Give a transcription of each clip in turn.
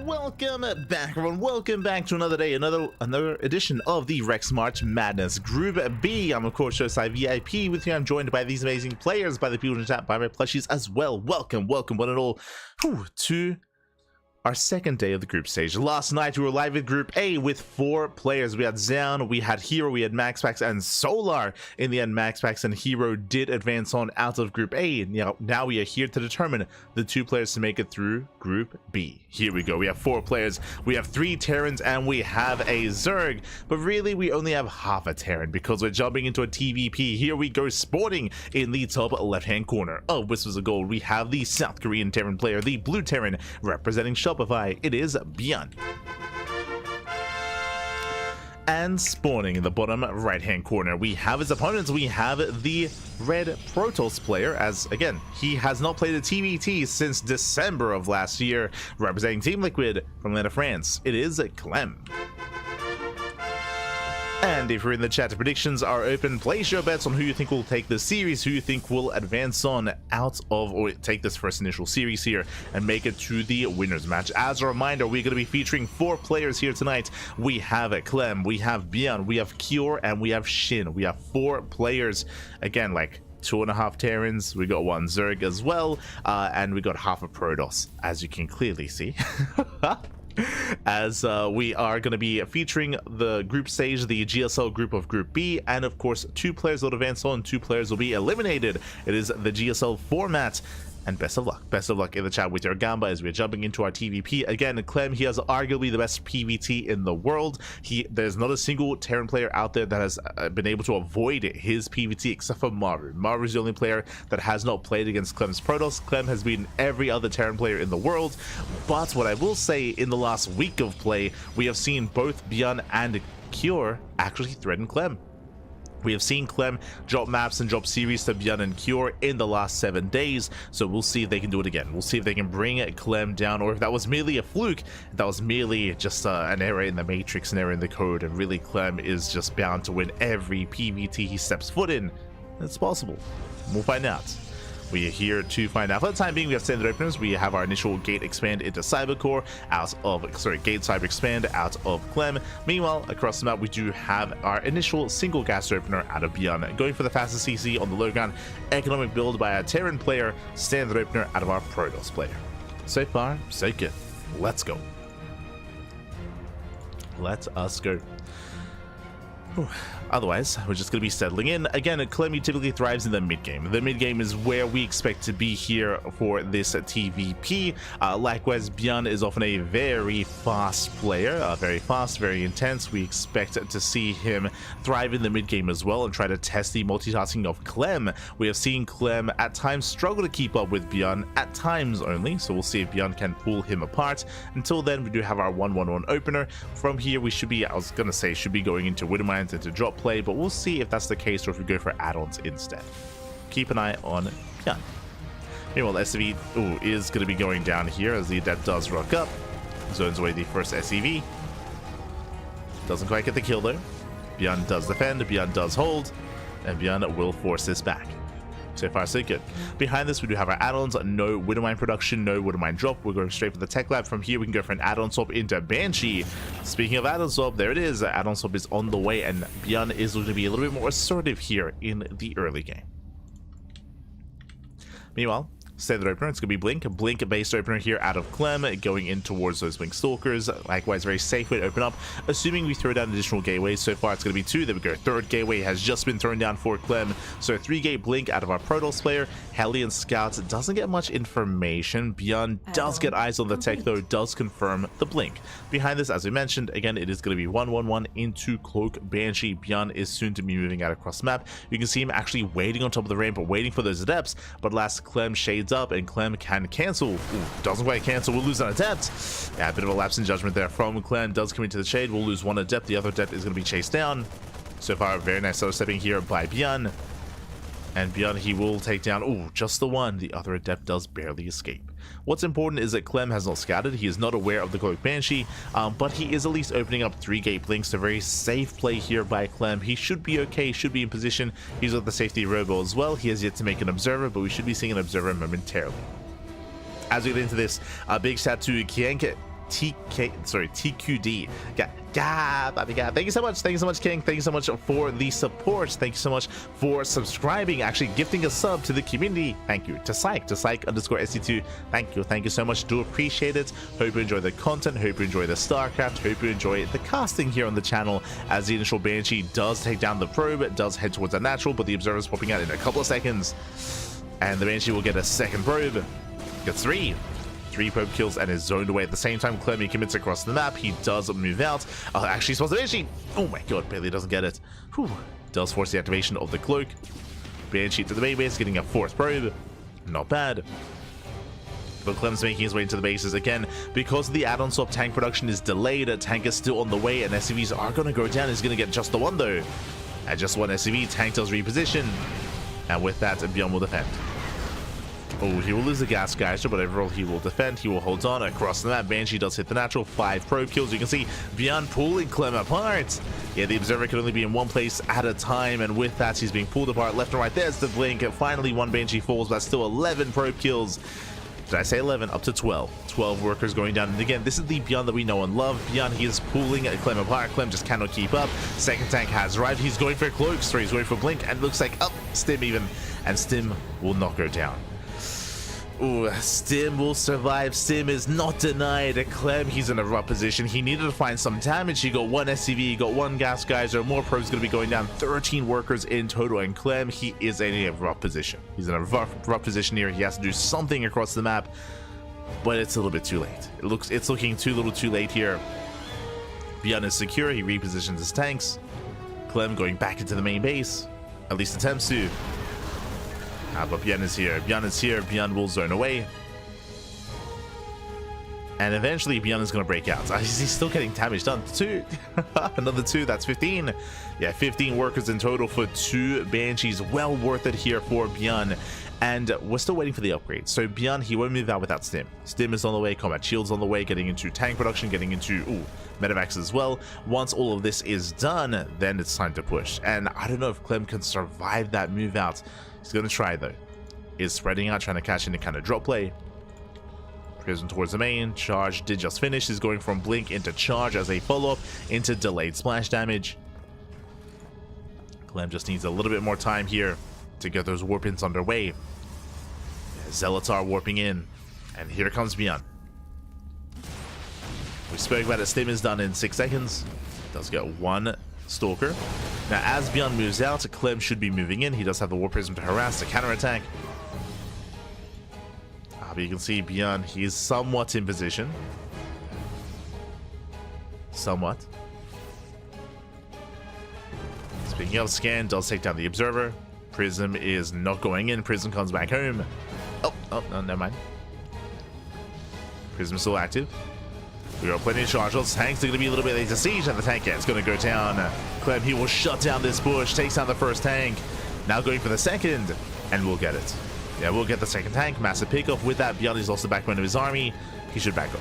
welcome back, everyone. Welcome back to another day, another edition of the Rex March Madness Group B. I'm of course Showside VIP. With you, I'm joined by these amazing players, by the people in the chat, by my plushies as well. Welcome one and all to our second day of the group stage. Last night we were live with Group A with 4 players. We had Zaun, we had Hero, we had MaxPax, and Solar. In the end, MaxPax and Hero did advance on out of Group A. Now we are here to determine the 2 players to make it through Group B. Here we go. We have 4 players. We have 3 Terrans and we have a Zerg. But really, we only have half a Terran because we're jumping into a TVP. Here we go, sporting in the top left-hand corner of Whispers of Gold. We have the South Korean Terran player, the Blue Terran, representing Shopify. It is ByuN. And spawning in the bottom right-hand corner, we have his opponents. We have the Red Protoss player, as again, he has not played a TVT since December of last year, representing Team Liquid from Atlanta, France. It is Clem. And if you're in the chat, predictions are open. Place your bets on who you think will take the series, who you think will advance on out of, or take this first initial series here and make it to the winners match. As a reminder, we're going to be featuring 4 players here tonight. We have Clem, we have ByuN, we have Cure, and we have SHIN. We have 4 players. Again, like 2.5 Terrans, we got 1 Zerg as well, and we got half a Protoss, as you can clearly see. As we are going to be featuring the group stage, the GSL group of Group B, and of course 2 players will advance on, 2 players will be eliminated. It is the GSL format. And best of luck in the chat with your Gamba as we're jumping into our TVP. Again, Clem, he has arguably the best PvT in the world. There's not a single Terran player out there that has been able to avoid his PvT except for Maru. Maru's the only player that has not played against Clem's Protoss. Clem has beaten every other Terran player in the world. But what I will say, in the last week of play, we have seen both ByuN and Cure actually threaten Clem. We have seen Clem drop maps and drop series to ByuN and Cure in the last 7 days, so we'll see if they can do it again. We'll see if they can bring Clem down, or if that was merely a fluke, if that was merely just an error in the matrix, an error in the code, and really Clem is just bound to win every PvT he steps foot in. It's possible. We'll find out. We are here to find out. For the time being, we have standard openers. We have our initial gate expand into Cybercore gate cyber expand out of Clem. Meanwhile, across the map, we do have our initial single gas opener out of ByuN, going for the fastest CC on the low ground economic build by a Terran player, standard opener out of our Protoss player. So far, so good. Let's go. Let us go. Otherwise, we're just going to be settling in. Again, Clem typically thrives in the mid-game. The mid-game is where we expect to be here for this TVP. Likewise, ByuN is often a very fast player, very fast, very intense. We expect to see him thrive in the mid-game as well and try to test the multitasking of Clem. We have seen Clem at times struggle to keep up with ByuN, at times only, so we'll see if ByuN can pull him apart. Until then, we do have our 1-1-1 opener. From here, we should be, should be going into Widowmines and to drop play, but we'll see if that's the case or if we go for add-ons instead. Keep an eye on ByuN. Meanwhile, the SCV is going to be going down here as the Adept does rock up. Zones away the first SCV. Doesn't quite get the kill though. ByuN does defend, ByuN does hold, and ByuN will force this back. So far, so good. Behind this, we do have our add-ons. No Widowmine production, no Widowmine drop. We're going straight for the tech lab. From here, we can go for an add-on swap into Banshee. Speaking of add-on swap, there it is. Add-on swap is on the way, and ByuN is going to be a little bit more assertive here in the early game. Meanwhile, standard opener, it's going to be Blink based opener here out of Clem, going in towards those Blink Stalkers. Likewise, very safe way to open up, assuming we throw down additional gateways. So far, it's going to be 2. There we go. Third gateway has just been thrown down for Clem. So 3-gate Blink out of our Protoss player. Hellion Scouts doesn't get much information. ByuN does get eyes on the tech, though, does confirm the Blink. Behind this, as we mentioned, again, it is going to be 1-1-1 into Cloak Banshee. ByuN is soon to be moving out across the map. You can see him actually waiting on top of the ramp, waiting for those Adepts, but last Clem shades up and Clem can cancel. Doesn't quite cancel. We'll lose an Adept. Yeah, a bit of a lapse in judgment there from Clem. Does come into the shade. We'll lose 1 Adept. The other Adept is going to be chased down. So far, very nice solo stepping here by ByuN. And ByuN, he will take down, just the 1. The other Adept does barely escape. What's important is that Clem has not scouted. He is not aware of the Cloak Banshee, but he is at least opening up 3-gate Blinks. A very safe play here by Clem. He should be okay, should be in position. He's with the safety robo as well. He has yet to make an observer, but we should be seeing an observer momentarily. As we get into this, a big shout to CranKy. TQD. Thank you so much. Thank you so much, King. Thank you so much for the support. Thank you so much for subscribing, actually gifting a sub to the community. Thank you. To Psych_SC2. Thank you so much. Do appreciate it. Hope you enjoy the content. Hope you enjoy the StarCraft. Hope you enjoy the casting here on the channel, as the initial Banshee does take down the probe. It does head towards the natural, but the observer's popping out in a couple of seconds. And the Banshee will get a second probe. Gets three probe kills and is zoned away at the same time. Clem, he commits across the map. He does move out. Actually spawns the Banshee. Oh my god, barely doesn't get it. Whew. Does force the activation of the cloak. Banshee to the main base, getting a fourth probe. Not bad. But Clem's making his way into the bases again. Because the add-on swap tank production is delayed, a tank is still on the way, and SCVs are going to go down. He's going to get just the one though. At just one SCV, tank does reposition. And with that, ByuN will defend. Oh, he will lose the gas geyser, but overall he will defend. He will hold on across the map. Banshee does hit the natural. 5 probe kills. You can see ByuN pulling Clem apart. Yeah, the observer can only be in one place at a time, and with that, he's being pulled apart left and right. There's the blink, and finally one Banshee falls, but still 11 probe kills. Did I say 11? Up to 12. 12 workers going down. And again, this is the ByuN that we know and love. ByuN, he is pulling Clem apart. Clem just cannot keep up. Second tank has arrived. He's going for cloaks, so he's going for blink, and looks like, Stim even. And Stim will not go down. Ooh, Stim will survive. Stim is not denied. Clem, he's in a rough position. He needed to find some damage. He got one SCV, he got one gas geyser. More probes going to be going down. 13 workers in total. And Clem, he is in a rough position. He's in a rough position here. He has to do something across the map, but it's a little bit too late. It's looking too little too late here. ByuN is secure. He repositions his tanks. Clem going back into the main base. At least attempts to. But ByuN is here. ByuN will zone away. And eventually ByuN is going to break out. He's still getting damage done. 2. Another 2. That's 15. Yeah, 15 workers in total for 2 Banshees. Well worth it here for ByuN. And we're still waiting for the upgrade. So ByuN, he won't move out without Stim. Stim is on the way. Combat Shield's on the way. Getting into tank production. Getting into Medivacs as well. Once all of this is done, then it's time to push. And I don't know if Clem can survive that move out. He's going to try though. Is spreading out, trying to catch any kind of drop play. Prism towards the main. Charge did just finish. He's going from blink into charge as a follow-up into delayed splash damage. Clem just needs a little bit more time here to get those warp-ins underway. Zealots are warping in. And here comes ByuN. We spoke about it. Stim is done in 6 seconds. Does get one Stalker. Now, as ByuN moves out, Clem should be moving in. He does have the Warp Prism to harass the counterattack. But you can see ByuN, he is somewhat in position. Somewhat. Speaking of, Scan does take down the Observer. Prism is not going in. Prism comes back home. Oh, no, never mind. Prism still active. We got plenty of charges. Tanks are going to be a little bit late to siege, and the tank is going to go down. Clem, he will shut down this push, takes down the first tank. Now going for the second, and we'll get it. Yeah, we'll get the second tank. Massive pickoff. With that, ByuN is also back one of his army. He should back up.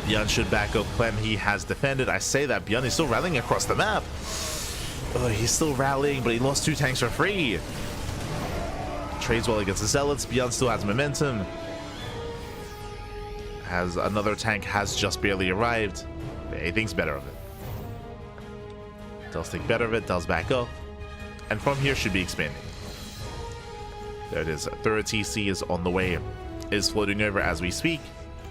ByuN should back up. Clem, he has defended. I say that ByuN is still rallying across the map. Oh, he's still rallying, but he lost 2 tanks for free. Trades well against the Zealots. ByuN still has momentum. Has another tank has just barely arrived. He thinks better of it. Does think better of it, does back up. And from here should be expanding. There it is. Third TC is on the way. Is floating over as we speak.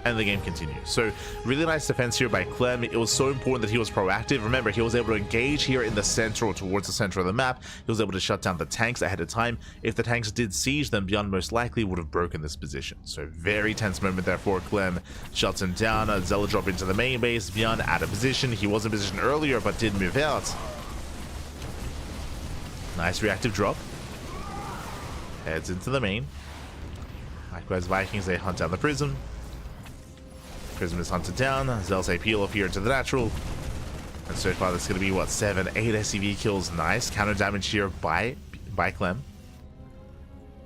And the game continues. So really nice defense here by Clem. It was so important that he was proactive. Remember, he was able to engage here in the center or towards the center of the map. He was able to shut down the tanks ahead of time. If the tanks did siege, then ByuN most likely would have broken this position. So very tense moment there for Clem. Shuts him down. A Zealot drop into the main base. ByuN out of position. He was in position earlier, but did move out. Nice reactive drop. Heads into the main. Likewise, Vikings, they hunt down the Prism. Prism is hunted down. Zels a peel off here into the natural. And so far, that's going to be, what, 7, 8 SCV kills. Nice. Counter damage here by Clem.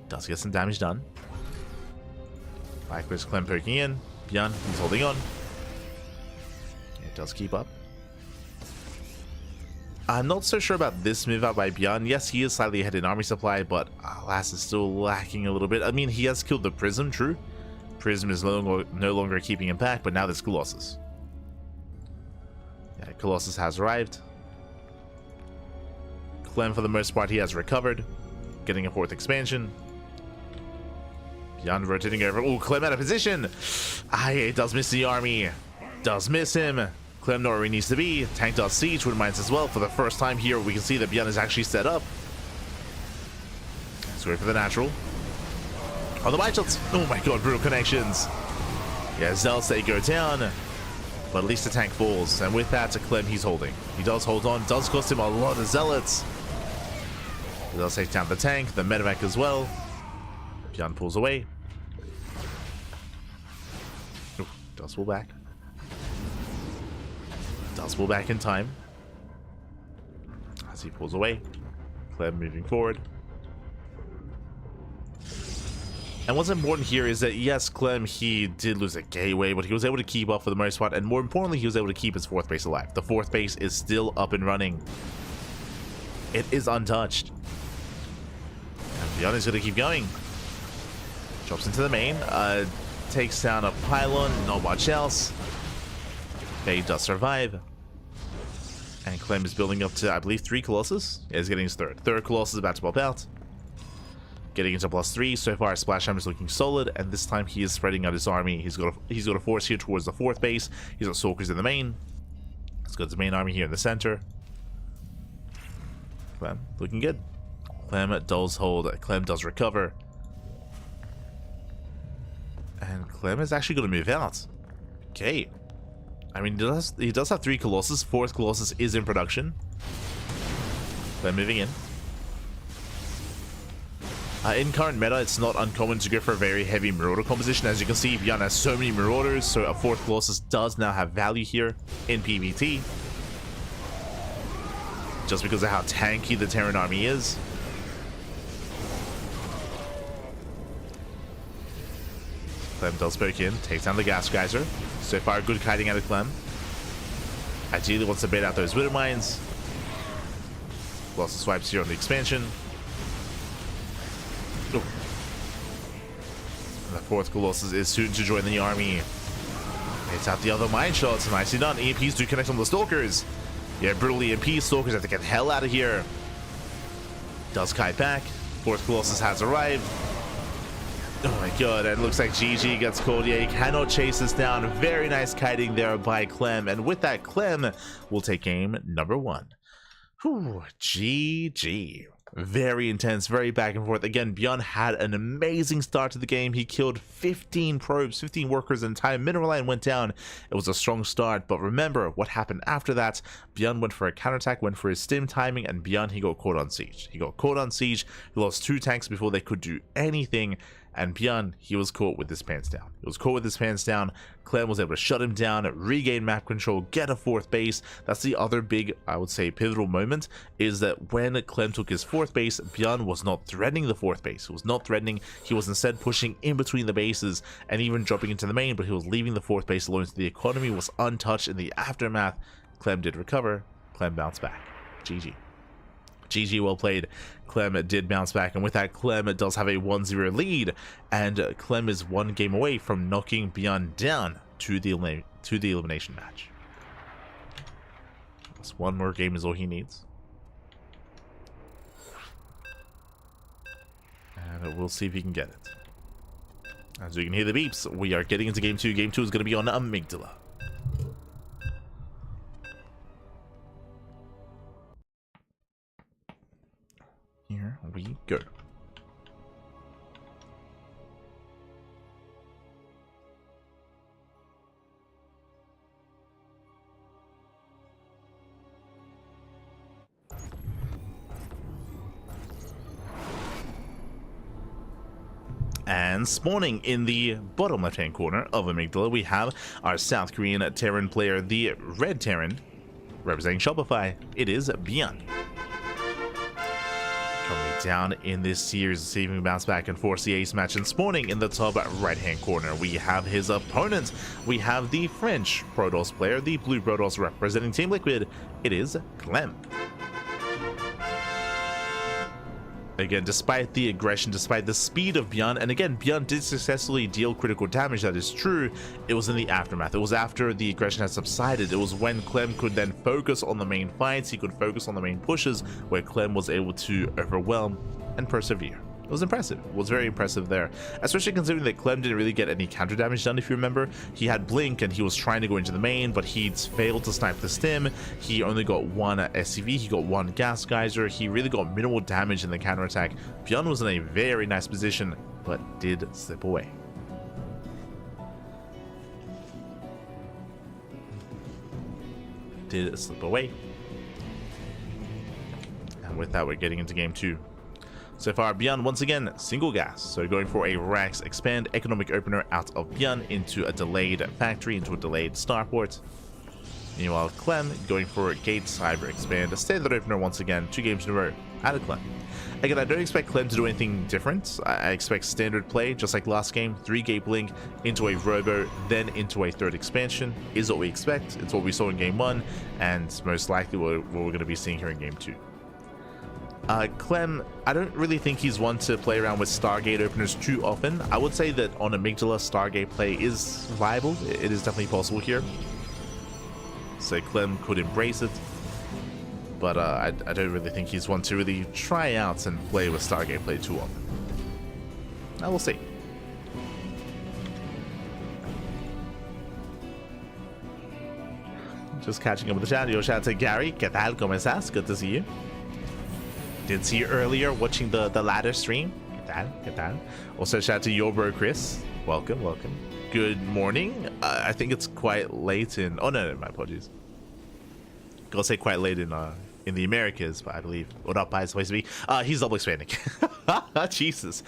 Does get some damage done. Likewise, Clem poking in. ByuN, he's holding on. It does keep up. I'm not so sure about this move out by ByuN. Yes, he is slightly ahead in army supply, but alas, is still lacking a little bit. I mean, he has killed the Prism, true. Prism is no longer keeping him back, but now there's Colossus. Yeah, Colossus has arrived. Clem, for the most part, he has recovered, getting a 4th expansion. ByuN rotating over. Oh, Clem out of position. It does miss the army. Does miss him. Clem not where he needs to be. Tank does siege with mines as well. For the first time here, we can see that ByuN is actually set up. Let's wait for the natural. On the mine shots. Oh my god, brutal connections. Yeah, Zealots, they go down. But at least the tank falls. And with that, Clem, he's holding. He does hold on. Does cost him a lot of Zealots. He does take down the tank, the medevac as well. ByuN pulls away. Ooh, does pull back. Does pull back in time. As he pulls away. Clem moving forward. And what's important here is that, yes, Clem, he did lose a gateway, but he was able to keep up for the most part. And more importantly, he was able to keep his 4th base alive. The 4th base is still up and running. It is untouched. And ByuN is going to keep going. Drops into the main. Takes down a pylon. Not much else. He does survive. And Clem is building up to, I believe, 3 Colossus. Yeah, he's getting his 3rd. 3rd Colossus is about to pop out. Getting into +3. So far, Splash Hammer is looking solid. And this time, he is spreading out his army. He's got a force here towards the 4th base. He's got Stalkers in the main. He's got his main army here in the center. Clem looking good. Clem does hold. Clem does recover. And Clem is actually going to move out. Okay. I mean, he does have 3 Colossus. 4th Colossus is in production. Clem moving in. In current meta, it's not uncommon to go for a very heavy Marauder composition. As you can see, ByuN has so many Marauders, so a 4th Colossus does now have value here in PvT. Just because of how tanky the Terran army is. Clem does poke in, takes down the Gas Geyser. So far, good kiting out of Clem. Ideally wants to bait out those Widow Mines. Lots of swipes here on the expansion. Oh. And the 4th Colossus is soon to join the army. Hits out the other mine shots. Nicely done. EMPs do connect on the Stalkers. Yeah, brutal EMP. Stalkers have to get the hell out of here. Does kite back. 4th Colossus has arrived. Oh my god, and it looks like GG gets called. Yeah, he cannot chase this down. Very nice kiting there by Clem. And with that, Clem will take game number 1. Whew, GG. Very intense, very back and forth. Again, ByuN had an amazing start to the game. He killed 15 probes, 15 workers in time. Mineral line went down. It was a strong start, but remember what happened after that. ByuN went for a counterattack, went for his stim timing, and ByuN, he got caught on siege. He got caught on siege. He lost 2 tanks before they could do anything. And ByuN, he was caught with his pants down. He was caught with his pants down. Clem was able to shut him down, regain map control, get a 4th base. That's the other big, I would say, pivotal moment, is that when Clem took his 4th base, ByuN was not threatening the 4th base. He was not threatening. He was instead pushing in between the bases and even dropping into the main, but he was leaving the 4th base alone. So the economy was untouched in the aftermath. Clem did recover. Clem bounced back. GG. GG, well played. Clem did bounce back, and with that, Clem does have a 1-0 lead, and Clem is 1 game away from knocking ByuN down to the elimination match. Just 1 more game is all he needs. And we'll see if he can get it. As you can hear the beeps, we are getting into game 2. Game 2 is going to be on Amygdala. Here we go. And spawning in the bottom left-hand corner of Amygdala, we have our South Korean Terran player, the Red Terran, representing Shopify. It is ByuN. Coming down in this series, receiving bounce back and force the ace match, and spawning in the top right-hand corner, we have his opponent. We have the French Protoss player, the Blue Protoss representing Team Liquid. It is Clem. Again, despite the aggression, despite the speed of ByuN, and again, ByuN did successfully deal critical damage, that is true, it was in the aftermath. It was after the aggression had subsided. It was when Clem could then focus on the main fights, he could focus on the main pushes, where Clem was able to overwhelm and persevere. It was impressive. It was very impressive there, especially considering that Clem didn't really get any counter damage done. If you remember, he had Blink and he was trying to go into the main, but he'd failed to snipe the stim. He only got one SCV, he got one gas geyser. He really got minimal damage in the counterattack. ByuN was in a very nice position, but did slip away. Did slip away. And with that, we're getting into game 2. So far, ByuN once again single gas, so going for a Rax expand economic opener out of ByuN into a delayed factory, into a delayed starport. Meanwhile, Clem going for a gate cyber expand, a standard opener once again, 2 games in a row out of Clem. Again, I don't expect Clem to do anything different. I expect standard play, just like last game, 3 gate blink into a robo, then into a third expansion is what we expect. It's what we saw in game 1, and most likely what we're going to be seeing here in game 2. Clem, I don't really think he's one to play around with Stargate openers too often. I would say that on Amygdala, Stargate play is viable. It is definitely possible here. So Clem could embrace it. But I don't really think he's one to really try out and play with Stargate play too often. Now we'll see. Just catching up with the chat. Yo, shout out to Gary. ¿Qué tal? ¿Cómo estás? Good to see you. Did see you earlier watching the ladder stream. ¿Qué tal? ¿Qué tal? Also, shout out to your bro Chris. Welcome, welcome. Good morning. I think it's quite late in. Oh no, my apologies. I'll say quite late in the Americas, but I believe what up is supposed to be. He's double expanding. Jesus.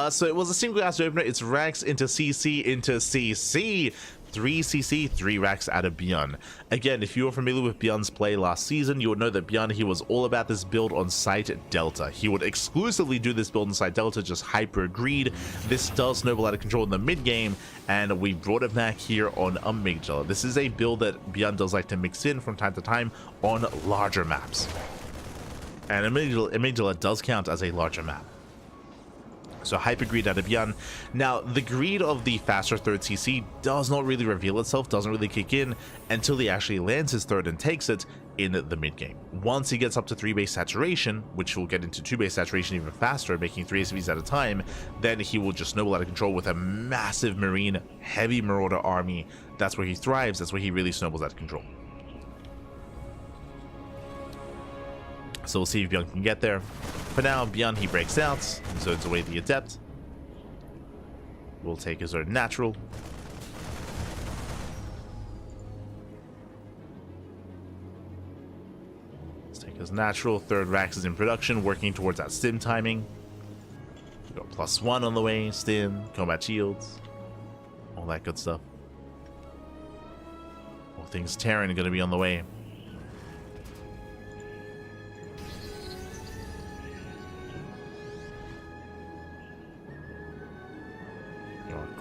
So it was a single gas opener. It's Rax into CC into CC. 3 CC, 3 racks out of ByuN. Again, if you are familiar with ByuN's play last season, you would know that ByuN, he was all about this build on site Delta. He would exclusively do this build on site Delta, just hyper greed. This does snowball out of control in the mid game, and we brought it back here on Amygdala. This is a build that ByuN does like to mix in from time to time on larger maps. And Amygdala does count as a larger map. So hyper greed out of ByuN. Now, the greed of the faster third CC does not really reveal itself, doesn't really kick in until he actually lands his third and takes it in the mid game. Once he gets up to 3 base saturation, which will get into 2 base saturation even faster, making 3 SVs at a time, then he will just snowball out of control with a massive marine, heavy marauder army. That's where he thrives, that's where he really snowballs out of control. So we'll see if ByuN can get there. For now, ByuN, he breaks out, zones away the Adept. We'll take his own natural. Let's take his natural. Third Rax is in production, working towards that stim timing. We got +1 on the way, stim, combat shields, all that good stuff. All things Terran are going to be on the way.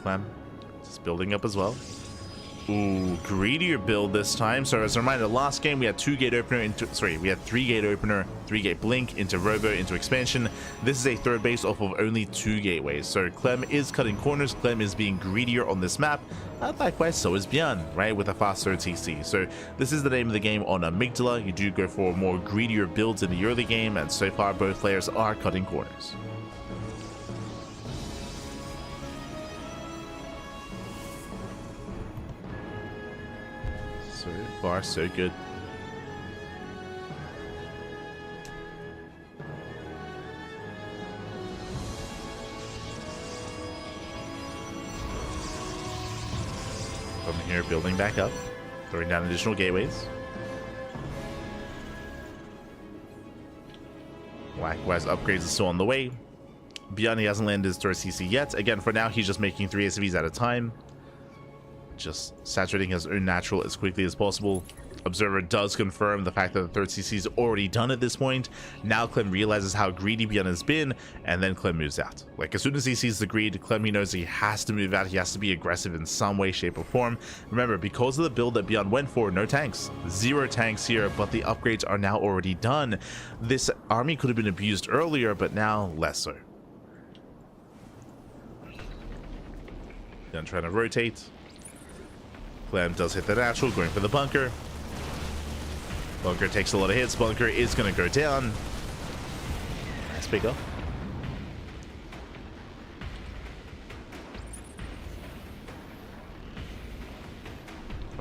Clem just building up as well. Ooh, greedier build this time. So as a reminder, last game we had 2 gate opener into, we had 3 gate opener, 3 gate blink into robo into expansion. This is a third base off of only 2 gateways. So Clem is cutting corners. Clem is being greedier on this map. Likewise, so is ByuN, right, with a faster TC. So this is the name of the game on Amygdala. You do go for more greedier builds in the early game, and so far both players are cutting corners. So far, so good. From here, building back up, throwing down additional gateways. Likewise, upgrades are still on the way. ByuN, he hasn't landed his third CC yet. Again, for now, he's just making 3 SVs at a time. Just saturating his own natural as quickly as possible. Observer does confirm the fact that the third CC is already done at this point. Now Clem realizes how greedy ByuN has been, and then Clem moves out. Like, as soon as he sees the greed, Clem, he knows he has to move out. He has to be aggressive in some way, shape, or form. Remember, because of the build that ByuN went for, no tanks. 0 tanks here, but the upgrades are now already done. This army could have been abused earlier, but now less so. ByuN trying to rotate. Clem does hit the natural, going for the bunker. Bunker takes a lot of hits. Bunker is going to go down. Nice pick up.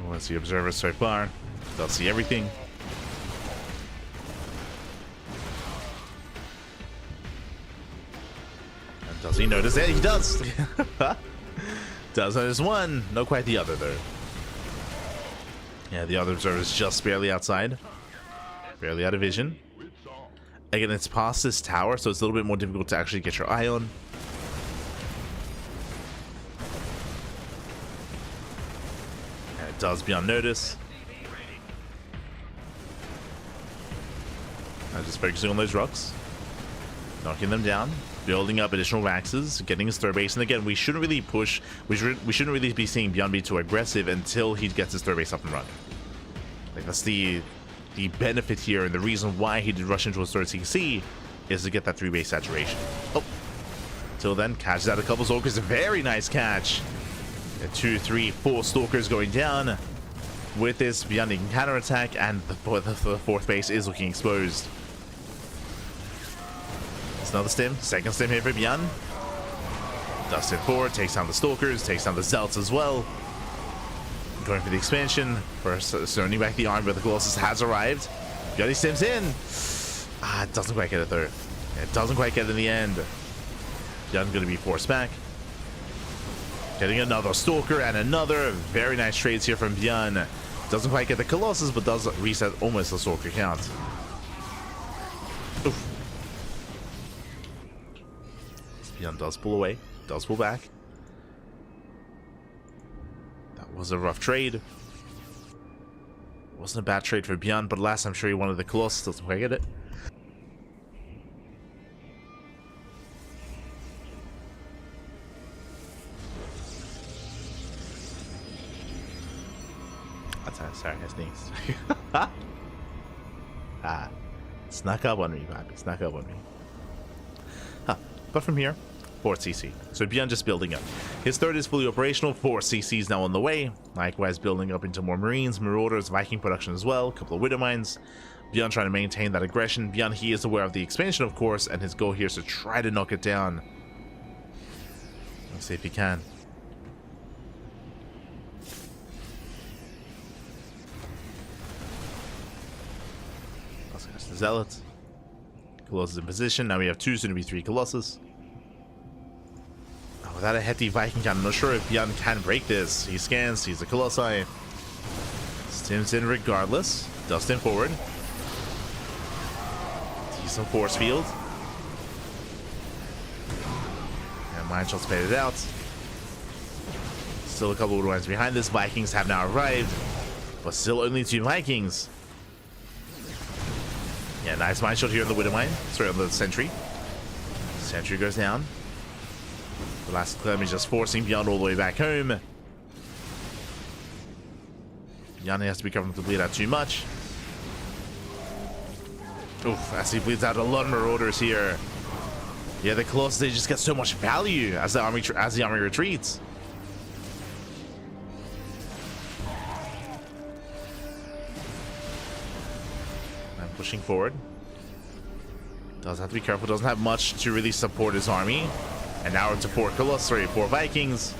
Let's see observers so far. They'll see everything. And does he notice it? He does. Does notice one. Not quite the other, though. Yeah, the other observer is just barely outside. Barely out of vision. Again, it's past this tower, so it's a little bit more difficult to actually get your eye on. And it does ByuN notice. I'm just focusing on those rocks. Knocking them down. Building up additional Waxes, getting his third base, and again, we shouldn't really push. We shouldn't really be seeing ByuN be too aggressive until he gets his third base up and running. Like, that's the benefit here, and the reason why he did rush into his third CC is to get that 3-base saturation. Oh, till then, catches out a couple Stalkers. A very nice catch. And 2, 3, 4 Stalkers going down. With this, ByuN can counterattack, and the fourth base is looking exposed. Another stim, second stim here for ByuN. Dusts it forward, takes down the Stalkers, takes down the Zealots as well. Going for the expansion, first sending back the arm, but the Colossus has arrived. ByuN stims in. It doesn't quite get it though. It doesn't quite get it in the end. ByuN going to be forced back. Getting another Stalker and another. Very nice trades here from ByuN. Doesn't quite get the Colossus, but does reset almost the Stalker count. Oof. ByuN does pull away, does pull back. That was a rough trade. It wasn't a bad trade for ByuN, but last I'm sure he wanted the Colossus, doesn't quite get it. Sorry, I sneezed. Snuck up on me, Bobby. Snuck up on me. But from here, 4th CC. So ByuN just building up. His third is fully operational. 4 CCs now on the way. Likewise, building up into more Marines, Marauders, Viking production as well. A couple of Widow Mines. ByuN trying to maintain that aggression. ByuN, he is aware of the expansion, of course, and his goal here is to try to knock it down. Let's see if he can. That's the Zealots. Colossus in position. Now we have 2, soon to be 3 Colossus. Oh, without a hefty Viking gun, I'm not sure if ByuN can break this. He scans, sees the Colossi. Stims in regardless. Does stim forward. Decent force field. And mine shots faded out. Still a couple of lines behind this. Vikings have now arrived. But still only 2 Vikings. Yeah, nice mine shot here on the Widow Mine. Sorry, on the Sentry. Sentry goes down. The last Clem is just forcing ByuN all the way back home. ByuN has to be careful to bleed out too much. Oof, as he bleeds out a lot of Marauders here. Yeah, the Colossus, they just get so much value as the army retreats. Pushing forward. Does have to be careful. Doesn't have much to really support his army. And now into 4 Colossus, sorry, 4 Vikings.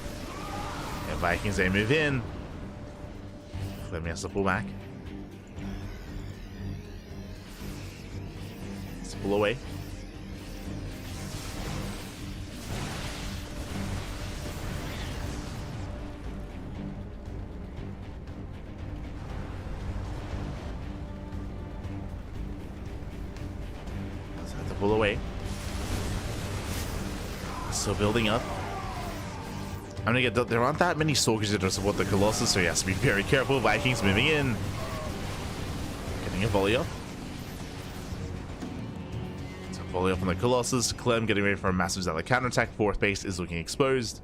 And Vikings, they move in. Clem has to pull back. Let's pull away. Pull away. Still building up. I'm gonna get there aren't that many Stalkers that support the Colossus, so he has to be very careful. Vikings moving in. Getting a volley up. It's a volley up on the Colossus. Clem getting ready for a massive Zealot counterattack. Fourth base is looking exposed.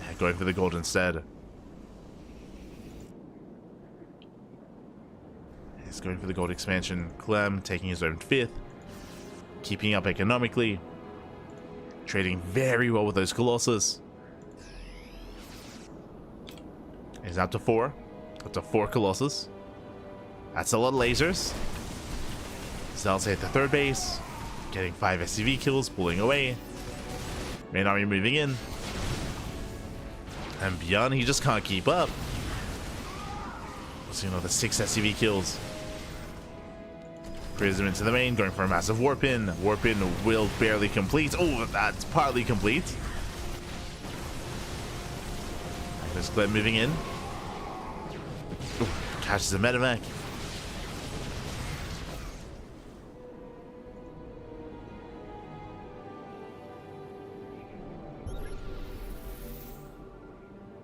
And going for the gold instead. He's going for the gold expansion. Clem taking his own fifth. Keeping up economically. Trading very well with those Colossus. He's up to 4. Up to 4 Colossus. That's a lot of lasers. Zealots at the third base. Getting 5 SCV kills, pulling away. Main army moving in. And ByuN, he just can't keep up. We'll see another 6 SCV kills. Prism into the main, going for a massive warp in. Warp in will barely complete. Oh, that's partly complete. There's Clem moving in. Ooh, catches a medevac.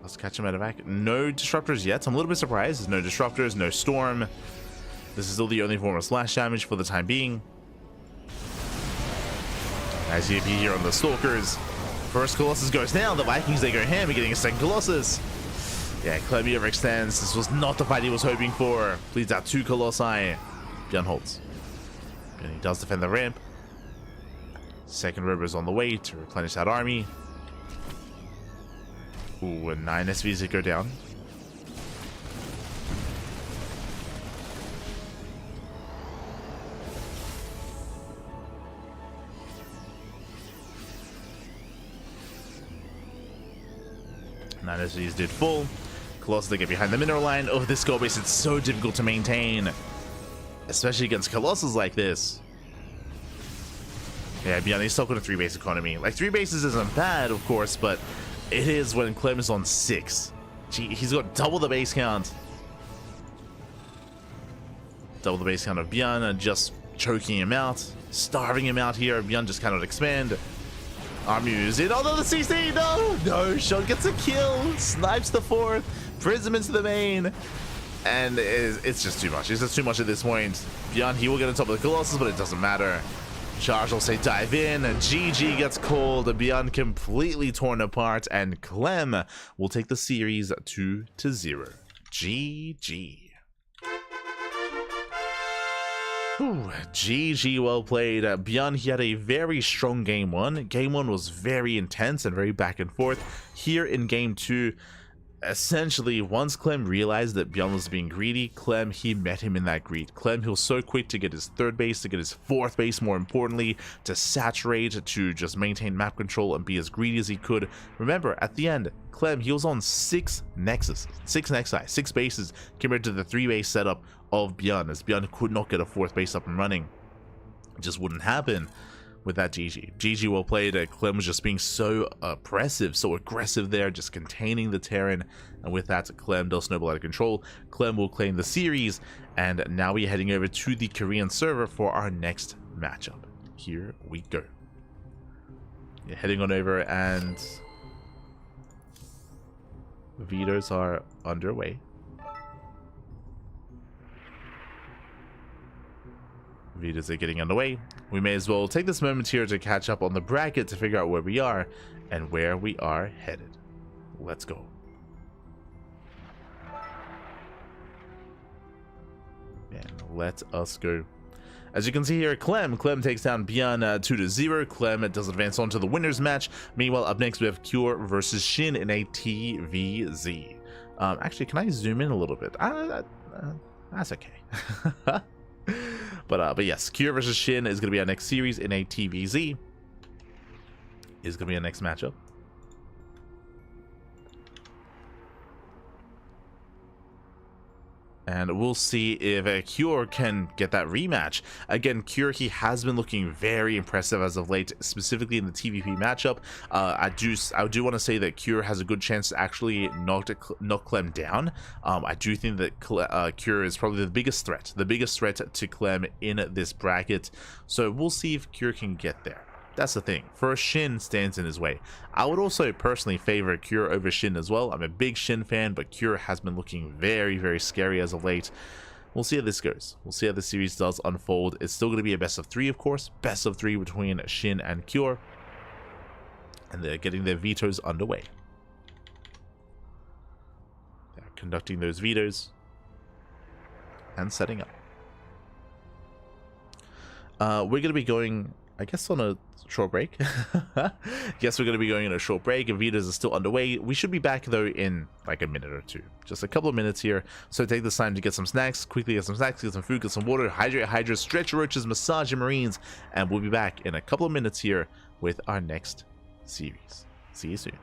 Let's catch a medevac. No disruptors yet. I'm a little bit surprised. There's no disruptors, no storm. This is still the only form of splash damage for the time being. As you see here on the Stalkers. First Colossus goes down. The Vikings, they go ham. We're getting a second Colossus. Yeah, Clem overextends. This was not the fight he was hoping for. Bleeds out 2 Colossi. ByuN holds. And he does defend the ramp. Second Rover is on the way to replenish that army. Ooh, and 9 SVs that go down. Nine SVs did full. Colossus, they get behind the mineral line. Oh, this goal base, it's so difficult to maintain. Especially against Colossus like this. Yeah, ByuN, he's stuck with a 3-base economy. Like, 3 bases isn't bad, of course, but it is when Clem is on 6. Gee, he's got double the base count. Double the base count of ByuN and just choking him out. Starving him out here. ByuN just cannot expand. Army moves in. Oh no, the CC! No! No! Sean gets a kill. Snipes the 4th. Prism into the main. And it's just too much. It's just too much at this point. ByuN, he will get on top of the Colossus, but it doesn't matter. Charge will say dive in. GG gets called. ByuN completely torn apart. And Clem will take the series 2-0. GG. Ooh, GG, well played. ByuN, he had a very strong game 1. Game 1 was very intense and very back and forth. Here in game 2, essentially, once Clem realized that ByuN was being greedy, Clem, he met him in that greed. Clem, he was so quick to get his 3rd base, to get his 4th base, more importantly, to saturate, to just maintain map control and be as greedy as he could. Remember, at the end, Clem, he was on 6 nexus, 6 nexi, 6 bases, compared to the 3-base setup of ByuN, as ByuN could not get a 4th base up and running. It just wouldn't happen with that GG. GG, well played. Clem was just being so oppressive, so aggressive there, just containing the Terran, and with that, Clem does snowball out of control. Clem will claim the series, and now we're heading over to the Korean server for our next matchup. Here we go. Yeah, heading on over, and vetoes are underway. Vetoes are getting underway. We may as well take this moment here to catch up on the bracket to figure out where we are and where we are headed. Let's go. And let us go. As you can see here, Clem takes down ByuN 2-0. Clem does advance on to the winners match. Meanwhile, up next we have Cure versus SHIN in a TVZ. Actually, can I zoom in a little bit? That's okay. But yes, Cure versus SHIN is going to be our next series in a TVZ. Is going to be our next matchup. And we'll see if Cure can get that rematch. Again, Cure, he has been looking very impressive as of late, specifically in the TVP matchup. I do want to say that Cure has a good chance to actually knock Clem down. I do think that Cure is probably the biggest threat to Clem in this bracket. So we'll see if Cure can get there. That's the thing. First, SHIN stands in his way. I would also personally favor Cure over SHIN as well. I'm a big SHIN fan, but Cure has been looking very, very scary as of late. we'll see how this goes. We'll see how the series does unfold. It's still going to be a best of 3, of course. Best of 3 between SHIN and Cure. And they're getting their vetoes underway. They're conducting those vetoes and setting up. We're going to be going, I guess, on a short break. Guess we're going to be going on a short break, and vetoes are still underway. We should be back, though, in like a minute or two. Just a couple of minutes here. So take this time to get some snacks, quickly get some snacks, get some food, get some water, hydrate, stretch your roaches, massage your marines, and we'll be back in a couple of minutes here with our next series. See you soon.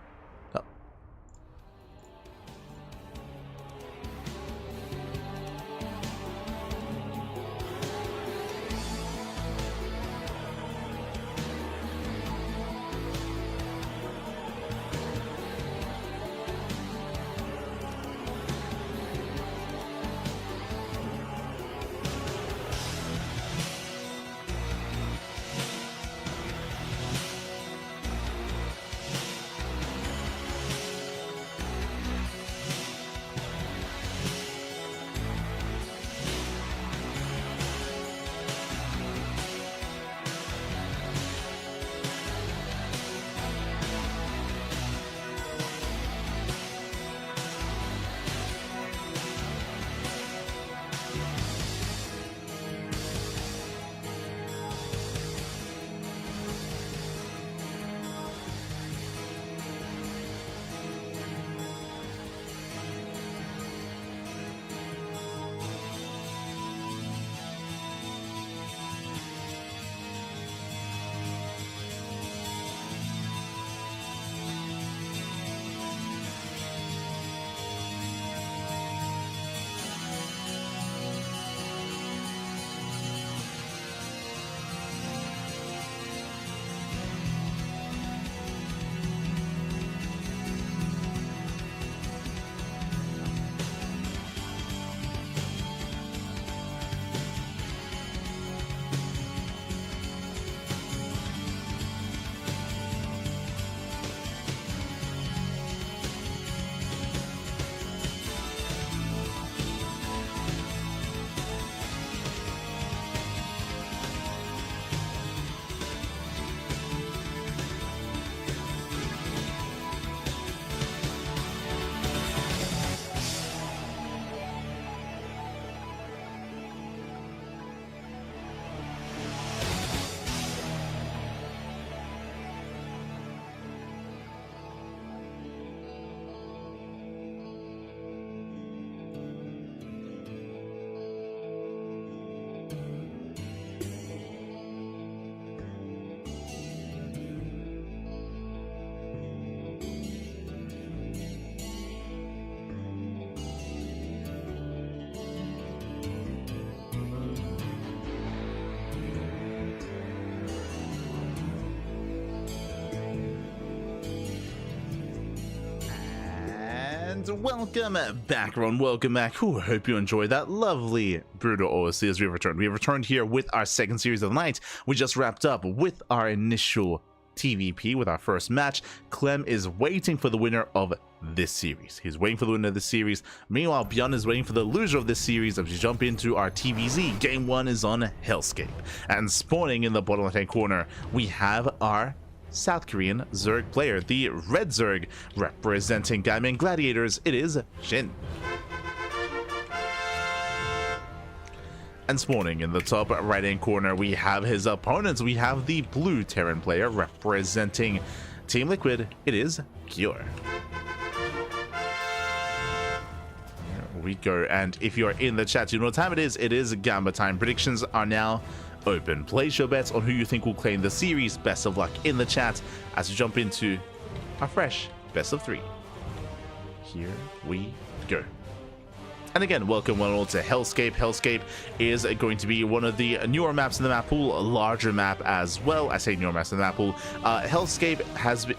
Welcome back, everyone. Welcome back. Ooh, I hope you enjoyed that lovely brutal OSC as we have returned. We have returned here with our second series of the night. We just wrapped up with our initial TVP with our first match. Clem is waiting for the winner of this series. He's waiting for the winner of this series. Meanwhile, ByuN is waiting for the loser of this series. As we jump into our TVZ, game 1 is on Hellscape. And spawning in the bottom left-hand corner, we have our South Korean Zerg player, the Red Zerg, representing Diamond Gladiators. It is SHIN. And spawning in the top right-hand corner, we have his opponents. We have the Blue Terran player representing Team Liquid. It is Cure. Here we go. And if you're in the chat, you know what time it is. It is Gamba time. Predictions are now open. Place your bets on who you think will claim the series. Best of luck in the chat as we jump into our fresh best of 3. Here we go. And again, welcome one and all to Hellscape. Hellscape is going to be one of the newer maps in the map pool, a larger map as well. I say newer maps in the map pool. Hellscape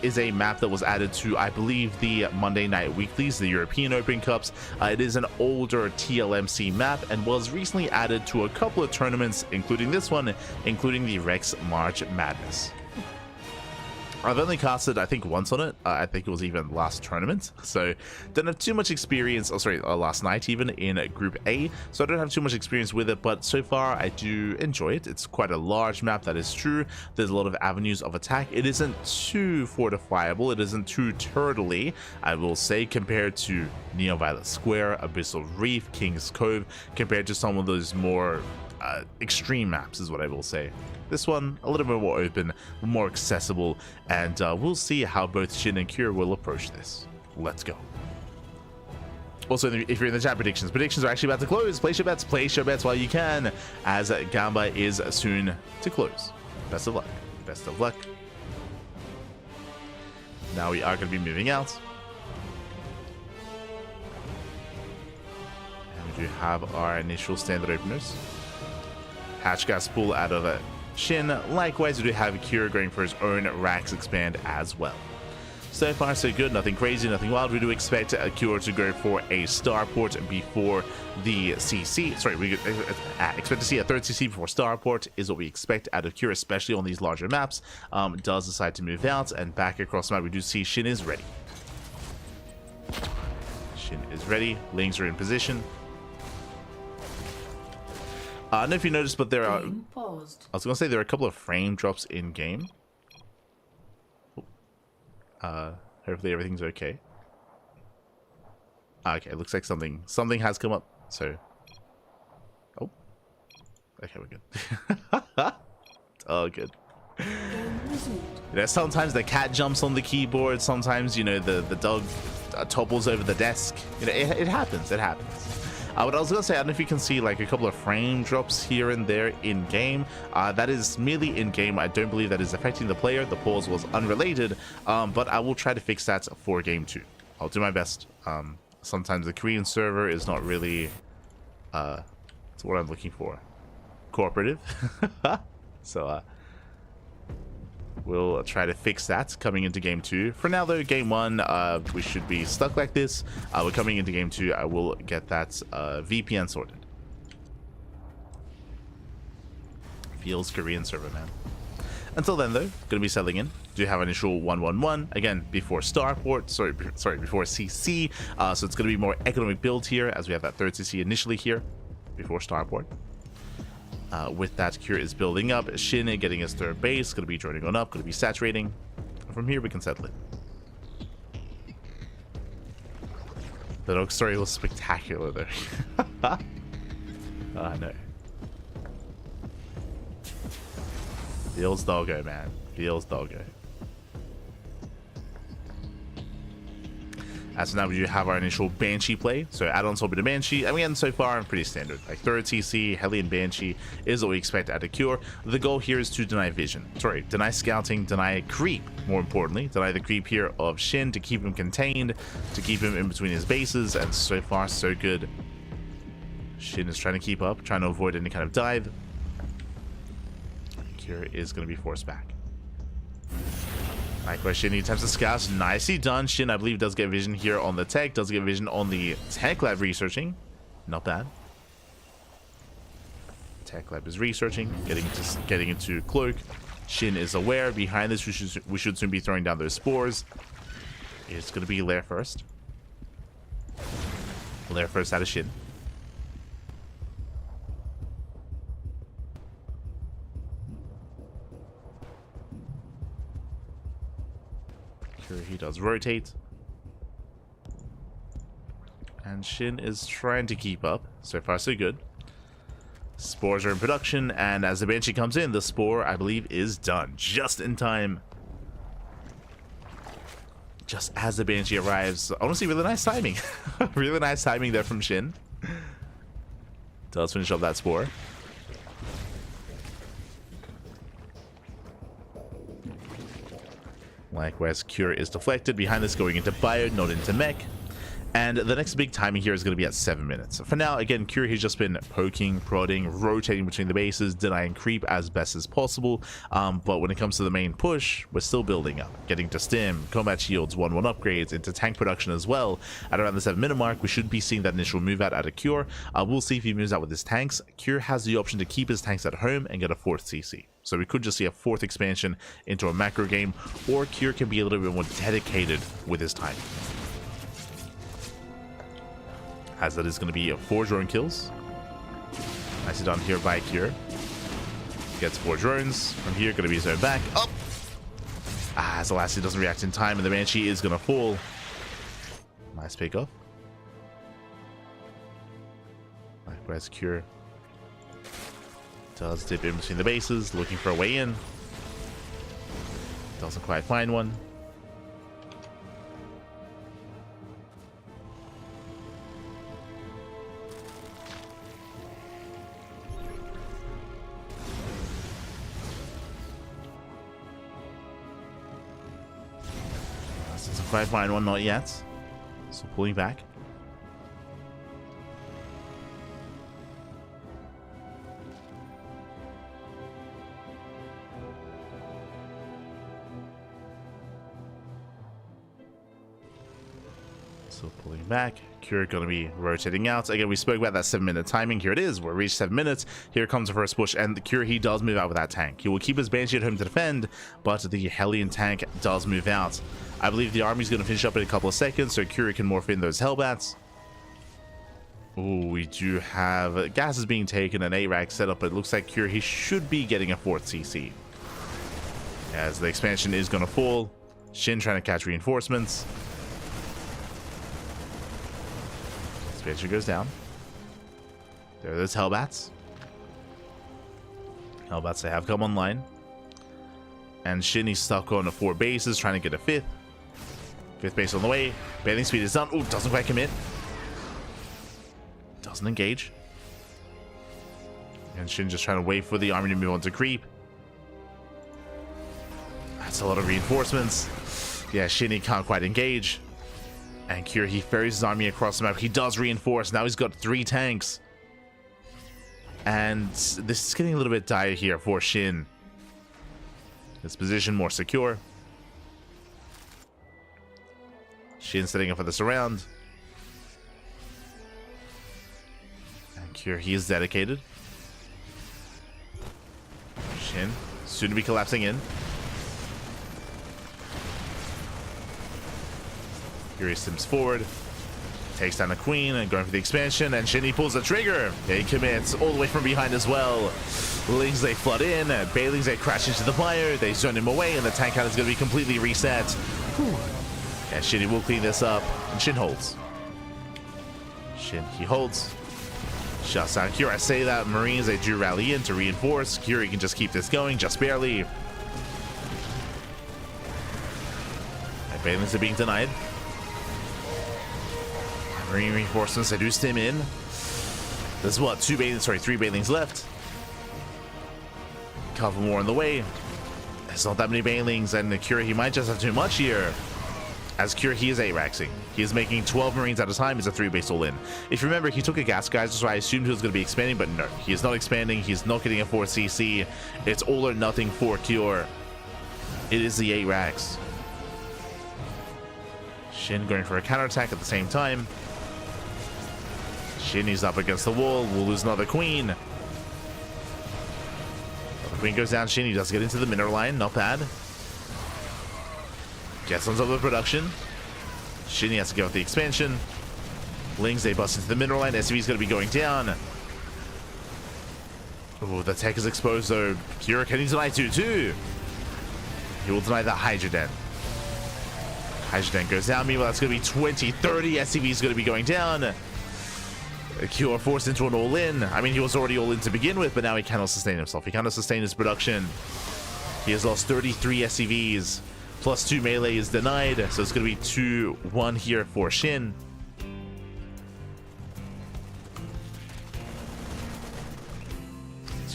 is a map that was added to, I believe, the Monday Night Weeklies, the European Open Cups. It is an older TLMC map and was recently added to a couple of tournaments, including this one, including the Rex March Madness. I've only casted, I think, once on it. I think it was even last tournament. So, don't have too much experience, oh sorry, last night even, in Group A. So I don't have too much experience with it, but so far I do enjoy it. It's quite a large map, that is true. There's a lot of avenues of attack. It isn't too fortifiable. It isn't too turtley, I will say, compared to Neon Violet Square, Abyssal Reef, King's Cove, compared to some of those more extreme maps is what I will say. This one a little bit more open, more accessible, and we'll see how both Shin and Cure will approach this. Let's go. Also, if you're in the chat, predictions are actually about to close. Place your bets while you can, as Gamba is soon to close. Best of luck. Best of luck. Now we are going to be moving out. And we do have our initial standard openers. Hatch got spool out of a Shin. Likewise, we do have Cure going for his own Rax expand as well. So far, so good. Nothing crazy, nothing wild. We do expect Cure to go for a starport before the CC. Sorry, we expect to see a third CC before starport is what we expect out of Cure, especially on these larger maps. Does decide to move out and back across the map. We do see Shin is ready. Shin is ready. Lings are in position. I don't know if you noticed, but there are... I was going to say there are a couple of frame drops in game. Hopefully everything's okay. Okay, it looks like something has come up. So... Oh. Okay, we're good. Oh, good. You know, sometimes the cat jumps on the keyboard. Sometimes, you know, the dog topples over the desk. You know, it happens. It happens. What I was going to say, I don't know if you can see like a couple of frame drops here and there in game. That is merely in game. I don't believe that is affecting the player. The pause was unrelated, but I will try to fix that for game 2. I'll do my best. Sometimes the Korean server is not really it's what I'm looking for. Cooperative. So we'll try to fix that coming into game 2. For now though, game 1, we should be stuck like this. We're coming into game 2. I will get that VPN sorted. Feels Korean server, man. Until then though, gonna be settling in. Do have initial 111 again before starport. Sorry, before CC. So it's gonna be more economic build here, as we have that third CC initially here before starport. With that, Cure is building up. Shin getting his third base, going to be joining on up, going to be saturating. From here, we can settle it. The dog story was spectacular, though. No. Feels doggo, man. Feels doggo. As of now, we do have our initial Banshee play. So add-ons will be the Banshee. And again, so far, pretty standard. Like third TC, Hellion Banshee is what we expect out of Cure. The goal here is to deny vision. Sorry, deny scouting, deny creep. More importantly, deny the creep here of Shin to keep him contained, to keep him in between his bases. And so far, so good. Shin is trying to keep up, trying to avoid any kind of dive. Cure is going to be forced back. Likewise, Shin attempts to scout. Nicely done. Shin, I believe, does get vision here on the tech. Does get vision on the tech lab researching. Not bad. Tech lab is researching, getting into cloak. Shin is aware. Behind this, we should soon be throwing down those spores. It's going to be Lair first. Lair first out of Shin. Here he does rotate. And Shin is trying to keep up. So far, so good. Spores are in production, and as the Banshee comes in, the spore, I believe, is done. Just in time. Just as the Banshee arrives. Honestly, really nice timing. Really nice timing there from Shin. Does finish up that spore. Likewise, Cure is deflected. Behind this, going into ByuN, not into Mech. And the next big timing here is going to be at 7 minutes. For now, again, CranKy has just been poking, prodding, rotating between the bases, denying creep as best as possible. But when it comes to the main push, we're still building up, getting to stim, combat shields, 1-1 upgrades, into tank production as well. At around the 7-minute mark, we should be seeing that initial move out of Cure. We'll see if he moves out with his tanks. Cure has the option to keep his tanks at home and get a 4th CC. So we could just see a 4th expansion into a macro game, or Cure can be a little bit more dedicated with his time. As that is going to be 4 drone kills. Nicely done here by Cure. Gets 4 drones. From here, going to be zoned back. Up! As the Lassie doesn't react in time, and the Banshee is going to fall. Nice pick up. Likewise, Cure does dip in between the bases, looking for a way in. Doesn't quite find one. Doesn't quite find one, not yet. So pulling back. So pulling back. Cure going to be rotating out. Again, we spoke about that 7-minute timing. Here it is. We're reached 7 minutes. Here comes the first push, and the Cure, he does move out with that tank. He will keep his Banshee at home to defend, but the Hellion tank does move out. I believe the army's going to finish up in a couple of seconds, so Cure can morph in those Hellbats. Oh, we do have gas is being taken, an A-rack setup, but it looks like Cure, he should be getting a 4th CC. As the expansion is going to fall. SHIN trying to catch reinforcements. Expansion goes down. There are those Hellbats. Hellbats, they have come online. And SHIN, he's stuck on 4 bases, trying to get a 5th. 5th base on the way. Bathing speed is done. Ooh, doesn't quite commit. Doesn't engage. And SHIN just trying to wait for the army to move on to creep. That's a lot of reinforcements. Yeah, SHIN, he can't quite engage. And Cure, he ferries his army across the map. He does reinforce. Now he's got 3 tanks. And this is getting a little bit dire here for SHIN. His position more secure. SHIN setting up for the surround. And Cure, he is dedicated. SHIN soon to be collapsing in. Cure sims forward. Takes down the Queen and going for the expansion, and SHIN, he pulls the trigger. He commits all the way from behind as well. Lings, they flood in. Bailings, they crash into the fire. They zone him away, and the tank count is going to be completely reset. Whew. Yeah, SHIN, he will clean this up, and SHIN holds. SHIN, he holds. Shuts down Cure. I say that Marines, they do rally in to reinforce. Cure, he can just keep this going, just barely. And Bailings are being denied. Marine reinforcements, they do stim in. There's what, 3 Bailings left. Couple more on the way. There's not that many Bailings, and the Cure, he might just have too much here. As Cure, he is A-raxing. He is making 12 Marines at a time. It's a 3-base all-in. If you remember, he took a gas geyser, so I assumed he was going to be expanding, but no. He is not expanding. He's not getting a 4 CC. It's all or nothing for Cure. It is the A-rax. SHIN going for a counterattack at the same time. SHIN is up against the wall. We'll lose another Queen. The Queen goes down. SHIN, he does get into the mineral line. Not bad. Gets on top of the production. SHIN, he has to go with the expansion. Lings, they bust into the mineral line. SCV's going to be going down. Oh, the tech is exposed though. Cure, can he deny 2-2? He will deny the Hydroden. Hydroden goes down. Meanwhile, that's going to be 20-30. SCV is going to be going down. Cure forced into an all-in. I mean, he was already all-in to begin with, but now he cannot sustain himself. He cannot sustain his production. He has lost 33 SCVs. Plus 2 melee is denied. So it's going to be 2-1 here for SHIN.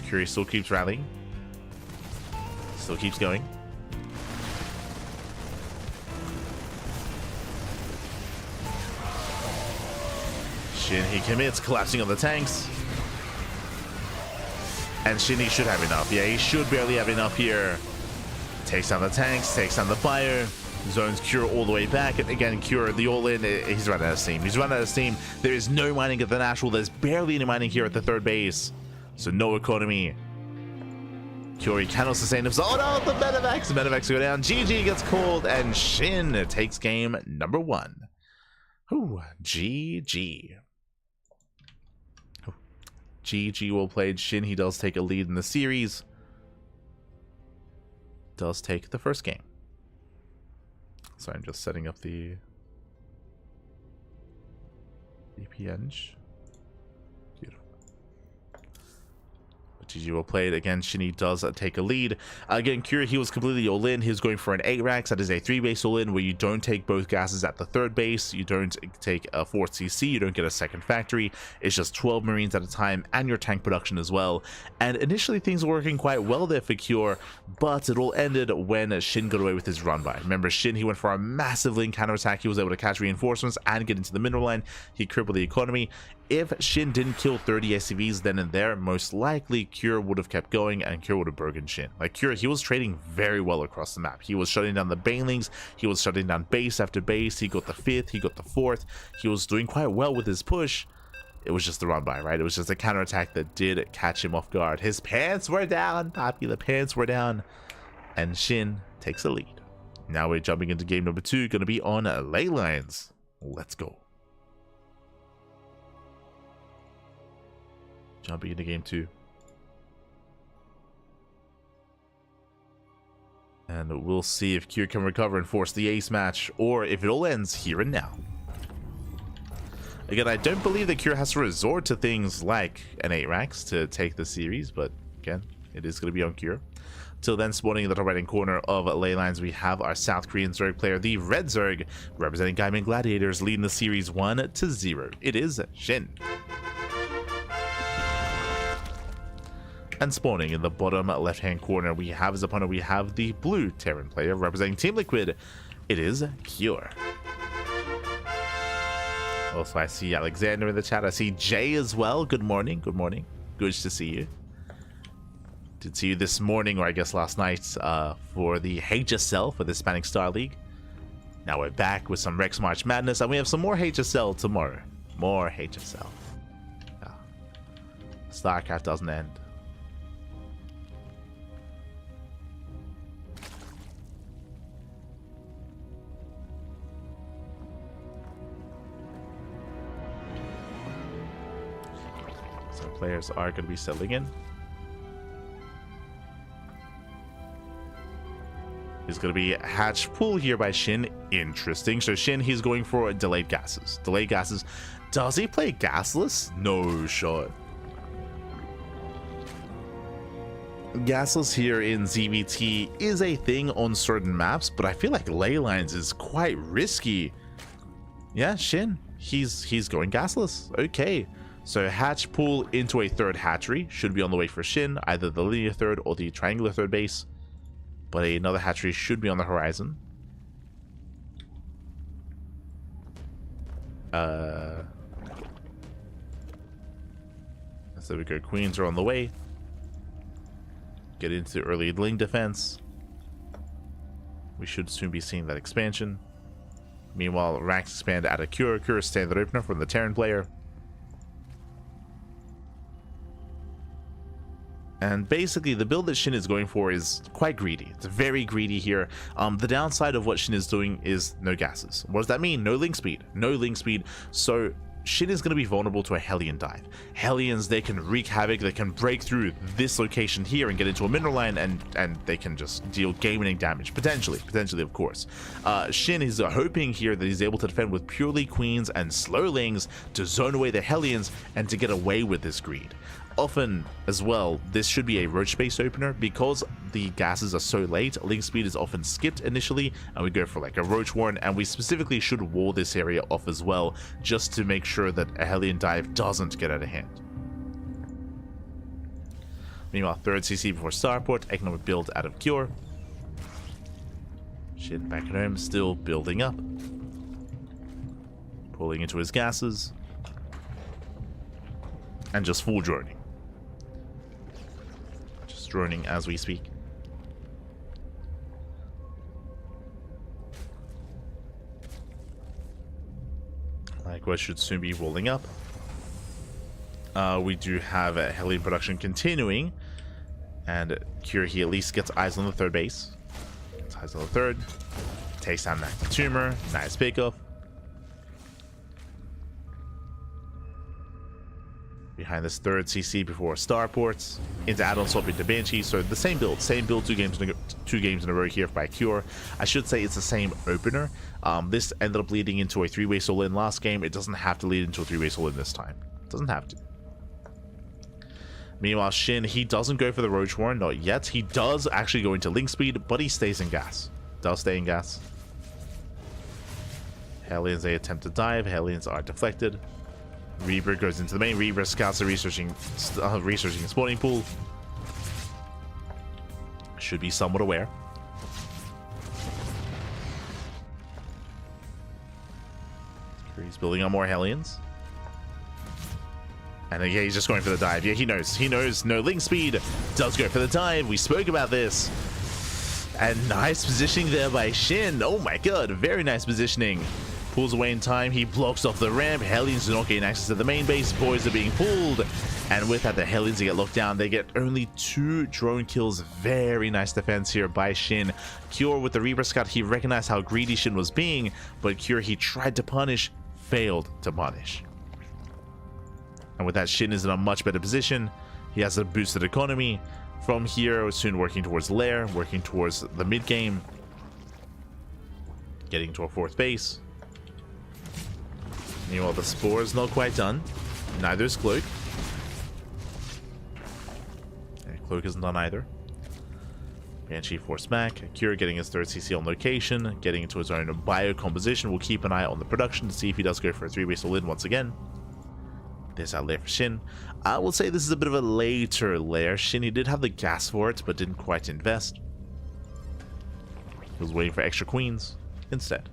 Cure still keeps rallying. Still keeps going. Shin, he commits, collapsing on the tanks. And Shin, he should have enough. Yeah, he should barely have enough here. Takes down the tanks, takes down the fire. Zones Cure all the way back. And again, Cure, the all-in, he's running out of steam. He's running out of steam. There is no mining at the Nashville. There's barely any mining here at the third base. So no economy. Cure cannot sustain himself. Oh no, the medevacs. The medevacs go down. GG gets called, and Shin takes game number 1. Ooh, GG. GG well played. Shin, he does take a lead in the series. Does take the first game. So I'm just setting up the VPN. Beautiful. But GG well played. Again, Shinny does take a lead. Again, Cure, he was completely all-in. He was going for an 8 racks. That is a 3-base all-in where you don't take both gases at the third base. You don't take a 4th CC. You don't get a second factory. It's just 12 Marines at a time and your tank production as well. And initially things were working quite well there for Cure, but it all ended when Shin got away with his run by. Remember, Shin, he went for a massive link counterattack. He was able to catch reinforcements and get into the mineral line. He crippled the economy. If Shin didn't kill 30 SCVs then and there, most likely Cure would have kept going and Cure would have broken Shin. Like Cure, he was trading very well across the map. He was shutting down the banelings, he was shutting down base after base, he got the 5th, he got the 4th, he was doing quite well with his push. It was just the run by, right? It was just a counterattack that did catch him off guard. His pants were down, Poppy, the pants were down, and Shin takes a lead. Now we're jumping into game number 2, going to be on ley lines. Let's go. Jumping into game 2. And we'll see if Cure can recover and force the ace match, or if it all ends here and now. Again, I don't believe that Cure has to resort to things like an 8 racks to take the series, but again, it is going to be on Cure. Till then, spawning in the top right hand corner of ley lines, we have our South Korean Zerg player, the Red Zerg, representing Gaiman Gladiators, leading the series 1-0. It is Shin. And spawning in the bottom left-hand corner, we have his opponent, we have the blue Terran player representing Team Liquid. It is Cure. Also, I see Alexander in the chat. I see Jay as well. Good morning. Good morning. Good to see you. Did see you this morning, or I guess last night, for the HSL for the Hispanic Star League. Now we're back with some Rex March Madness, and we have some more HSL tomorrow. More HSL. Oh. StarCraft doesn't end. Players are going to be settling in. There's going to be a hatch pull here by Shin. Interesting. So Shin, he's going for delayed gases. Delayed gases. Does he play gasless? No shot. Gasless here in ZVT is a thing on certain maps, but I feel like ley lines is quite risky. Yeah, Shin, he's going gasless. Okay. So hatch pull into a third hatchery should be on the way for Shin, either the linear third or the triangular third base. But another hatchery should be on the horizon. So we go, Queens are on the way. Get into early link defense. We should soon be seeing that expansion. Meanwhile, Rax expand out of Cure. Cure standard opener from the Terran player. And basically, the build that Shin is going for is quite greedy. It's very greedy here. The downside of what Shin is doing is no gases. What does that mean? No link speed. No link speed. So Shin is going to be vulnerable to a Hellion dive. Hellions, they can wreak havoc. They can break through this location here and get into a mineral line, and they can just deal game-winning damage. Potentially, of course. Shin is hoping here that he's able to defend with purely Queens and Slowlings to zone away the Hellions and to get away with this greed. Often as well, this should be a roach base opener because the gases are so late. Link speed is often skipped initially, and we go for like a roach warren, and we specifically should wall this area off as well, just to make sure that a Hellion dive doesn't get out of hand. Meanwhile, third CC before starport, economic build out of Cure. Shit, back at home, still building up. Pulling into his gases. and just full droning. Just droning as we speak. Likewise should soon be rolling up. We do have a Hellion production continuing, and Cure he at least gets eyes on the third base. Gets eyes on the third. Takes down that tumor. Nice pickup. Behind this third CC before starports into add-on swap into Banshee. So the same build, two games in a row here by Cure. I should say it's the same opener. This ended up leading into a 3-way solo in last game. It doesn't have to lead into a 3-way solo in this time. It doesn't have to. Meanwhile, Shin, he doesn't go for the Roach Warren, not yet. He does actually go into Link Speed, but he stays in gas. Does stay in gas. Hellions, they attempt to dive. Hellions are deflected. Reaver goes into the main. Reaver scouts the researching spawning pool. Should be somewhat aware. He's building on more Hellions. And yeah, he's just going for the dive. Yeah, he knows. He knows no Link Speed. Does go for the dive. We spoke about this. And nice positioning there by Shin. Oh my god, very nice positioning. Pulls away in time. He blocks off the ramp. Hellions do not gain access to the main base. Boys are being pulled. And with that, the Hellions get locked down. They get only 2 drone kills. Very nice defense here by Shin. Cure with the Reaper Scout, he recognized how greedy Shin was being. But Cure, he tried to punish, failed to punish. And with that, Shin is in a much better position. He has a boosted economy. From here, soon working towards Lair, working towards the mid game. Getting to a 4th base. Meanwhile, the Spore is not quite done. Neither is Cloak. And Cloak isn't done either. Banshee forced back. Cure getting his 3rd CC on location. Getting into his own bio composition. We'll keep an eye on the production to see if he does go for a 3-way all-in once again. There's our lair for Shin. I will say this is a bit of a later lair. Shin, he did have the gas for it, but didn't quite invest. He was waiting for extra queens instead.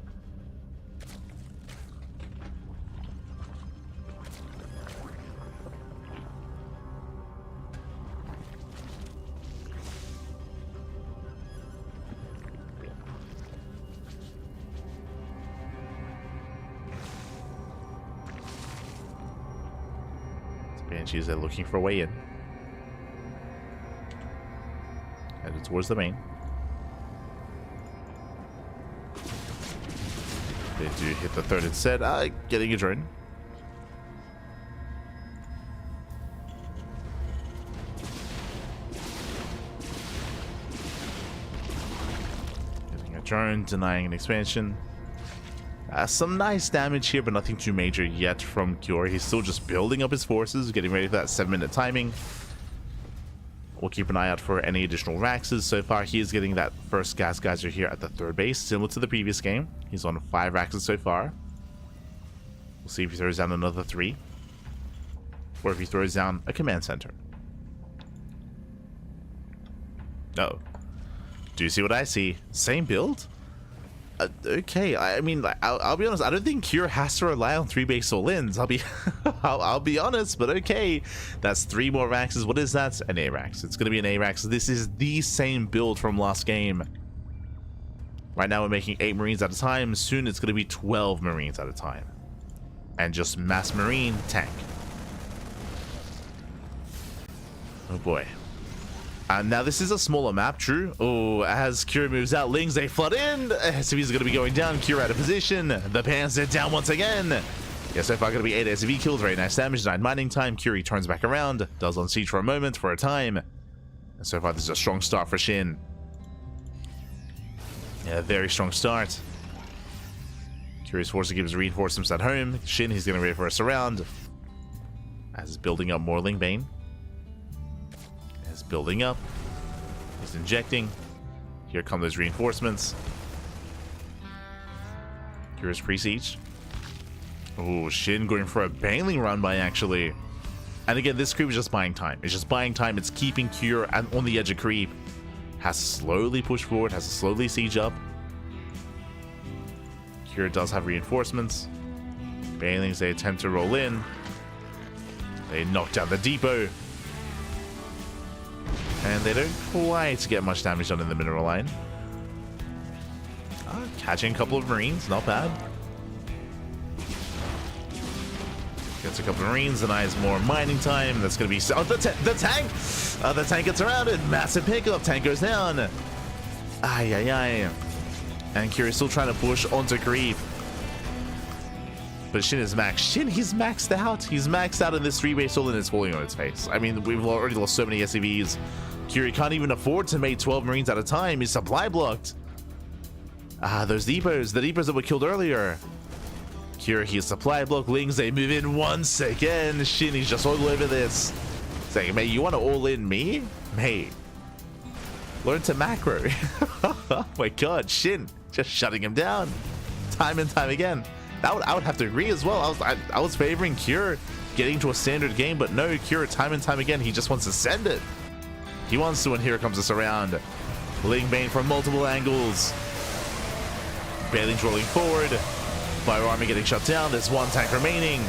Banshees are looking for a way in. Headed towards the main. They do hit the 3rd instead. Getting a drone. Getting a drone, denying an expansion. Some nice damage here, but nothing too major yet from Cure. He's still just building up his forces, getting ready for that 7-minute timing. We'll keep an eye out for any additional Raxes. So far, he is getting that first gas geyser here at the 3rd base, similar to the previous game. He's on 5 Raxes so far. We'll see if he throws down another 3. Or if he throws down a command center. Uh-oh. Do you see what I see? Same build? Okay, I mean, I'll be honest. I don't think Cure has to rely on 3-base all-ins. I'll be honest, but okay. That's 3 more Raxes. What is that? An A-Rax. It's gonna be an A-Rax. This is the same build from last game. Right now we're making 8 Marines at a time. Soon it's gonna be 12 Marines at a time, and just mass Marine tank. Oh boy. Now this is a smaller map, true. Oh, as Cure moves out, Lings, they flood in. SCVs are going to be going down. Cure out of position. The Panzer down once again. Yeah, so far going to be 8 SCV kills. Very nice damage. 9 mining time. Cure turns back around. Does on siege for a moment, for a time. And so far this is a strong start for Shin. Yeah, very strong start. Cure's forced to give his reinforcements at home. Shin, he's going to reverse around. As he's building up more Lingbane. Building up. He's injecting. Here come those reinforcements. Here's pre-siege. Oh, Shin going for a bailing run by actually. And again, this creep is just buying time. It's just buying time. It's keeping Cure on the edge of creep. Has to slowly push forward. Has to slowly siege up. Cure does have reinforcements. Bailings, they attempt to roll in. They knock down the depot. And they don't quite get much damage done in the mineral line. Catching a couple of Marines, not bad. Gets a couple of Marines, denies more mining time. That's going to be... Oh, the tank! The tank gets around it. Massive pickup. Tank goes down. Ay, ay, ay. And Kira's still trying to push onto creep. But Shin is maxed. Shin, he's maxed out. He's maxed out in this 3-base all and it's falling on its face. I mean, we've already lost so many SCVs. Kira can't even afford to make 12 Marines at a time. He's supply blocked. Those depots. The depots that were killed earlier. Kira, he's supply block. Lings, they move in once again. Shin, he's just all over this. Saying, mate, you want to all in me? Mate. Learn to macro. Oh my god, Shin. Just shutting him down. Time and time again. I would have to agree as well. I was favoring Kira getting to a standard game, but no, Kira time and time again, he just wants to send it. He wants to, and here comes this around. Ling Bane from multiple angles. Bailing's rolling forward. Bio army getting shut down. There's one tank remaining.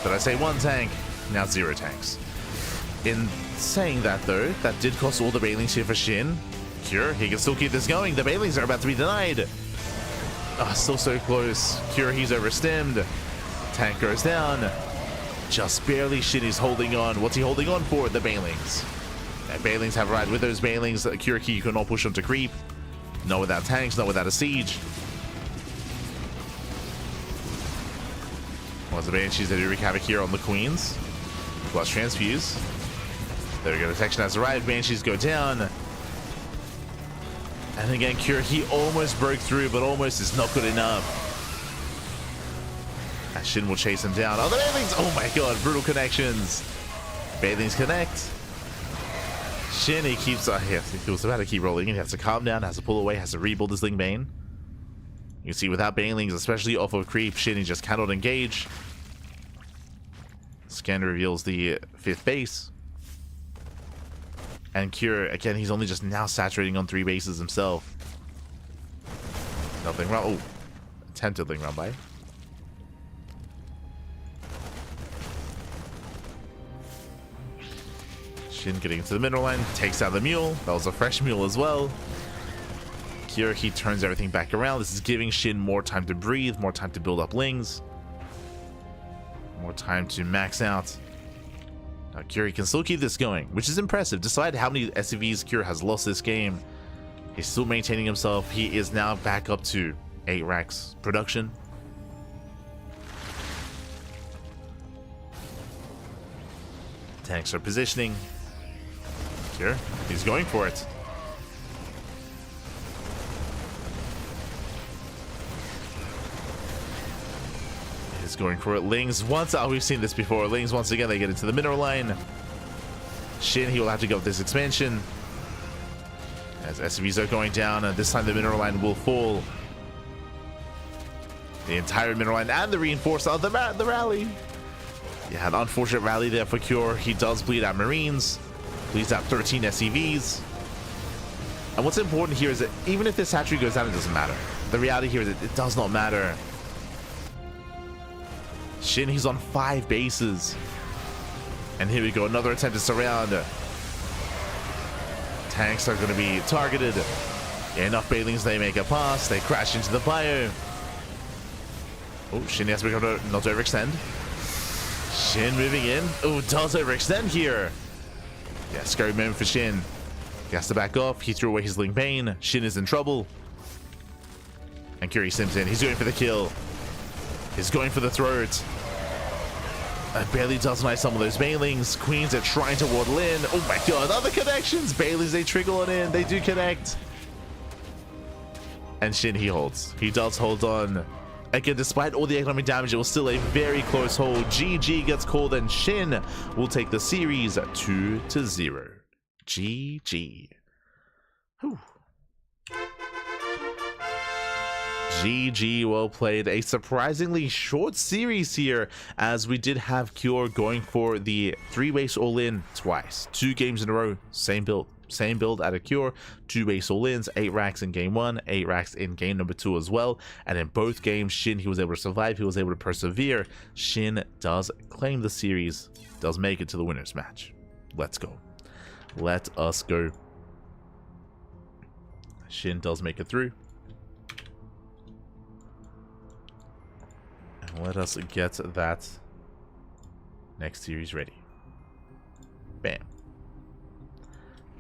Did I say one tank? Now 0 tanks. In saying that though, that did cost all the Bailings here for Shin. Kira, he can still keep this going. The Bailings are about to be denied. Still so close. Kira, he's overstemmed. Tank goes down. Just barely. Shin is holding on. What's he holding on for? The Bailings. And Bailings have right with those Bailings. Kira, you cannot push them to creep. Not without tanks, not without a siege. Once the Banshees, they do wreak havoc here on the Queens. Plus transfuse. There we go, detection has arrived. Banshees go down. And again, Kira, he almost broke through, but almost is not good enough. And Shin will chase him down. Oh, the Bailings! Oh my god, brutal connections. Bailings connect. Shin, he keeps... he was about to keep rolling. He has to calm down, has to pull away, has to rebuild his Ling Bane. You can see without Bailings, especially off of creep, Shin, he just cannot engage. Scan reveals the 5th base. And Kira, again, he's only just now saturating on 3 bases himself. Nothing wrong. Oh, attempted Ling run by. Shin getting into the mineral line, takes out the mule. That was a fresh mule as well. Kira, he turns everything back around. This is giving Shin more time to breathe, more time to build up Lings. More time to max out. Now Kira can still keep this going, which is impressive. Despite how many SCVs Kira has lost this game, he's still maintaining himself. He is now back up to 8 racks production. Tanks are positioning. Kira, he's going for it. He's going for it. Lings once. Oh, we've seen this before. Lings once again, they get into the mineral line. Shin, he will have to go with this expansion. As SCVs are going down, and this time the mineral line will fall. The entire mineral line and the reinforced the rally. Yeah, an unfortunate rally there for Kira. He does bleed out Marines. Bleeds out 13 SCVs. And what's important here is that even if this hatchery goes down, it doesn't matter. The reality here is that it does not matter. Shin, he's on 5 bases. And here we go, another attempt to surround. Tanks are going to be targeted. Enough Bailings, they make a pass. They crash into the bio. Oh, Shin has to become not to overextend. Shin moving in. Oh, does overextend here. Yeah, scary moment for Shin. He has to back off. He threw away his Ling Bane. Shin is in trouble. And Kira sims in. He's going for the kill. He's going for the throat. Barely does nice some of those Bailings. Queens are trying to waddle in. Oh my god, other connections. Bailings, they trickle on in. They do connect. And Shin, he holds. He does hold on. Again, despite all the economic damage, it was still a very close hold. GG gets called, and Shin will take the series 2-0. GG. Whew. GG, well played. A surprisingly short series here, as we did have Cure going for the 3-base all-in twice. 2 games in a row, same build, same build at a Cure, 2 base all-ins, 8 racks in game 1, 8 racks in game number 2 as well, and in both games SHIN, he was able to survive, he was able to persevere. SHIN does claim the series, does make it to the winners match. Let's go. Let us go. SHIN does make it through. And let us get that next series ready. Bam.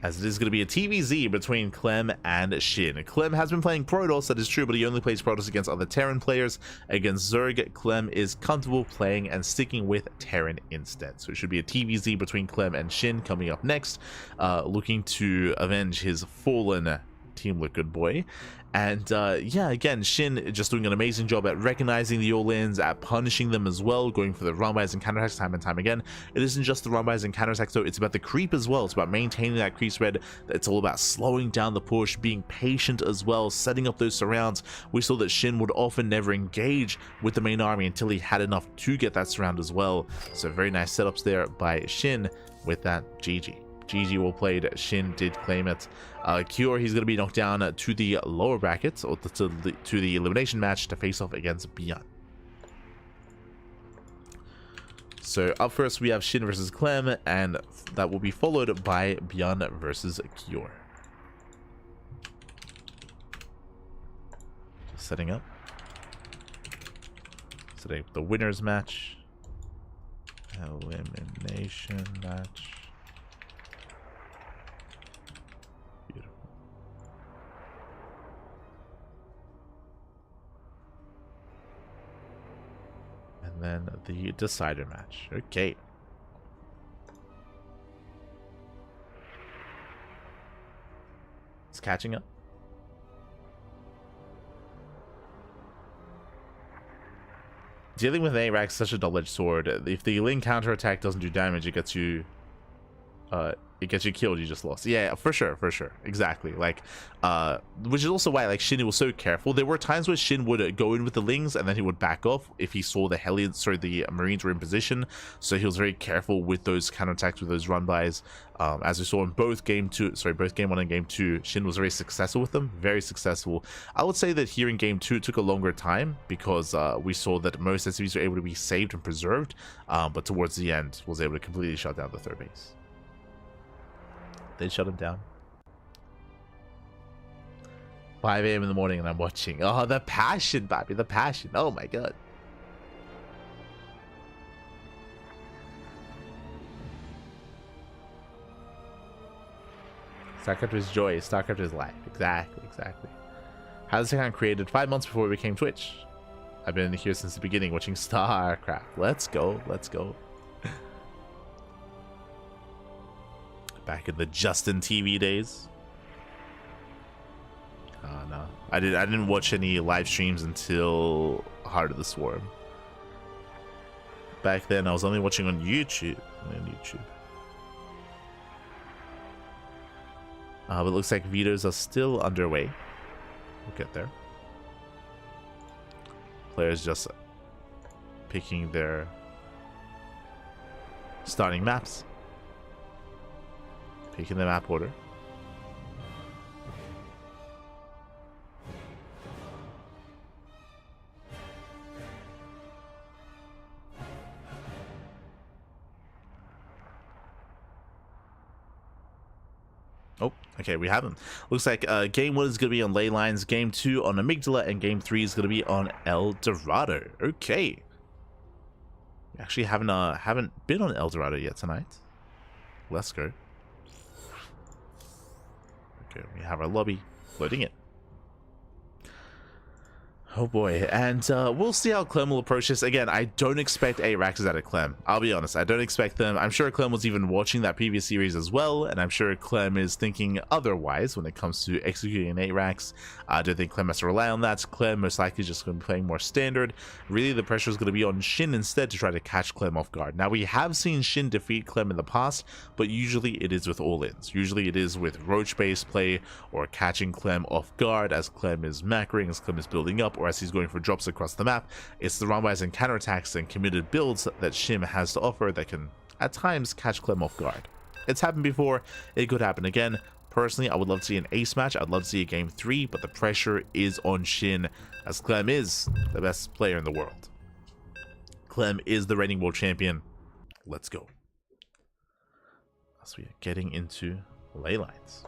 As it is going to be a TVZ between Clem and SHIN. Clem has been playing Protoss, that is true, but he only plays Protoss against other Terran players. Against Zerg, Clem is comfortable playing and sticking with Terran instead. So it should be a TVZ between Clem and SHIN coming up next, looking to avenge his fallen Team Liquid boy. And yeah, again, SHIN just doing an amazing job at recognizing the all-ins, at punishing them as well, going for the run-bys and counterattacks time and time again. It isn't just the run-bys and counterattacks though, it's about the creep as well. It's about maintaining that creep spread. It's all about slowing down the push, being patient as well, setting up those surrounds. We saw that SHIN would often never engage with the main army until he had enough to get that surround as well. So very nice setups there by SHIN with that. GG. GG well played. SHIN did claim it. Cure, he's going to be knocked down to the lower brackets, or to the elimination match to face off against ByuN. So up first we have SHIN versus Clem, and that will be followed by ByuN versus Cure. Just setting up. Setting up the winners match. Elimination match. Then the decider match. Okay. It's catching up. Dealing with an A-Rack is such a double-edged sword. If the Link counterattack doesn't do damage, it gets you killed, you just lost. Yeah, for sure, exactly. Like which is also why like SHIN was so careful. There were times where SHIN would go in with the Lings and then he would back off if he saw the the Marines were in position. So he was very careful with those counterattacks, with those run-bys. As we saw in both game 1 and game 2, SHIN was very successful with them, very successful. I would say that here in game 2 it took a longer time because we saw that most SCVs were able to be saved and preserved, but towards the end was able to completely shut down the third base. They shut him down. 5 AM in the morning and I'm watching. Oh, the passion, Bobby, the passion. Oh my god. StarCraft is joy, StarCraft is life. Exactly. How does account created 5 months before it became Twitch? I've been here since the beginning watching StarCraft. Let's go. Back in the Justin TV days. Oh no, I didn't watch any live streams until Heart of the Swarm. Back then, I was only watching on YouTube. But it looks like vetoes are still underway. We'll get there. Players just picking their starting maps. Picking the map order. Oh, okay, we have him. Looks like game 1 is going to be on ley lines, game 2 on Amygdala, and game 3 is going to be on El Dorado. Okay. We actually haven't been on El Dorado yet tonight. Let's go. Okay, we have our lobby, loading it. Oh boy, and we'll see how Clem will approach this. Again, I don't expect A-Raxes out of Clem. I'll be honest, I don't expect them. I'm sure Clem was even watching that previous series as well, and I'm sure Clem is thinking otherwise when it comes to executing an A-Rax. I don't think Clem has to rely on that. Clem most likely just going to be playing more standard. Really, the pressure is going to be on SHIN instead to try to catch Clem off guard. Now, we have seen SHIN defeat Clem in the past, but usually it is with all-ins. Usually it is with roach-based play or catching Clem off guard as Clem is macroing, as Clem is building up, or as he's going for drops across the map. It's the run-bys and counterattacks and committed builds that SHIN has to offer that can, at times, catch Clem off guard. It's happened before, it could happen again. Personally, I would love to see an ace match. I'd love to see a game 3, but the pressure is on SHIN, as Clem is the best player in the world. Clem is the reigning world champion. Let's go. As we are getting into ley lines.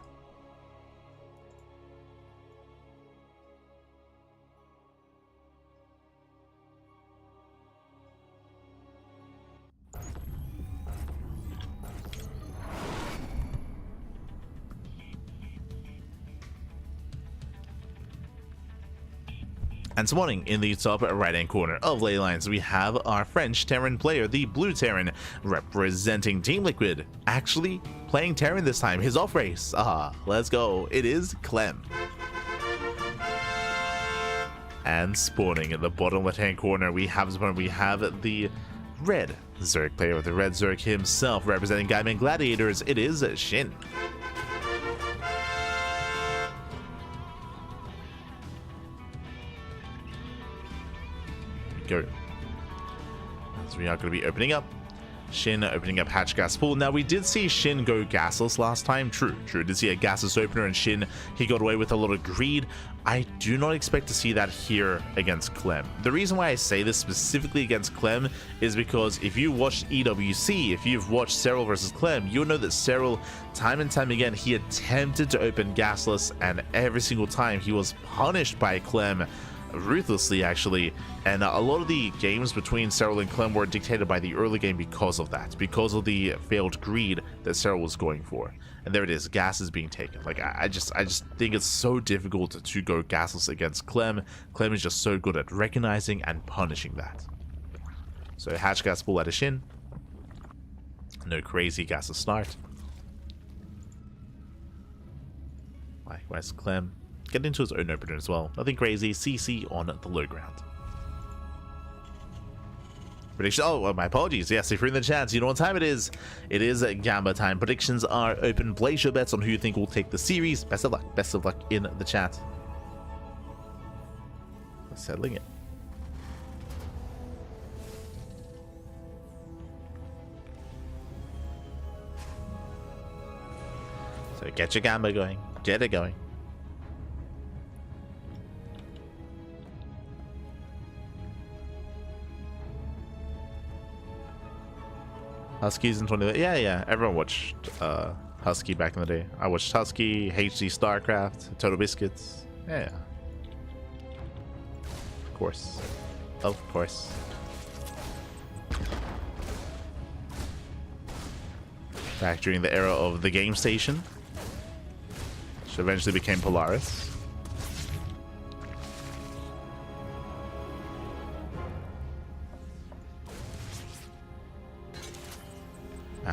And spawning in the top right-hand corner of ley lines, we have our French Terran player, the Blue Terran, representing Team Liquid. Actually playing Terran this time, his off race. Let's go. It is Clem. And spawning in the bottom left-hand corner, we have the red Zerg player, the red Zerg himself, representing Gaiman Gladiators. It is SHIN. Go. So we are going to be opening up. SHIN opening up hatch gas pool. Now we did see SHIN go gasless last time. True. Did see a gasless opener, and SHIN, he got away with a lot of greed. I do not expect to see that here against Clem. The reason why I say this specifically against Clem is because if you watched EWC, if you've watched Cyril versus Clem, you'll know that Cyril, time and time again, he attempted to open gasless, and every single time he was punished by Clem ruthlessly, actually. And a lot of the games between Cyril and Clem were dictated by the early game because of that, because of the failed greed that Cyril was going for. And there it is, gas is being taken. Like, I just think it's so difficult to go gasless against Clem. Clem is just so good at recognizing and punishing that. So hatch gas pull out of SHIN. No crazy gas to start. Likewise, Clem get into his own opener as well. Nothing crazy. CC on the low ground. Prediction. Oh, my apologies. Yes, if you're in the chat, you know what time it is. It is Gamba time. Predictions are open. Place your bets on who you think will take the series. Best of luck. Best of luck in the chat. Settling it. So get your Gamba going. Get it going. Huskies in 20. Yeah. Everyone watched Husky back in the day. I watched Husky, HD StarCraft, Total Biscuits. Yeah. Of course. Of course. Back during the era of the Game Station, which eventually became Polaris.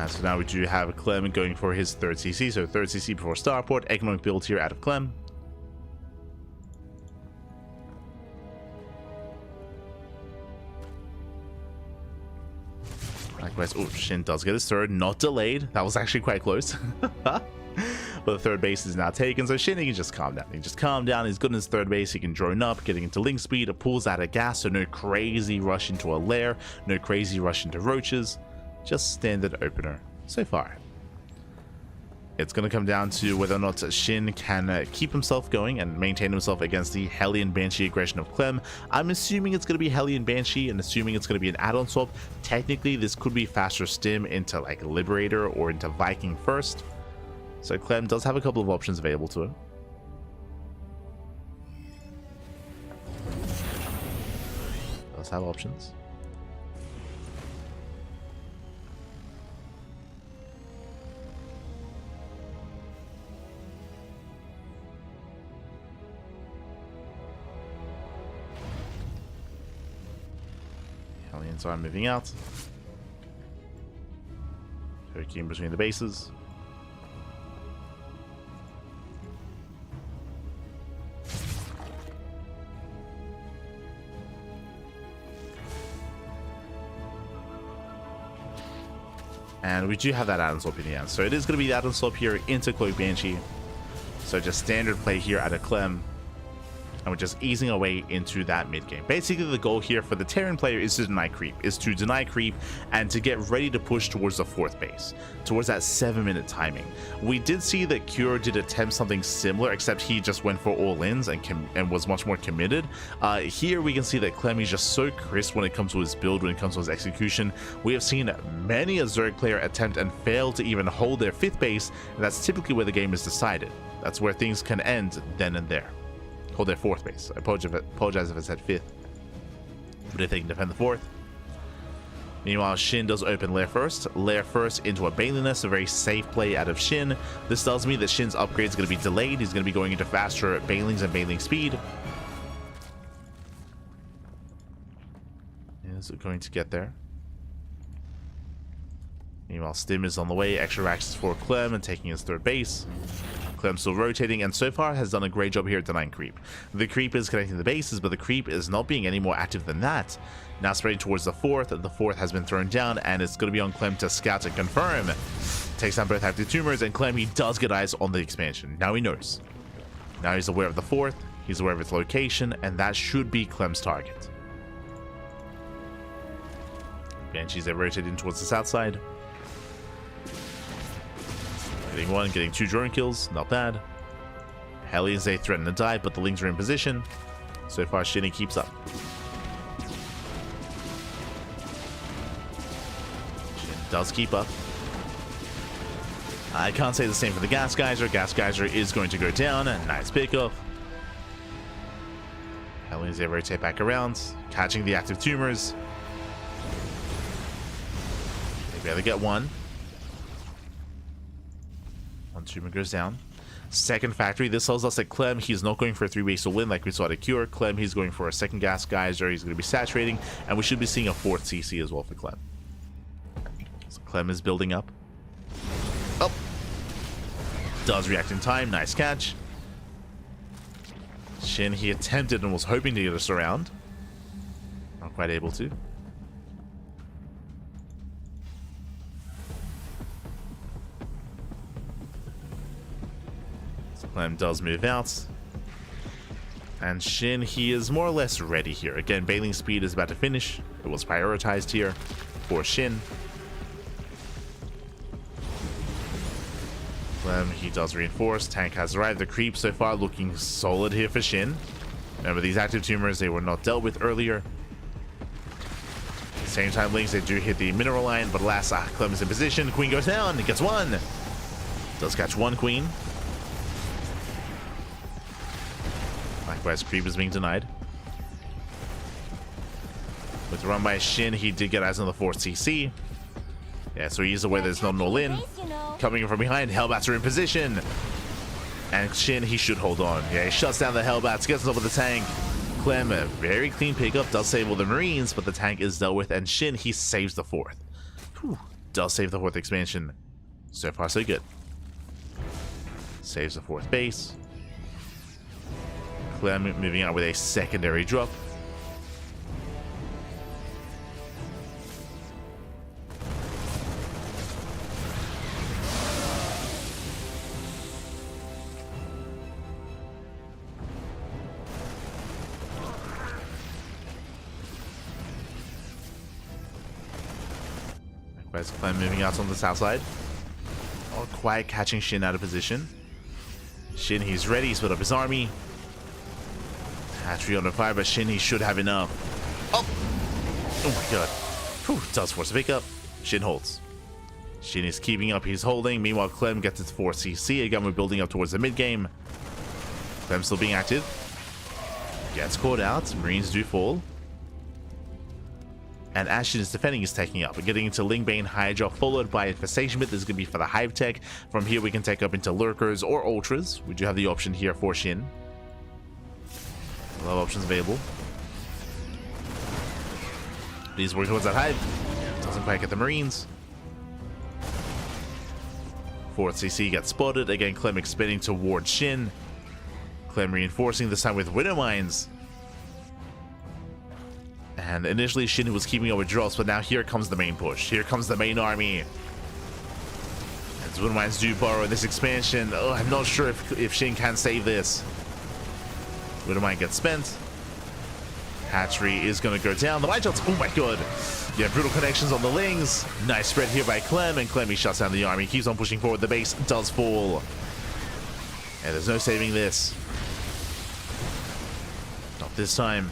So now we do have Clem going for his third CC, so third CC before Starport. Economic build here out of Clem. Likewise, oh, SHIN does get his third, not delayed. That was actually quite close. But the third base is now taken, so SHIN, he can just calm down. He can just calm down. He's good in his third base. He can drone up, getting into link speed. It pulls out of gas, so no crazy rush into a lair, no crazy rush into roaches. Just standard opener so far. It's going to come down to whether or not SHIN can keep himself going and maintain himself against the Hellion Banshee aggression of Clem. I'm assuming it's going to be Hellion Banshee and assuming it's going to be an add-on swap. Technically, this could be faster stim into like Liberator or into Viking first. So Clem does have a couple of options available to him. Does have options. So I'm moving out. Poking between the bases. And we do have that add-on swap in the end. So it is going to be the add-on swap here into Cloak Banshee. So just standard play here out of Clem. and we're just easing our way into that mid game. Basically, the goal here for the Terran player is to deny creep, and to get ready to push towards the 4th base, towards that 7-minute timing. We did see that Cure did attempt something similar, except he just went for all-ins and was much more committed. Here we can see that Clem is just so crisp when it comes to his build, when it comes to his execution. We have seen many a Zerg player attempt and fail to even hold their 5th base, and that's typically where the game is decided. That's where things can end then and there. Hold their 4th base. I apologize if I said 5th. But if they can defend the 4th. Meanwhile, Shin does open Lair first into a Baneliness, a very safe play out of Shin. This tells me that Shin's upgrade is going to be delayed. He's going to be going into faster Banelings and Baneling speed. Is it going to get there? Meanwhile, Stim is on the way. Extra racks for Clem and taking his 3rd base. Clem still rotating, and so far has done a great job here at denying creep. The creep is connecting the bases, but the creep is not being any more active than that. Now spreading towards the 4th. The 4th has been thrown down, and it's going to be on Clem to scout and confirm. Takes down both active tumors, and Clem, he does get eyes on the expansion. Now he knows. Now he's aware of the 4th. He's aware of its location, and that should be Clem's target. Banshees are rotating towards the south side. Getting 1, getting 2 drone kills, not bad. Hellions, they threaten to die, but the Lings are in position. So far, Shinny keeps up. Shin does keep up. I can't say the same for the Gas Geyser. Gas Geyser is going to go down. Nice pickup. Hellions, they rotate back around, catching the active tumors. They barely get 1. 1 tumor goes down. Second factory, this tells us that Clem, he's not going for a 3-base all-in like we saw at Cure. Clem, he's going for a 2nd Gas Geyser. He's going to be saturating, and we should be seeing a 4th CC as well for Clem. So Clem is building up. Oh! Does react in time. Nice catch. Shin, he attempted and was hoping to get us around. Not quite able to. Clem does move out. And Shin, he is more or less ready here. Again, Baneling speed is about to finish. It was prioritized here for Shin. Clem, he does reinforce. Tank has arrived. The creep so far looking solid here for Shin. Remember, these active tumors, they were not dealt with earlier. At the same time, Lings, they do hit the mineral line, but alas, Clem is in position. Queen goes down. It gets 1. Does catch 1 Queen. Likewise, creep is being denied. With the run by Shin, he did get eyes on the 4th CC. Yeah, so he's aware there's not an all-in. Coming in from behind, Hellbats are in position. And Shin, he should hold on. Yeah, he shuts down the Hellbats, gets on top of the tank. Clem, a very clean pickup, does save all the Marines, but the tank is dealt with. And Shin, he saves the 4th. Whew, does save the 4th expansion. So far, so good. Saves the 4th base. Clem moving out with a secondary drop. Likewise, Clem moving out on the south side. All quiet, catching Shin out of position. Shin, he's ready, he's put up his army. Hatchery on the fire, but Shin, he should have enough. Oh! Oh my god. Whew, does force a pickup. Shin holds. Shin is keeping up, he's holding. Meanwhile, Clem gets its 4 CC. Again, we're building up towards the mid-game. Clem still being active. Gets caught out. Marines do fall. And Ashen is defending, is taking up. We're getting into Lingbane Hydra, followed by Infestation Bit. This is going to be for the Hive Tech. From here, we can take up into Lurkers or Ultras. We do have the option here for Shin. A lot of options available. He's working towards that Hive. Doesn't quite get the Marines. 4th CC gets spotted. Again, Clem expanding towards Shin. Clem reinforcing, this time with Widow Mines. And initially, Shin was keeping up with drops, but now here comes the main push. Here comes the main army. As Widow Mines do borrow this expansion. Oh, I'm not sure if Shin can save this. Widowmine gets spent. Hatchery is going to go down. The wide shots. Oh my god. Yeah, brutal connections on the Lings. Nice spread here by Clem, and Clem, he shuts down the army. Keeps on pushing forward. The base does fall. And there's no saving this. Not this time.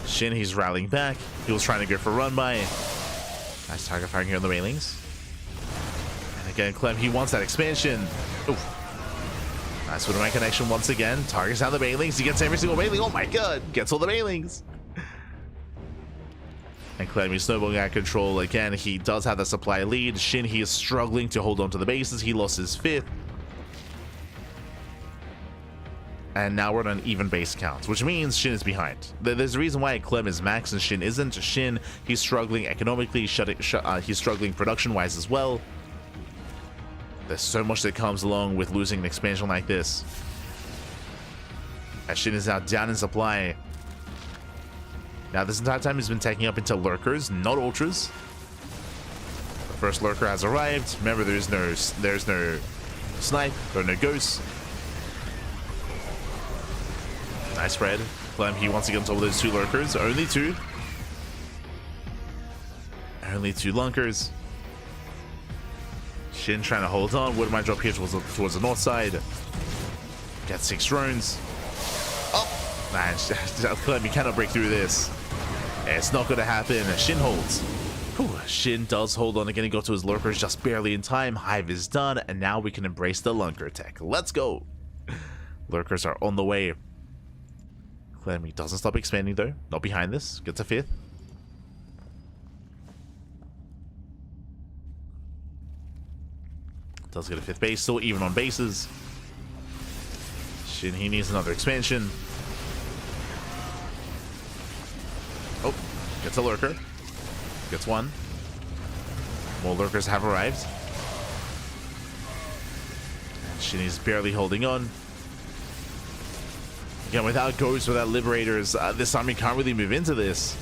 SHIN, he's rallying back. He was trying to go for a run by. Nice target firing here on the railings. And again, Clem, he wants that expansion. Oof. Nice Widowmine connection once again. Targets down the railings. He gets every single railing. Oh my god. Gets all the railings. And Clem, he's snowballing out of control. Again, he does have the supply lead. SHIN, he is struggling to hold on to the bases. He lost his 5th. And now we're on an even base count, which means SHIN is behind. There's a reason why Clem is max and SHIN isn't. SHIN, he's struggling economically. He's struggling production-wise as well. There's so much that comes along with losing an expansion like this. As SHIN is now down in supply. Now, this entire time he's been taking up into lurkers, not ultras. The first lurker has arrived. Remember, there's no snipe, there are no ghosts. Nice spread. Clem, he wants to get on top of those 2 lurkers. Only 2. Only 2 lunkers. SHIN trying to hold on. Widowmine drop here towards the north side. Got 6 drones. Oh! Man, Clem, you cannot break through this. It's not going to happen. SHIN holds. Whew. SHIN does hold on again. He got to his lurkers just barely in time. Hive is done, and now we can embrace the lunker tech. Let's go. Lurkers are on the way. Clem, he doesn't stop expanding though. Not behind this. Gets a 5th. Does get a 5th base. Still even on bases. SHIN, he needs another expansion. Oh, gets a lurker. Gets 1. More lurkers have arrived. SHIN is barely holding on. Again, without ghosts, without liberators, this army can't really move into this.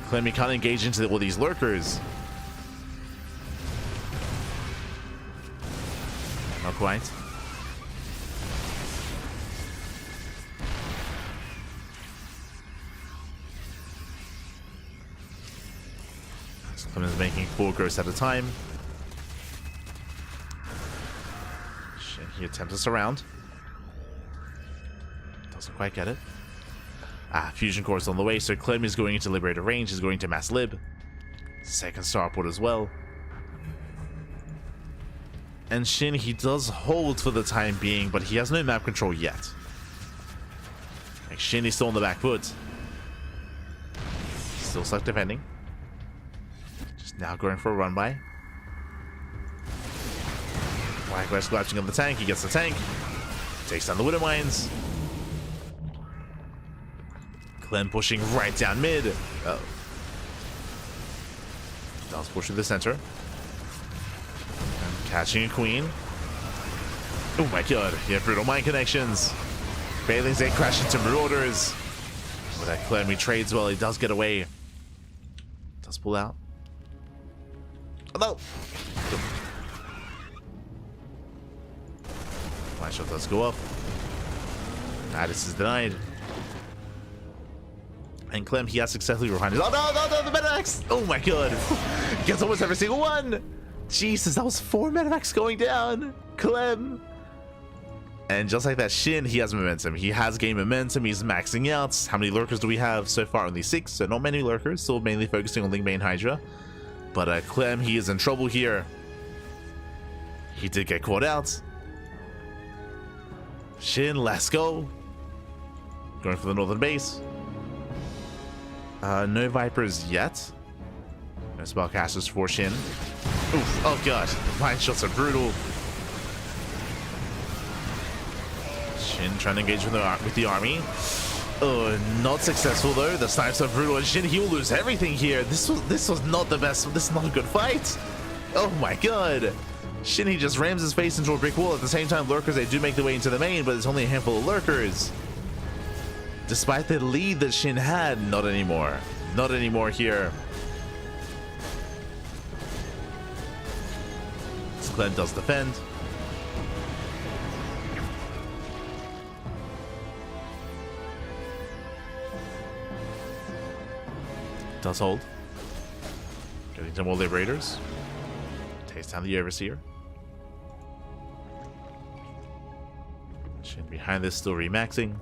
Clem, he can't engage into all these lurkers. Not quite. Clem is making 4 ghosts at a time. SHIN, he attempts us around. Doesn't quite get it. Fusion core is on the way, so Clem is going into Liberator range. He's going to mass lib. Second starport as well. And SHIN, he does hold for the time being, but he has no map control yet. Like, SHIN is still on the back foot. Still stuck defending. Just now going for a run by. Likewise, collapsing on the tank. He gets the tank. Takes down the Widowmines. Clem pushing right down mid. Oh. Does push to the center. And catching a queen. Oh my god. Yeah, brutal mine connections. Bailings, they crash into marauders. With that Clem, he trades well. He does get away. Does pull out. Oh no! My shot does go up. This is denied. And Clem, he has successfully behind his. Oh no, the medivacs! Oh my god! Gets almost every single one! Jesus, that was 4 medivacs going down! Clem! And just like that, SHIN, he has momentum. He has gained momentum. He's maxing out. How many lurkers do we have so far? Only 6, so not many lurkers. Still mainly focusing on Lingmane Hydra. But Clem, he is in trouble here. He did get caught out. SHIN, let's go. Going for the northern base. No Vipers yet. No spellcasters for SHIN. Oof, oh god. Mine shots are brutal. SHIN trying to engage with the army. Oh, not successful though. The snipes are brutal, and SHIN, he will lose everything here. This was not the best. This is not a good fight. Oh my god. SHIN, he just rams his face into a brick wall. At the same time, lurkers, they do make their way into the main, but it's only a handful of lurkers. Despite the lead that SHIN had, not anymore. Not anymore here. Clem does defend. Does hold. Getting some more Liberators. Takes down the Overseer. Shin behind this, still remaxing.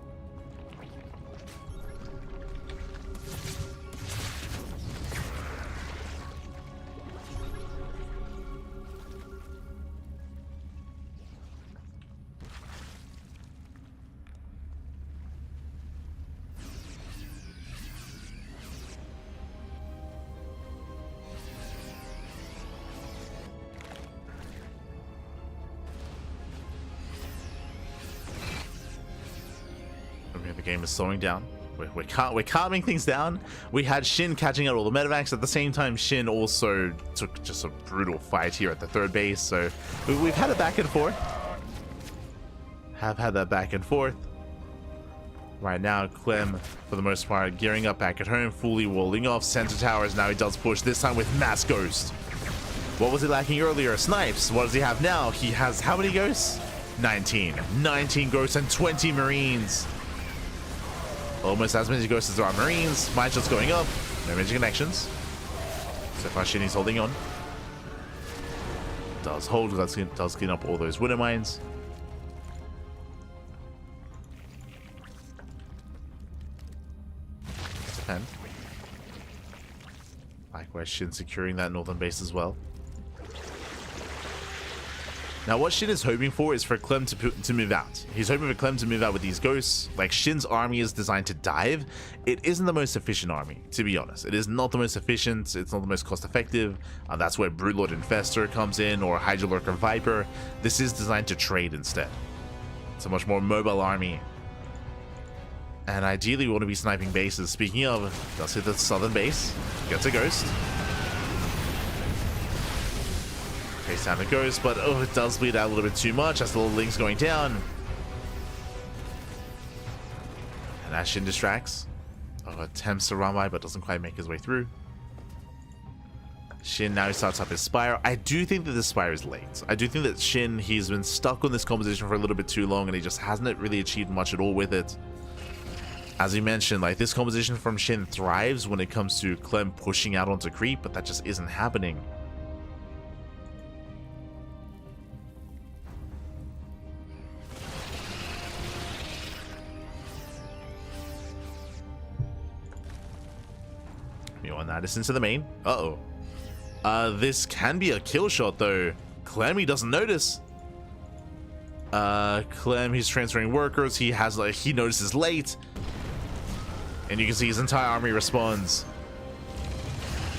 The game is slowing down. We're calming things down. We had Shin catching out all the medevacs. At the same time, Shin also took just a brutal fight here at the third base. So we've had a back and forth. Have had that back and forth. Right now, Clem, for the most part, gearing up back at home, fully walling off center towers. Now he does push, this time with Mass Ghost. What was he lacking earlier? Snipes. What does he have now? He has how many ghosts? 19. 19 ghosts and 20 Marines. Almost as many ghosts as there are Marines. Mine shots going up. No major connections. So far, Shin is holding on. Does hold. Does clean up all those Widow Mines. Defend. Likewise, Shin securing that northern base as well. Now, what Shin is hoping for is for Clem to move out. He's hoping for Clem to move out with these ghosts. Like, Shin's army is designed to dive. It isn't the most efficient army, to be honest. It is not the most efficient. It's not the most cost-effective. That's where Broodlord Infestor comes in, or Hydra Lurker Viper. This is designed to trade instead. It's a much more mobile army. And ideally, we want to be sniping bases. Speaking of, does hit the southern base. Gets a ghost. Face down it goes, but oh, it does bleed out a little bit too much as the little link's going down. And as Shin distracts, attempts to run by, but doesn't quite make his way through. Shin now starts up his Spire. I do think that this Spire is late. I do think that Shin, he's been stuck on this composition for a little bit too long, and he just hasn't really achieved much at all with it. As we mentioned, like, this composition from Shin thrives when it comes to Clem pushing out onto creep, but that just isn't happening. ByuN into the main. This can be a kill shot though. Clem, he doesn't notice. Clem, he's transferring workers. He notices late, and you can see his entire army responds.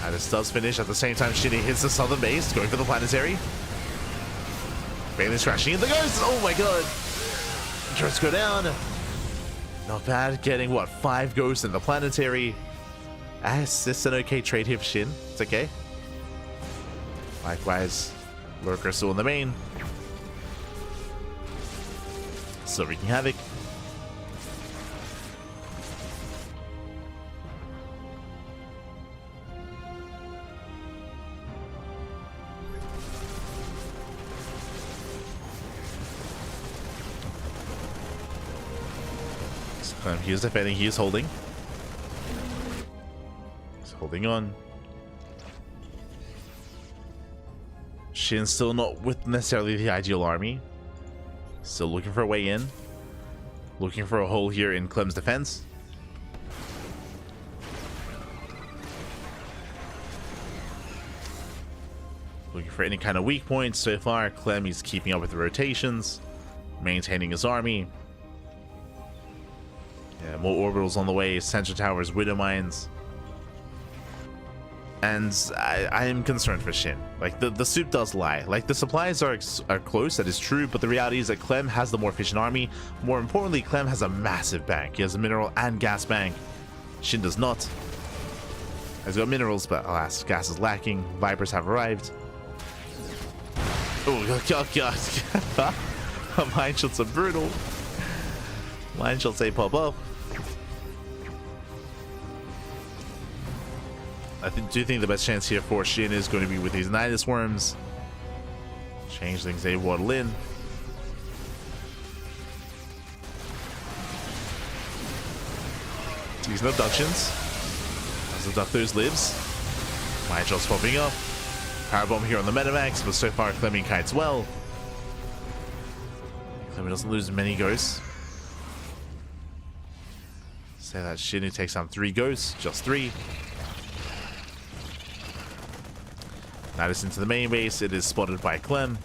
And this does finish at the same time. Shin hits the southern base, going for the planetary. Bailey's crashing in the ghosts. Oh my god! Turrets go down. Not bad. Getting what, 5 ghosts in the planetary. It's an okay trade here for Shin. It's okay. Likewise, Lurker still in the main. Still wreaking havoc. He is defending, he is holding. Holding on. Shin's still not with necessarily the ideal army. Still looking for a way in. Looking for a hole here in Clem's defense. Looking for any kind of weak points. So far, Clem is keeping up with the rotations, maintaining his army. Yeah, more orbitals on the way. Sensor towers, Widow Mines. And I am concerned for Shin. Like, the soup does lie. Like, the supplies are close, that is true, but the reality is that Clem has the more efficient army. More importantly, Clem has a massive bank. He has a mineral and gas bank. Shin does not. He's got minerals, but alas, gas is lacking. Vipers have arrived. Oh, god. Mine shots are brutal. Mine shots, they pop up. I do think the best chance here for Shin is going to be with these Nidus Worms. Changelings, they waddle in. These no abductions. to duck those lives. Mind shots popping up. Powerbomb here on the Metamax, but so far Clem kites well. Clem doesn't lose many ghosts. Say that SHIN who takes down 3 ghosts, just 3. Nidus into the main base. It is spotted by Clem.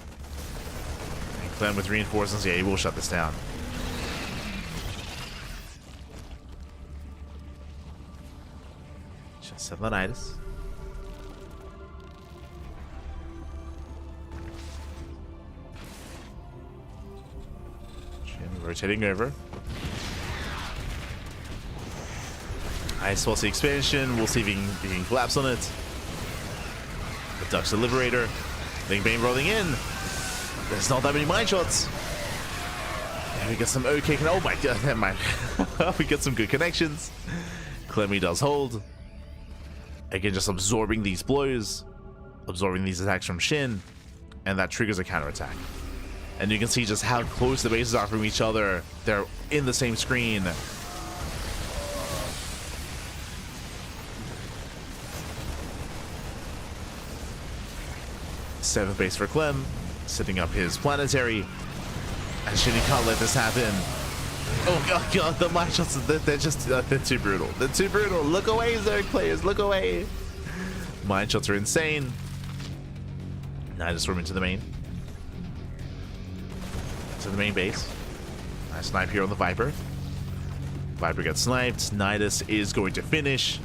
And Clem with reinforcements, yeah, he will shut this down. Just 7 Nidus. SHIN rotating over. Ice spots the expansion. We'll see if he can collapse on it. The Ducks the Liberator. Lingbane rolling in. There's not that many mine shots. And we get some okay. Oh my god, never mind. We get some good connections. Clemmy does hold. Again, just absorbing these blows, absorbing these attacks from SHIN, and that triggers a counterattack. And you can see just how close the bases are from each other. They're in the same screen. Seventh base for Clem, setting up his planetary. And SHIN can't let this happen. Oh god, the mine shots, they're too brutal. They're too brutal. Look away, Zerg players, look away. Mine shots are insane. Nidus storm into the main. To the main base. Nice snipe here on the Viper. Viper gets sniped. Nidus is going to finish.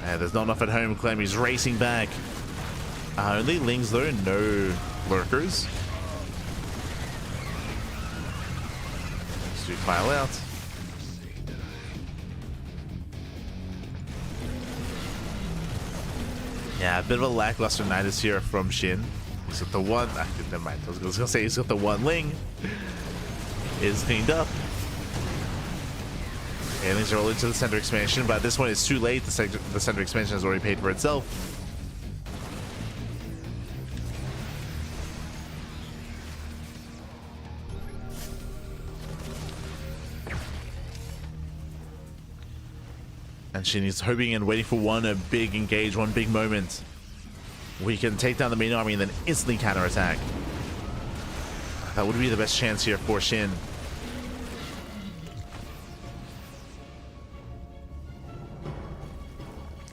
There's not enough at home. Clem is racing back. Only Lings though, no lurkers. Let's do file out. Yeah, a bit of a lackluster Nidus here from SHIN. He's got the one. Never mind. I was gonna say he's got the one Ling. Is cleaned up. Aliens roll into the center expansion, but this one is too late. The center expansion has already paid for itself. And SHIN is hoping and waiting for one big engage, one big moment. We can take down the main army and then instantly counterattack. That would be the best chance here for SHIN.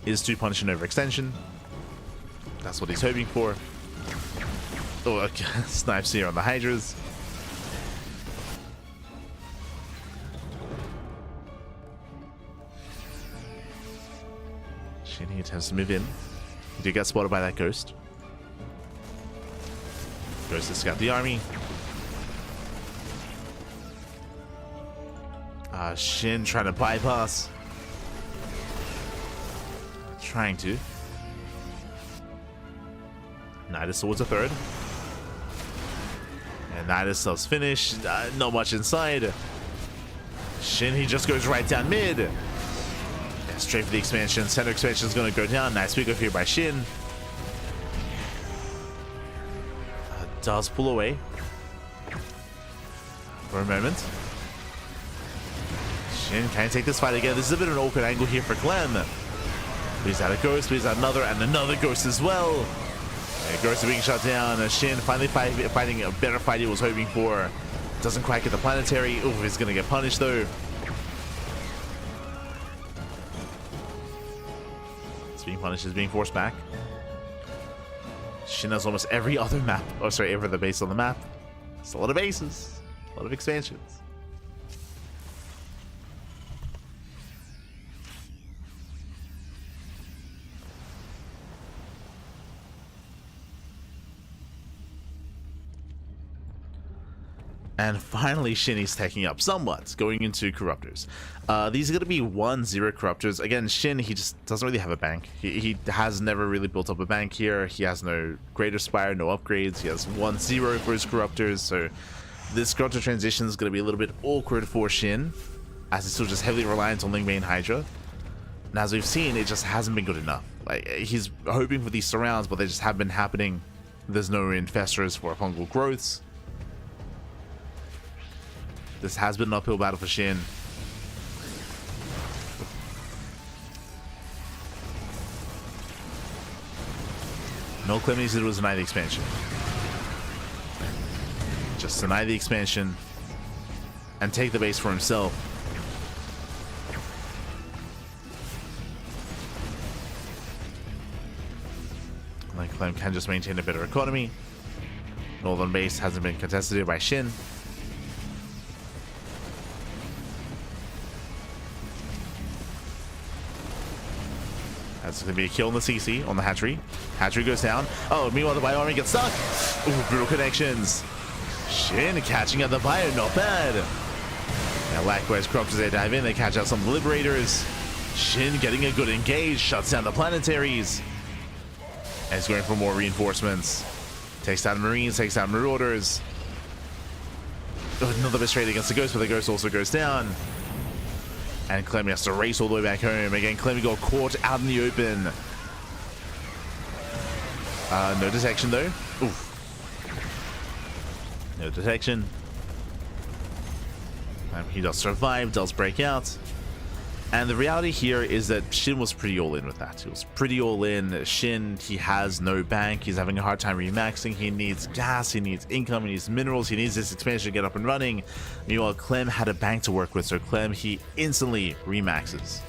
Is to punish an overextension. That's what he's hoping for. Oh, okay. Snipes here on the Hydras. SHIN he attempts to move in. He did get spotted by that ghost. Goes to scout the army. SHIN trying to bypass. Trying to. Nidus towards a third. And Nidus does finish. Not much inside. SHIN, he just goes right down mid. And straight for the expansion. Center expansion is going to go down. Nice pick up here by SHIN. Does pull away. For a moment. SHIN can take this fight again. This is a bit of an awkward angle here for Clem. Please add a ghost, please add another, and another ghost as well. And ghosts are being shut down. SHIN finally fighting a better fight he was hoping for. Doesn't quite get the planetary. Oh, he's going to get punished though. It's being punished, is being forced back. SHIN has almost every other map. Oh, sorry, every other base on the map. It's a lot of bases, a lot of expansions. And finally, SHIN is taking up somewhat, going into Corruptors. These are going to be 1-0 Corruptors. Again, SHIN, he just doesn't really have a bank. He has never really built up a bank here. He has no Greater Spire, no upgrades. He has 1-0 for his Corruptors. So this Corruptor transition is going to be a little bit awkward for SHIN, as he's still just heavily reliant on Lingbane Hydra. And as we've seen, it just hasn't been good enough. Like, he's hoping for these surrounds, but they just haven't been happening. There's no infestors for fungal growths. This has been an uphill battle for SHIN. No, Clem needs to do is deny the expansion. Just deny the expansion and take the base for himself. Like Clem can just maintain a better economy. Northern base hasn't been contested here by SHIN. That's going to be a kill on the CC, on the hatchery. Hatchery goes down. Oh, meanwhile the ByuN army gets stuck. Ooh, brutal connections. SHIN catching out the ByuN, not bad. Now likewise, Crocs as they dive in, they catch out some of the Liberators. SHIN getting a good engage, shuts down the Planetaries. And he's going for more reinforcements. Takes down Marines, takes down Marauders. Oh, another bit straight against the Ghost, but the Ghost also goes down. And Clem has to race all the way back home. Again, Clem got caught out in the open. No detection though. Oof. No detection. He does survive, does break out. And the reality here is that SHIN was pretty all in with that. He was pretty all in. SHIN, he has no bank. He's having a hard time remaxing. He needs gas, he needs income, he needs minerals, he needs this expansion to get up and running. Meanwhile, Clem had a bank to work with, so Clem, he instantly remaxes.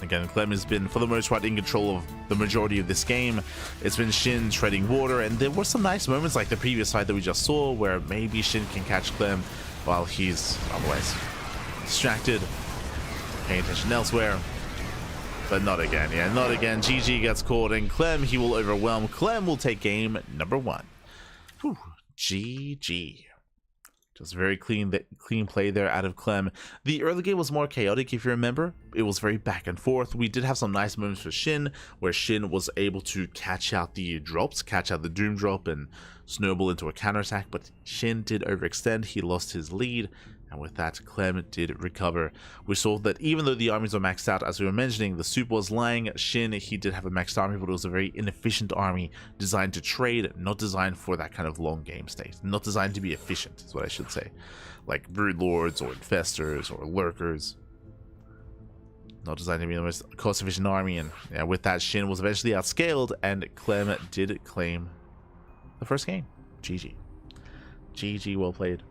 Again, Clem has been, for the most part, in control of the majority of this game. It's been SHIN treading water, and there were some nice moments like the previous fight that we just saw, where maybe SHIN can catch Clem while he's otherwise distracted, paying attention elsewhere. But not again, yeah, not again. GG gets caught, and Clem, he will overwhelm. Clem will take game number 1. Whew, GG. Just very clean play there out of Clem. The early game was more chaotic, if you remember. It was very back and forth. We did have some nice moments for SHIN, where SHIN was able to catch out the drops, catch out the Doom drop, and snowball into a counterattack. But SHIN did overextend. He lost his lead, and with that, Clem did recover. We saw that even though the armies were maxed out, as we were mentioning, the soup was lying. SHIN, he did have a maxed army, but it was a very inefficient army designed to trade, not designed for that kind of long game state. Not designed to be efficient, is what I should say. Like Brood Lords or Infestors or Lurkers. Not designed to be the most cost-efficient army, and yeah, with that, SHIN was eventually outscaled, and Clem did claim the first game. GG. GG, well played.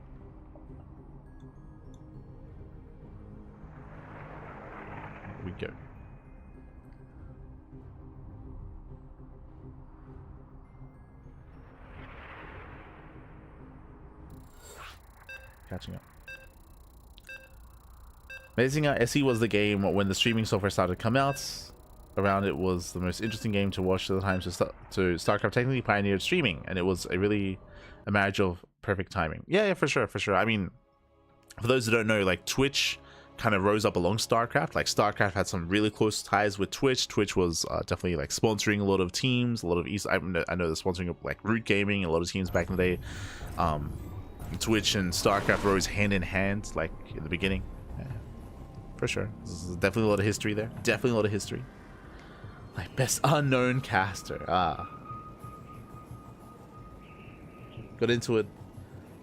We go. Catching up. Amazing how SE was the game when the streaming software started to come out. Around it was the most interesting game to watch at the time. So StarCraft technically pioneered streaming, and it was a marriage of perfect timing. Yeah, for sure, for sure. I mean, for those who don't know, like Twitch kind of rose up along StarCraft. Like StarCraft had some really close ties with Twitch. Twitch was definitely like sponsoring a lot of teams, a lot of I know they're sponsoring like Root Gaming, a lot of teams back in the day. Twitch and StarCraft rose hand in hand, like in the beginning. Yeah, for sure. There's definitely a lot of history there. Definitely a lot of history. Like best unknown caster. Got into it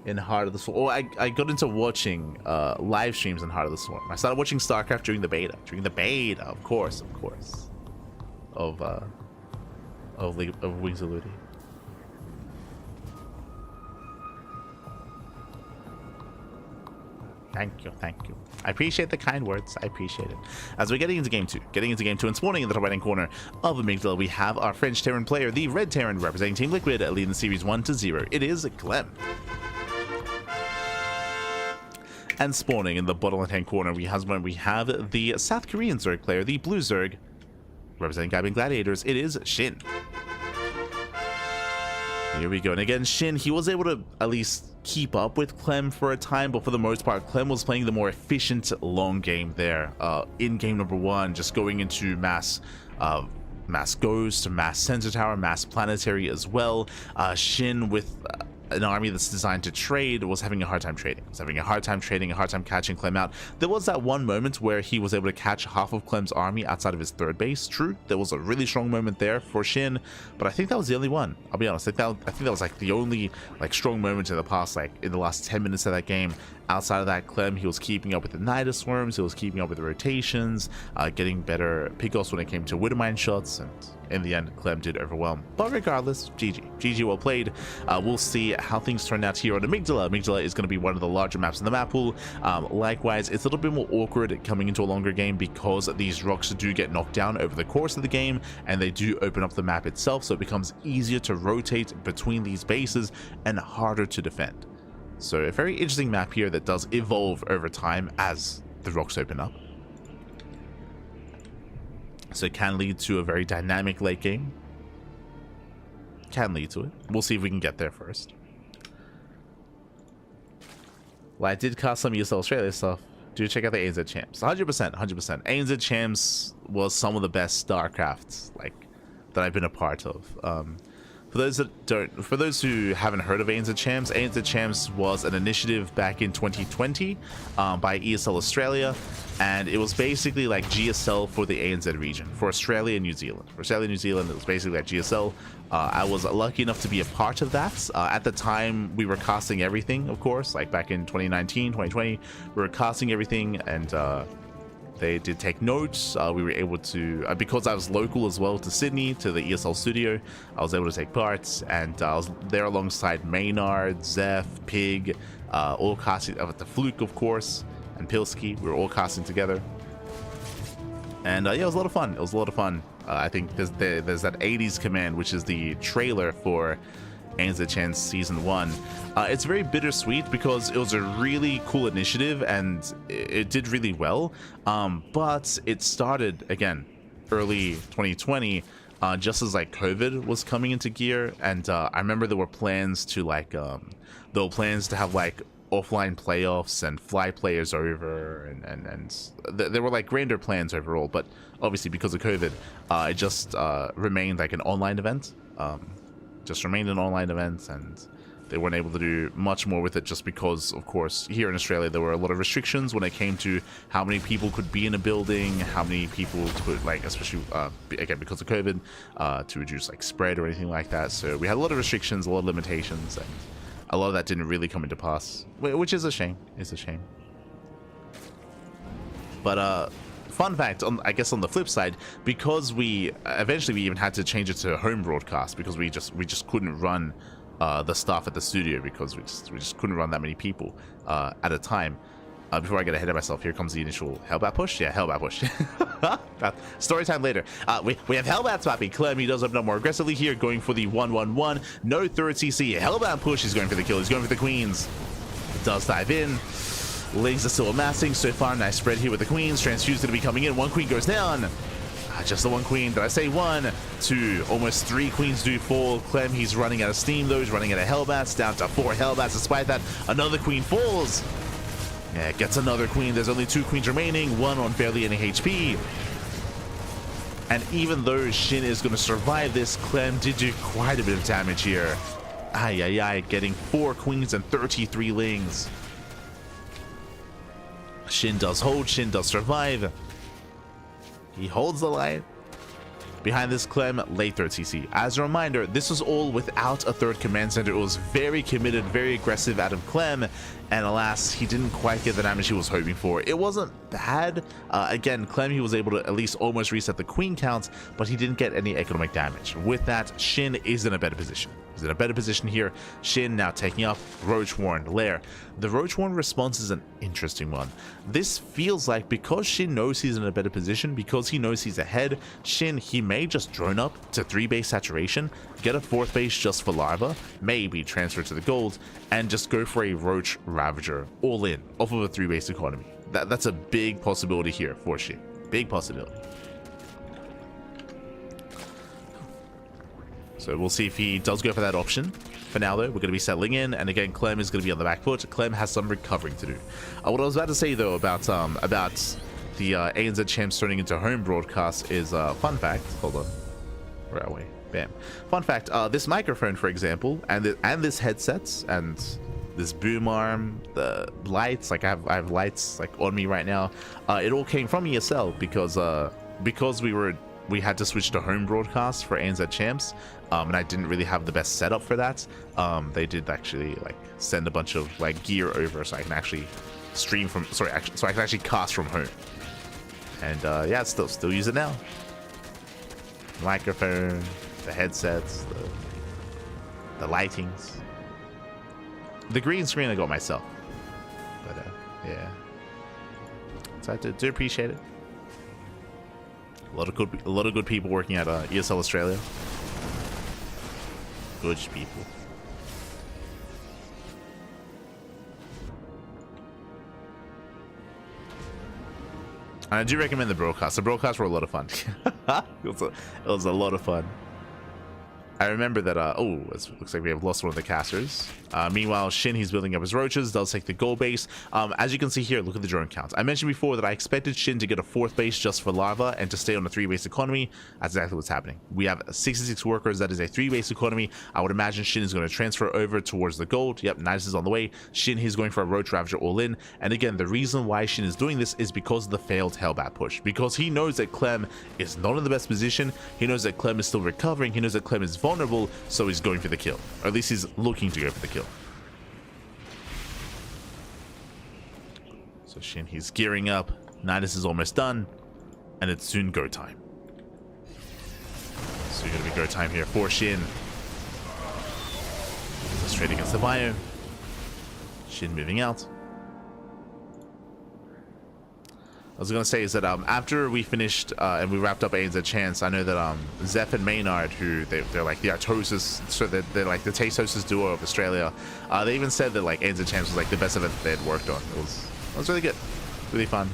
in Heart of the Swarm. Oh, I got into watching live streams in Heart of the Swarm. I started watching StarCraft during the beta. Of course. Of Wings of Ludi. Thank you. I appreciate the kind words. I appreciate it. As we're getting into game 2, and spawning in the top right hand corner of Amygdala, we have our French Terran player, the Red Terran, representing Team Liquid, leading the series 1-0. It is Clem. And spawning in the bottom left hand corner, we have the South Korean Zerg player, the Blue Zerg, representing Gaibin Gladiators. It is SHIN. Here we go. And again, SHIN, he was able to at least keep up with Clem for a time, but for the most part, Clem was playing the more efficient long game there. In game number 1, just going into mass Ghost, mass Sensor Tower, mass Planetary as well. SHIN with an army that's designed to trade was having a hard time trading. Was having a hard time trading, a hard time catching Clem out. There was that one moment where he was able to catch half of Clem's army outside of his third base. True, there was a really strong moment there for SHIN, but I think that was the only one. I'll be honest. I think that was like the only like strong moment in the past, like in the last 10 minutes of that game. Outside of that, Clem, he was keeping up with the Nida Swarms, he was keeping up with the rotations, getting better pickoffs when it came to Widowmine shots, and in the end, Clem did overwhelm. But regardless, GG well played. We'll see how things turn out here on Amygdala. Amygdala is going to be one of the larger maps in the map pool. Likewise, it's a little bit more awkward coming into a longer game because these rocks do get knocked down over the course of the game, and they do open up the map itself, so it becomes easier to rotate between these bases and harder to defend. So a very interesting map here that does evolve over time as the rocks open up. So it can lead to a very dynamic late game. Can lead to it. We'll see if we can get there first. Well, I did cast some ESL Australia stuff. Do check out the ANZ Champs. 100%, 100%. ANZ Champs was some of the best StarCraft that I've been a part of. For those who haven't heard of ANZ Champs was an initiative back in 2020 by ESL Australia, and it was basically like GSL for the ANZ region, for Australia and New Zealand. For Australia and New Zealand, it was basically like GSL. I was lucky enough to be a part of that. At the time, we were casting everything, of course, like back in 2019, 2020, we were casting everything, and they did take notes. We were able to, because I was local as well to Sydney, to the ESL studio, I was able to take part, and I was there alongside Maynard, Zeph, Pig, all casting, the Fluke, of course, and Pilsky. We were all casting together. And yeah, it was a lot of fun. It was a lot of fun. I think there's that 80s command, which is the trailer for ANZ Champs Season 1. It's very bittersweet because it was a really cool initiative and it did really well, but it started again early 2020, just as like COVID was coming into gear, and I remember there were plans to have like offline playoffs and fly players over, and there were like grander plans overall, but obviously because of COVID, it just remained like an online event. And they weren't able to do much more with it just because, of course, here in Australia there were a lot of restrictions when it came to how many people could be in a building, how many people could, like, especially again because of COVID, to reduce like spread or anything like that. So we had a lot of restrictions, a lot of limitations, and a lot of that didn't really come into pass, which is a shame. It's a shame. But fun fact, I guess on the flip side, because we eventually even had to change it to home broadcast because we just couldn't run the staff at the studio because we just couldn't run that many people at a time. Before I get ahead of myself, here comes the initial Hellbat push. Yeah, Hellbat push. Story time later. We have Hellbat swapping. Clem, he does open up more aggressively here, going for the 1-1-1. No third CC. Hellbat push. He's going for the kill. He's going for the queens. Does dive in. Lings are still amassing so far. Nice spread here with the queens. Transfuse going to be coming in. One queen goes down. Just the one queen. Did I say 1, 2? Almost 3 queens do fall. Clem, he's running out of steam though. He's running out of Hellbats. Down to 4 Hellbats. Despite that, another queen falls. Yeah, gets another queen. There's only 2 queens remaining. 1 on barely any HP. And even though SHIN is going to survive this, Clem did do quite a bit of damage here. Getting 4 queens and 33 lings. SHIN does hold. SHIN does survive. He holds the line. Behind this, Clem, late third CC. As a reminder, this was all without a third command center. It was very committed, very aggressive out of Clem, and alas, he didn't quite get the damage he was hoping for. It wasn't bad. Again, Clem, he was able to at least almost reset the queen count, but he didn't get any economic damage. With that, SHIN is in a better position. He's in a better position here. SHIN now taking up Roach Warren Lair. The Roach Warren response is an interesting one. This feels like because SHIN knows he's in a better position, because he knows he's ahead, SHIN, he may just drone up to 3 base saturation, get a 4th base just for Larva, maybe transfer to the gold, and just go for a Roach Ravager all in off of a 3 base economy. That's a big possibility here for SHIN. Big possibility. So we'll see if he does go for that option. For now, though, we're going to be settling in, and again, Clem is going to be on the back foot. Clem has some recovering to do. What I was about to say, though, about the ANZ Champs turning into home broadcast is a fun fact. Hold on. Where are we? Bam. Fun fact, this microphone, for example, and this headsets and this boom arm, the lights, like I have lights like on me right now. It all came from ESL because we had to switch to home broadcast for ANZ Champs, and I didn't really have the best setup for that. They did actually like send a bunch of like gear over so I can actually stream from, so I can actually cast from home. And yeah, still use it now. Microphone, the headsets, the lightings. The green screen I got myself, but yeah, so I do appreciate it. A lot of good people working at ESL Australia. Good people. And I do recommend the broadcasts. The broadcasts were a lot of fun. it was a lot of fun. I remember that, oh, it looks like we have lost one of the casters. Meanwhile, SHIN, he's building up his roaches, does take the gold base. As you can see here, look at the drone count. I mentioned before that I expected SHIN to get a 4th base just for lava and to stay on a 3-base economy. That's exactly what's happening. We have 66 workers, that is a 3-base economy. I would imagine SHIN is going to transfer over towards the gold. Yep, Nidus is on the way. SHIN, he's going for a Roach Ravager all in. And again, the reason why SHIN is doing this is because of the failed Hellbat push. Because he knows that Clem is not in the best position. He knows that Clem is still recovering. He knows that Clem is vulnerable, so he's going for the kill. Or at least he's looking to go for the kill. So SHIN, he's gearing up. Nidus is almost done. And it's soon go time. So going to be go time here for SHIN. So straight against the ByuN. SHIN moving out. I was gonna say is that after we finished and we wrapped up ANZ Chance, I know that Zeph and Maynard, who they're like the Artosis, so they're like the Taste duo of Australia. They even said that like ANZ Chance was like the best event they had worked on. It was really good, really fun.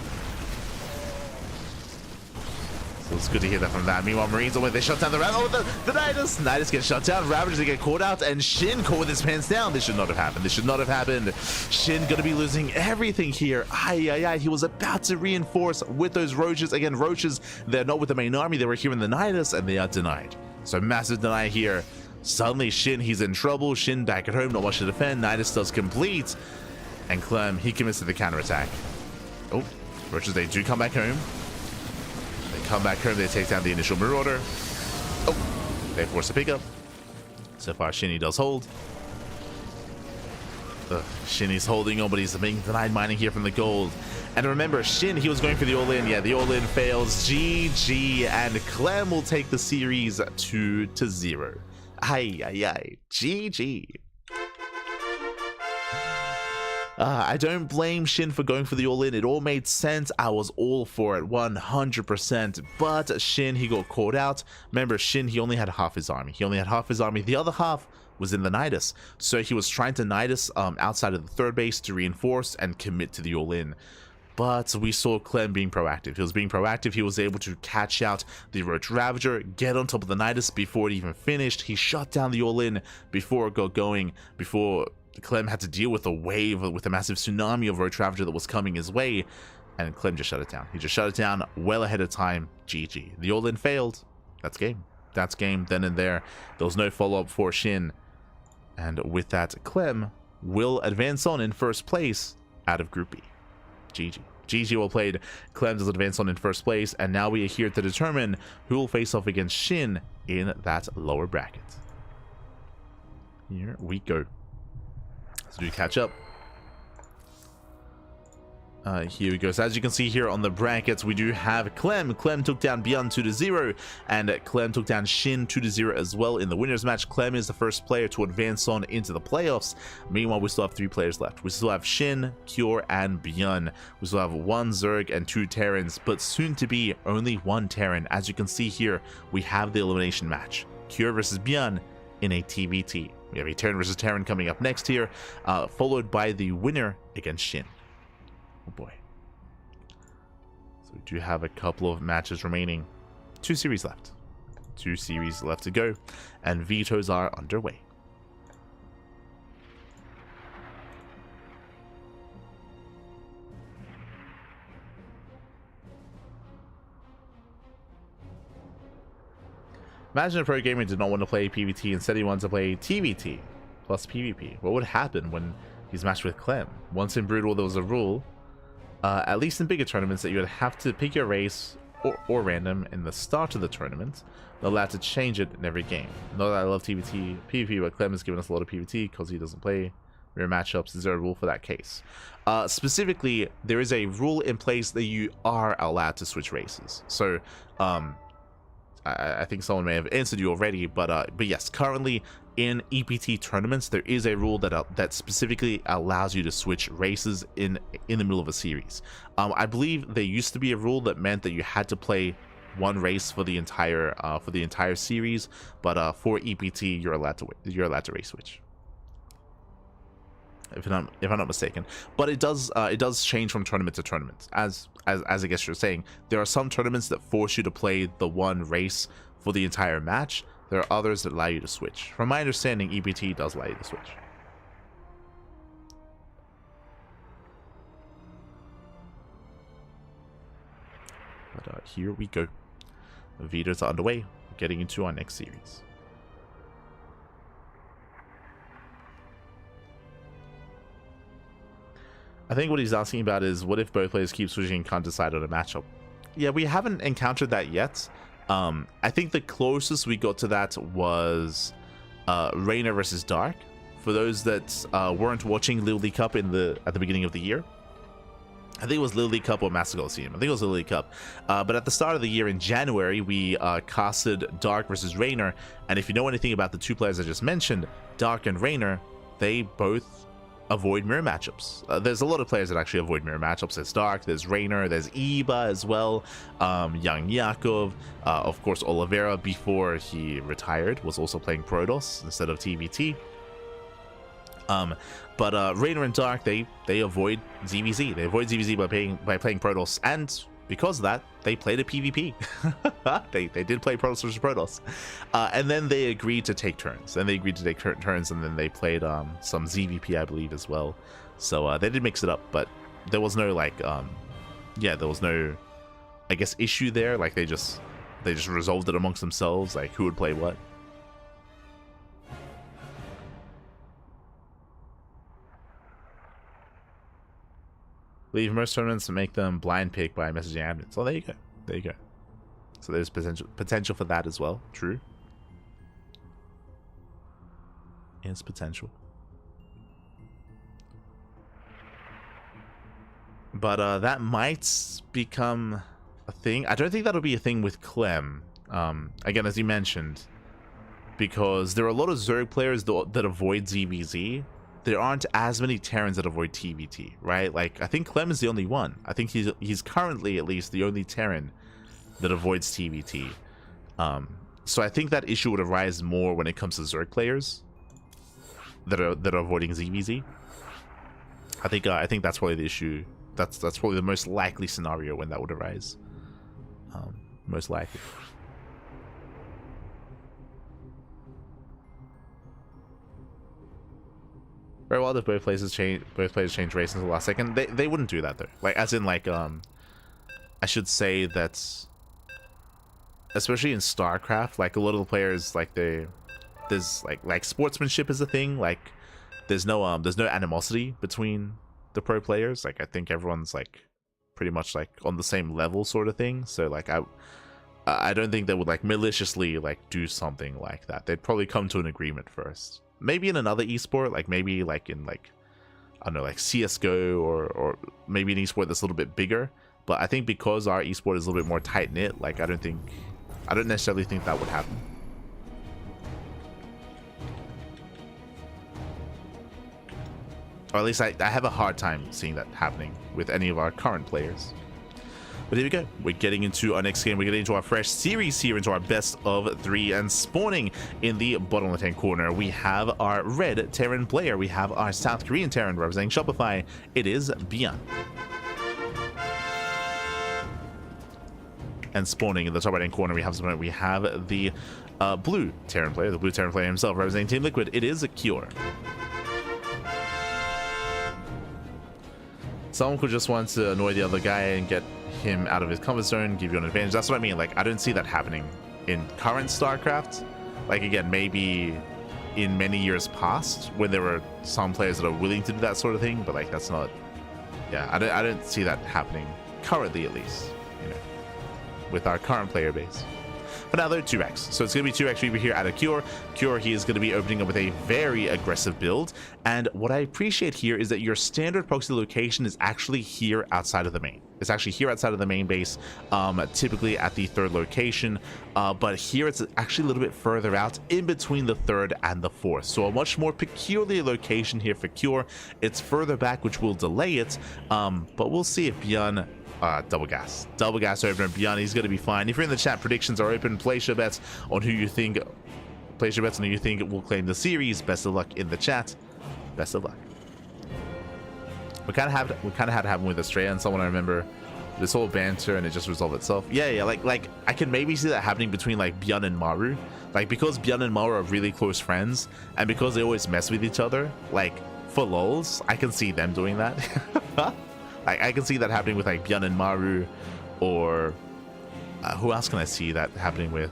So it's good to hear that from that. Meanwhile, Marines away, they shut down the the Nidus. Nidus gets shut down, Ravagers they get caught out, and SHIN caught with his pants down. This should not have happened. This should not have happened. SHIN gonna be losing everything here. He was about to reinforce with those roaches. Again, roaches, they're not with the main army, they were here in the Nidus, and they are denied. So massive deny here. Suddenly SHIN, he's in trouble. SHIN back at home, not much to defend. Nidus does complete, and Clem, he commits to the counterattack. Oh, roaches, they do come back home. Come back home, they take down the initial Marauder. Oh, they force a pickup. So far, SHIN does hold. SHIN is holding on, but he's being denied mining here from the gold. And remember, SHIN, he was going for the all-in. Yeah, the all-in fails. GG, and Clem will take the series 2-0. GG. I don't blame SHIN for going for the all-in. It all made sense. I was all for it 100%. But SHIN, he got caught out. Remember, SHIN, he only had half his army. The other half was in the Nidus. So he was trying to Nidus outside of the 3rd base to reinforce and commit to the all-in. But we saw Clem being proactive. He was being proactive. He was able to catch out the Roach Ravager, get on top of the Nidus before it even finished. He shut down the all-in before it got going, before Clem had to deal with a wave, with a massive tsunami of Roach Ravager that was coming his way, and Clem just shut it down. He just shut it down well ahead of time. GG. The all-in failed. That's game. That's game then and there. There was no follow-up for SHIN. And with that, Clem will advance on in 1st place out of Group B. GG. GG well played. Clem does advance on in 1st place, and now we are here to determine who will face off against SHIN in that lower bracket. Here we go. So do catch up. Here we go. So as you can see here on the brackets, we do have Clem. Clem took down ByuN 2-0, and Clem took down SHIN 2-0 as well in the winners match. Clem is the first player to advance on into the playoffs. Meanwhile, we still have 3 players left. We still have SHIN, Cure, and ByuN. We still have 1 Zerg and 2 Terrans, but soon to be only 1 Terran. As you can see here, we have the elimination match. Cure versus ByuN in a TVT. We have a Terran versus Terran coming up next here, followed by the winner against SHIN. Oh boy. So we do have a couple of matches remaining. 2 series left. 2 series left to go, and vetoes are underway. Imagine a pro gamer did not want to play PvT, instead he wanted to play TvT plus PvP. What would happen when he's matched with Clem? Once in Brutal, there was a rule, at least in bigger tournaments, that you would have to pick your race or random in the start of the tournament. They're allowed to change it in every game. Not that I love TvT PvP, but Clem has given us a lot of PvT because he doesn't play mirror matchups. Is there a rule for that case? Specifically, there is a rule in place that you are allowed to switch races. So, I think someone may have answered you already, but yes, currently in EPT tournaments, there is a rule that specifically allows you to switch races in the middle of a series. I believe there used to be a rule that meant that you had to play one race for the entire series, but for EPT, you're allowed to race switch. If I'm not mistaken, but it does change from tournament to tournament. As I guess you're saying, there are some tournaments that force you to play the one race for the entire match. There are others that allow you to switch. From my understanding, EPT does allow you to switch. But here we go. The Vitas are underway, getting into our next series. I think what he's asking about is, what if both players keep switching and can't decide on a matchup? Yeah, we haven't encountered that yet. I think the closest we got to that was Reina versus Dark. For those that weren't watching Little League Cup at the beginning of the year, I think it was Little League Cup or Master Coliseum. I think it was Little League Cup. But at the start of the year in January, we casted Dark versus Reina. And if you know anything about the two players I just mentioned, Dark and Reina, they both avoid mirror matchups. There's a lot of players that actually avoid mirror matchups. There's Dark, there's Reina, there's Iba as well, Young Yakov, of course Oliveira before he retired was also playing Protoss instead of TvT. But Reina and Dark, they avoid ZVZ. They avoid ZVZ by playing Protoss, and because of that, they played a PvP. they did play Protoss versus Protoss. And then they agreed to take turns. And then they played some ZVP, I believe, as well. So they did mix it up, but there was no, like, yeah, there was no, I guess, issue there. Like, they just resolved it amongst themselves, like, who would play what. Leave most tournaments to make them blind pick by messaging admins. Oh, there you go. There you go. So there's potential for that as well. True. It's potential. But that might become a thing. I don't think that'll be a thing with Clem. Again, as you mentioned, because there are a lot of Zerg players that avoid ZVZ. There aren't as many Terrans that avoid TvT, right? Like, I think Clem is the only one. I think he's currently, at least, the only Terran that avoids TvT. So I think that issue would arise more when it comes to Zerg players that are avoiding ZVZ. I think that's probably the issue. That's probably the most likely scenario when that would arise. Most likely. Very well if both players change race in the last second. They wouldn't do that though. Like, as in, like, I should say that, especially in StarCraft, like, a lot of the players, like, there's like sportsmanship is a thing. Like, there's no animosity between the pro players. Like, I think everyone's, like, pretty much, like, on the same level sort of thing. So, like, I don't think they would, like, maliciously, like, do something like that. They'd probably come to an agreement first. Maybe in another esport, like, maybe, like, in, like, I don't know, like CSGO or maybe an esport that's a little bit bigger. But I think because our esport is a little bit more tight-knit, like, I don't necessarily think that would happen. Or at least I have a hard time seeing that happening with any of our current players. But here we go. We're getting into our next game. We're getting into our fresh series here, into our best of 3. And spawning in the bottom left-hand corner, we have our red Terran player. We have our South Korean Terran representing Shopify. It is ByuN. And spawning in the top right-hand corner, we have the blue Terran player, the blue Terran player himself, representing Team Liquid. It is a Cure. Someone could just want to annoy the other guy and get him out of his comfort zone, give you an advantage. That's what I mean. Like, I don't see that happening in current StarCraft. Like, again, maybe in many years past when there were some players that are willing to do that sort of thing, but like that's not, yeah, I don't see that happening currently, at least, you know, with our current player base. But now they're 2x, so it's going to be 2x Reaper here out of Cure. Cure, he is going to be opening up with a very aggressive build, and what I appreciate here is that your standard proxy location is actually here outside of the main. It's actually here outside of the main base, typically at the 3rd location, but here it's actually a little bit further out in between the 3rd and the 4th. So a much more peculiar location here for Cure. It's further back, which will delay it, but we'll see if ByuN double gas opener. ByuN, he's going to be fine. If you're in the chat, predictions are open. Place your bets on who you think will claim the series. Best of luck in the chat. Best of luck. We kind of had to have one with Estrella and someone. I remember this whole banter and it just resolved itself. Yeah, like I can maybe see that happening between like ByuN and Maru, like because ByuN and Maru are really close friends and because they always mess with each other, like for lols, I can see them doing that. Like I can see that happening with like ByuN and Maru, or who else can I see that happening with?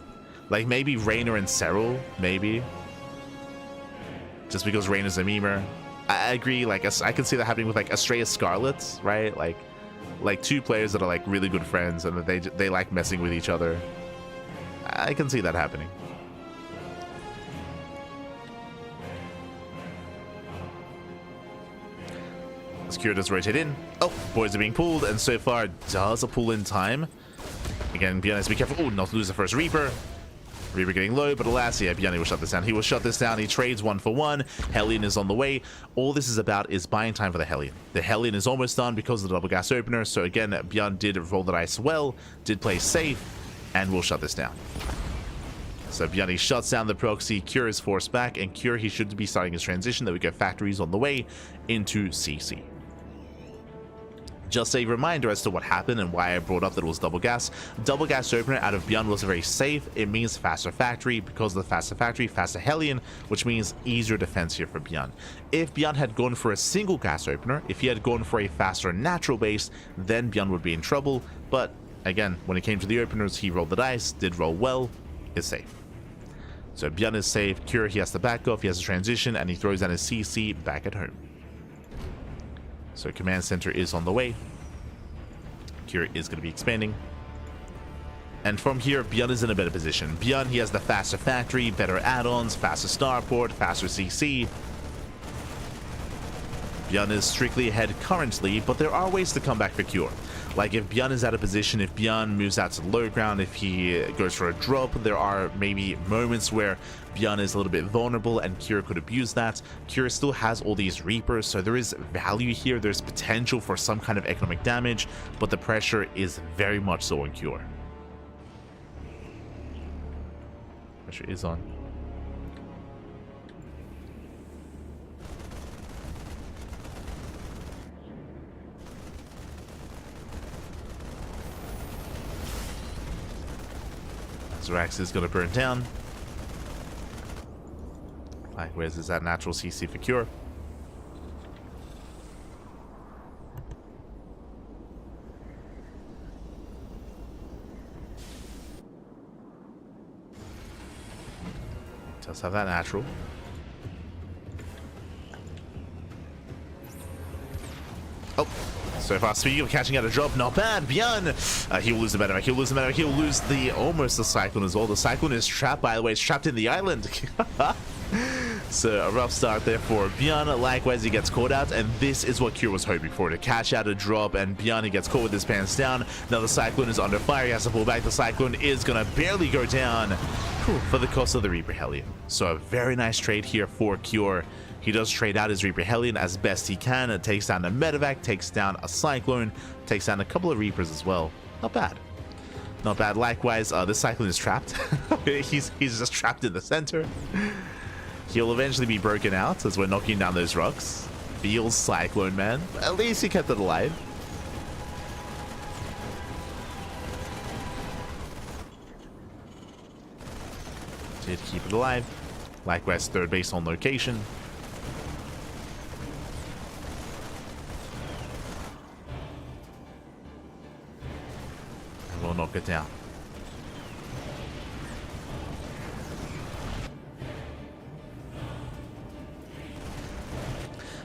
Like maybe Raynor and Serral, maybe, just because Raynor's a memer. I agree, like I can see that happening with like Estrella Scarlet, right? Like two players that are like really good friends and that they like messing with each other. I can see that happening. Cure does rotate in. Oh, boys are being pulled, and so far does a pull in time. Again, ByuN has to be careful. Oh, not to lose the first Reaper. Reaper getting low, but alas, yeah, ByuN will shut this down. He will shut this down. He trades 1 for 1. Hellion is on the way. All this is about is buying time for the Hellion. The Hellion is almost done because of the double gas opener. So again, ByuN did roll the dice well, did play safe, and will shut this down. So ByuN shuts down the proxy. Cure is forced back, and Cure, he should be starting his transition. That we get factories on the way into CC. Just a reminder as to what happened and why I brought up that it was double gas. Double gas opener out of ByuN was very safe. It means faster factory. Because of the faster factory, faster Hellion, which means easier defense here for ByuN. If ByuN had gone for a single gas opener, if he had gone for a faster natural base, then ByuN would be in trouble. But again, when it came to the openers, he rolled the dice, did roll well, is safe. So ByuN is safe. Cure, he has to back off, he has to transition, and he throws down his CC back at home. So command center is on the way. Cure is going to be expanding. And from here, ByuN is in a better position. ByuN, he has the faster factory, better add-ons, faster starport, faster CC. ByuN is strictly ahead currently, but there are ways to come back for Cure. Like if ByuN is out of position, if ByuN moves out to the low ground, if he goes for a drop, there are maybe moments where ByuN is a little bit vulnerable and Cure could abuse that. Cure still has all these Reapers, so there is value here. There's potential for some kind of economic damage, but the pressure is very much so on Cure. Pressure is on. Rax is going to burn down. Likewise, is that natural CC for Cure? Does have that natural. Oh. So far, speaking of catching out a drop, not bad. ByuN, he will lose the medevac. He'll lose the medevac. He'll lose the almost the Cyclone as well. The Cyclone is trapped, by the way. It's trapped in the island. So a rough start there for ByuN. Likewise, he gets caught out, and this is what Cure was hoping for, to catch out a drop. And ByuN, he gets caught with his pants down. Now the Cyclone is under fire. He has to pull back. The Cyclone is gonna barely go down for the cost of the Reaper Hellion. So a very nice trade here for Cure. He does trade out his Reaper Hellion as best he can. It takes down a medevac, takes down a Cyclone, takes down a couple of Reapers as well. Not bad. Not bad. Likewise, this Cyclone is trapped. he's just trapped in the center. He'll eventually be broken out as we're knocking down those rocks. Feels Cyclone, man. At least he kept it alive. Did keep it alive. Likewise, third base on location. We'll knock it down.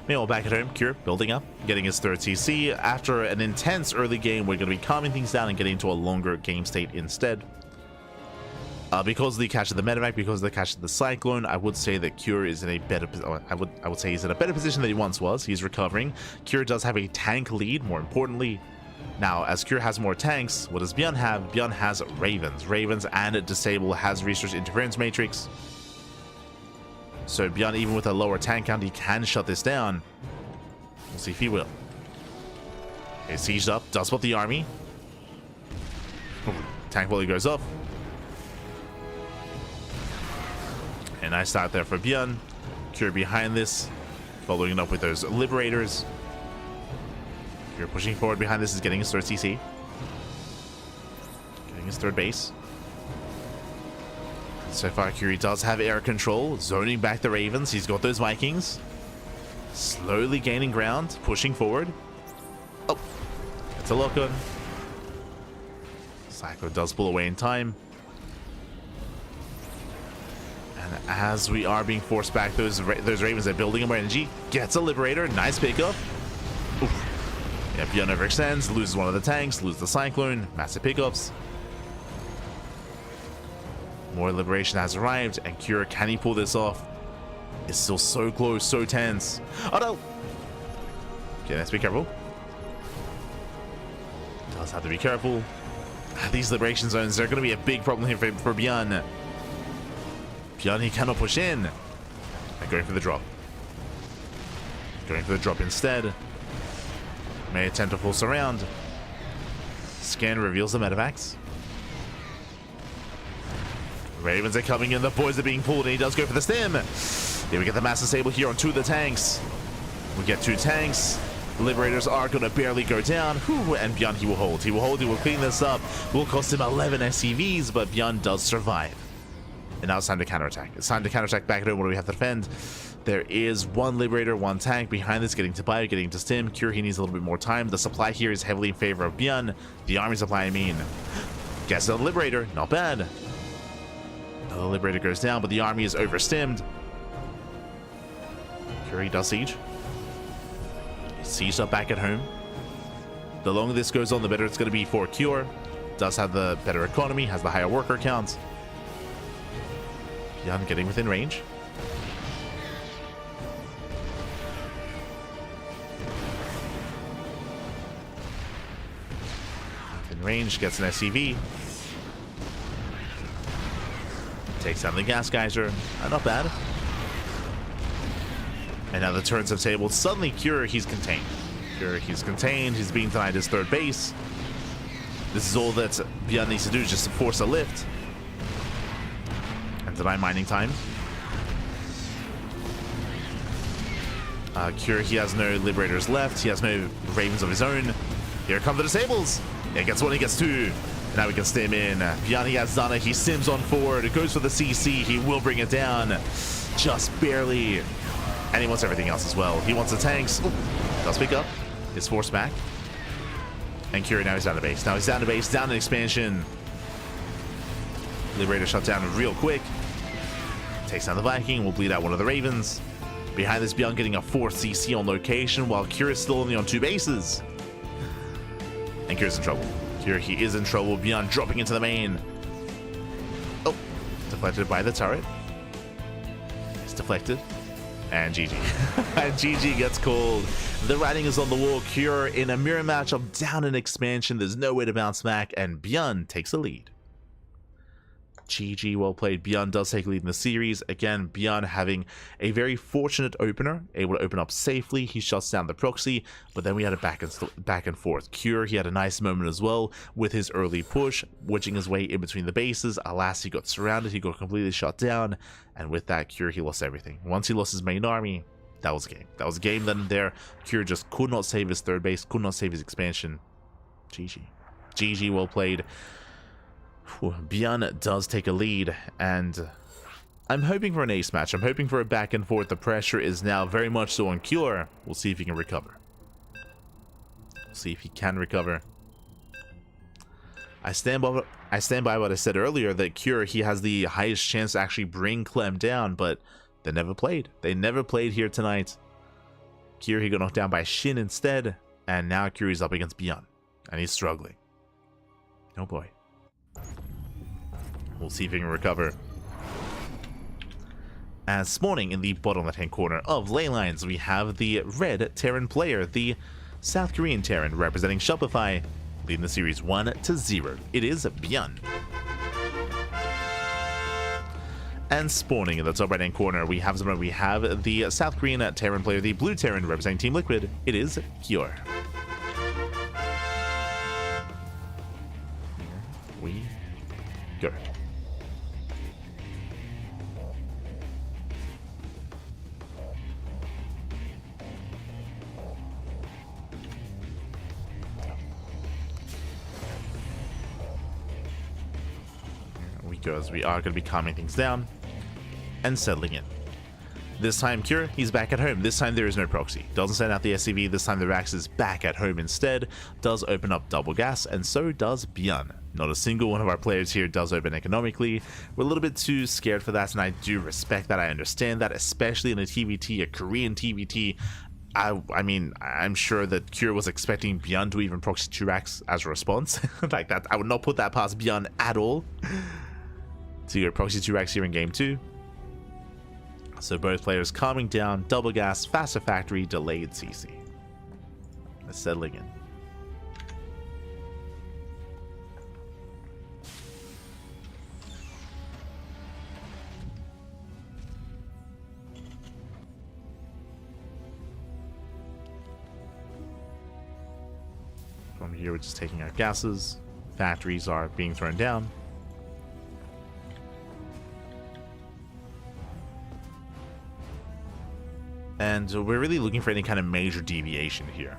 Meanwhile, back at home, Cure building up, getting his third CC. After an intense early game, we're going to be calming things down and getting into a longer game state instead. Because of the catch of the medevac, because of the catch of the cyclone, I would say that Cure is in a better I would say he's in a better position than he once was. He's recovering. Cure does have a tank lead, more importantly. Now, as Cure has more tanks, what does ByuN have? ByuN has Ravens. Ravens and Disable has Research Interference Matrix. So ByuN, even with a lower tank count, he can shut this down. We'll see if he will. Okay, sieged up, does spot the army. Ooh, tank volley goes off. A nice start there for ByuN. Cure behind this, following it up with those Liberators. Cure pushing forward behind this is getting his third CC. Getting his third base. So far, Cure does have air control, zoning back the Ravens. He's got those Vikings. Slowly gaining ground, pushing forward. Oh, it's a lock-on. Cyclone does pull away in time. And as we are being forced back, those Ravens are building more energy. Gets a Liberator, nice pickup. Oof. Yeah, ByuN overextends, loses one of the tanks, loses the Cyclone, massive pickups. More Liberation has arrived, and Cure, can he pull this off? It's still so close, so tense. Oh no! Okay, let's be careful. Does have to be careful. These Liberation zones, they're going to be a big problem here for ByuN. ByuN, he cannot push in. And going for the drop. Going for the drop instead. May attempt to force around. Scan reveals the medevacs. Ravens are coming in, the boys are being pulled, and he does go for the stim. Here we get the Mass Disable here on two of the tanks. We get two tanks. The Liberators are going to barely go down. Whew, and ByuN, he will hold. He will hold, he will clean this up. Will cost him 11 SCVs, but ByuN does survive. And now it's time to counterattack. It's time to counterattack back at home. What do we have to defend? There is one Liberator, one tank behind this, getting to Bio, getting to Stim. Cure, he needs a little bit more time. The supply here is heavily in favor of ByuN. The army supply, I mean. Gets the Liberator, not bad. The Liberator goes down, but the army is overstimmed. Cure does siege. Sieged up back at home. The longer this goes on, the better it's going to be for Cure. Does have the better economy, has the higher worker count. ByuN getting within range. Within range, gets an SCV. Takes down the gas geyser. Not bad. And now the turrets have tabled. Suddenly, Cure, he's contained. Cure, he's contained. He's being denied his third base. This is all that ByuN needs to do, just to force a lift. And deny mining time. Cure, he has no Liberators left. He has no Ravens of his own. Here come the Disables. Yeah, gets one, he gets two. Now we can stim in. ByuN, he has Zana. He stims on forward. It goes for the CC. He will bring it down. Just barely. And he wants everything else as well. He wants the tanks. Ooh, does pick up. Is forced back. And Cure, now he's down to base. Now he's down to base. Down in expansion. Liberator shut down real quick. Takes down the Viking. Will bleed out one of the Ravens. Behind this, ByuN getting a 4th CC on location, while Cure is still only on 2 bases. And Cure's in trouble. Here he is in trouble. ByuN dropping into the main. Oh, deflected by the turret. It's deflected. And GG. And GG gets called. The writing is on the wall. Cure in a mirror matchup down in expansion. There's no way to bounce back. And ByuN takes a lead. GG, well played. ByuN does take lead in the series. Again, ByuN having a very fortunate opener, able to open up safely. He shuts down the proxy, but then we had a back and forth. Cure, he had a nice moment as well with his early push, wedging his way in between the bases. Alas, he got surrounded, he got completely shut down, and with that, Cure, he lost everything. Once he lost his main army, that was a game. That was a game then and there. Cure just could not save his third base, could not save his expansion. GG. GG, well played. ByuN does take a lead, and I'm hoping for an ace match. I'm hoping for a back and forth. The pressure is now very much so on Cure. We'll see if he can recover. We'll see if he can recover. I stand by what I said earlier, that Cure, he has the highest chance to actually bring Clem down, but they never played. They never played here tonight. Cure, he got knocked down by SHIN instead, and now Cure's up against ByuN, and he's struggling. Oh boy. We'll see if he can recover. As spawning in the bottom left-hand corner of ley lines, we have the red Terran player, the South Korean Terran representing Shopify, leading the series 1-0. It is ByuN. And spawning in the top right-hand corner, we have the South Korean Terran player, the blue Terran representing Team Liquid. It is Cure. Here we go. As we are going to be calming things down and settling in. This time Cure, he's back at home. This time there is no proxy. Doesn't send out the SCV. This time the Rax is back at home instead. Does open up double gas, and so does ByuN. Not a single one of our players here does open economically. We're a little bit too scared for that, and I do respect that. I understand that, especially in a TVT, a Korean TVT. I mean, I'm sure that Cure was expecting ByuN to even proxy 2 Rax as a response. Like that, I would not put that past ByuN at all. So you go proxy 2 Rax here in game 2. So both players calming down, double gas, faster factory, delayed CC. Settling in. From here we're just taking out gases. Factories are being thrown down. And we're really looking for any kind of major deviation here,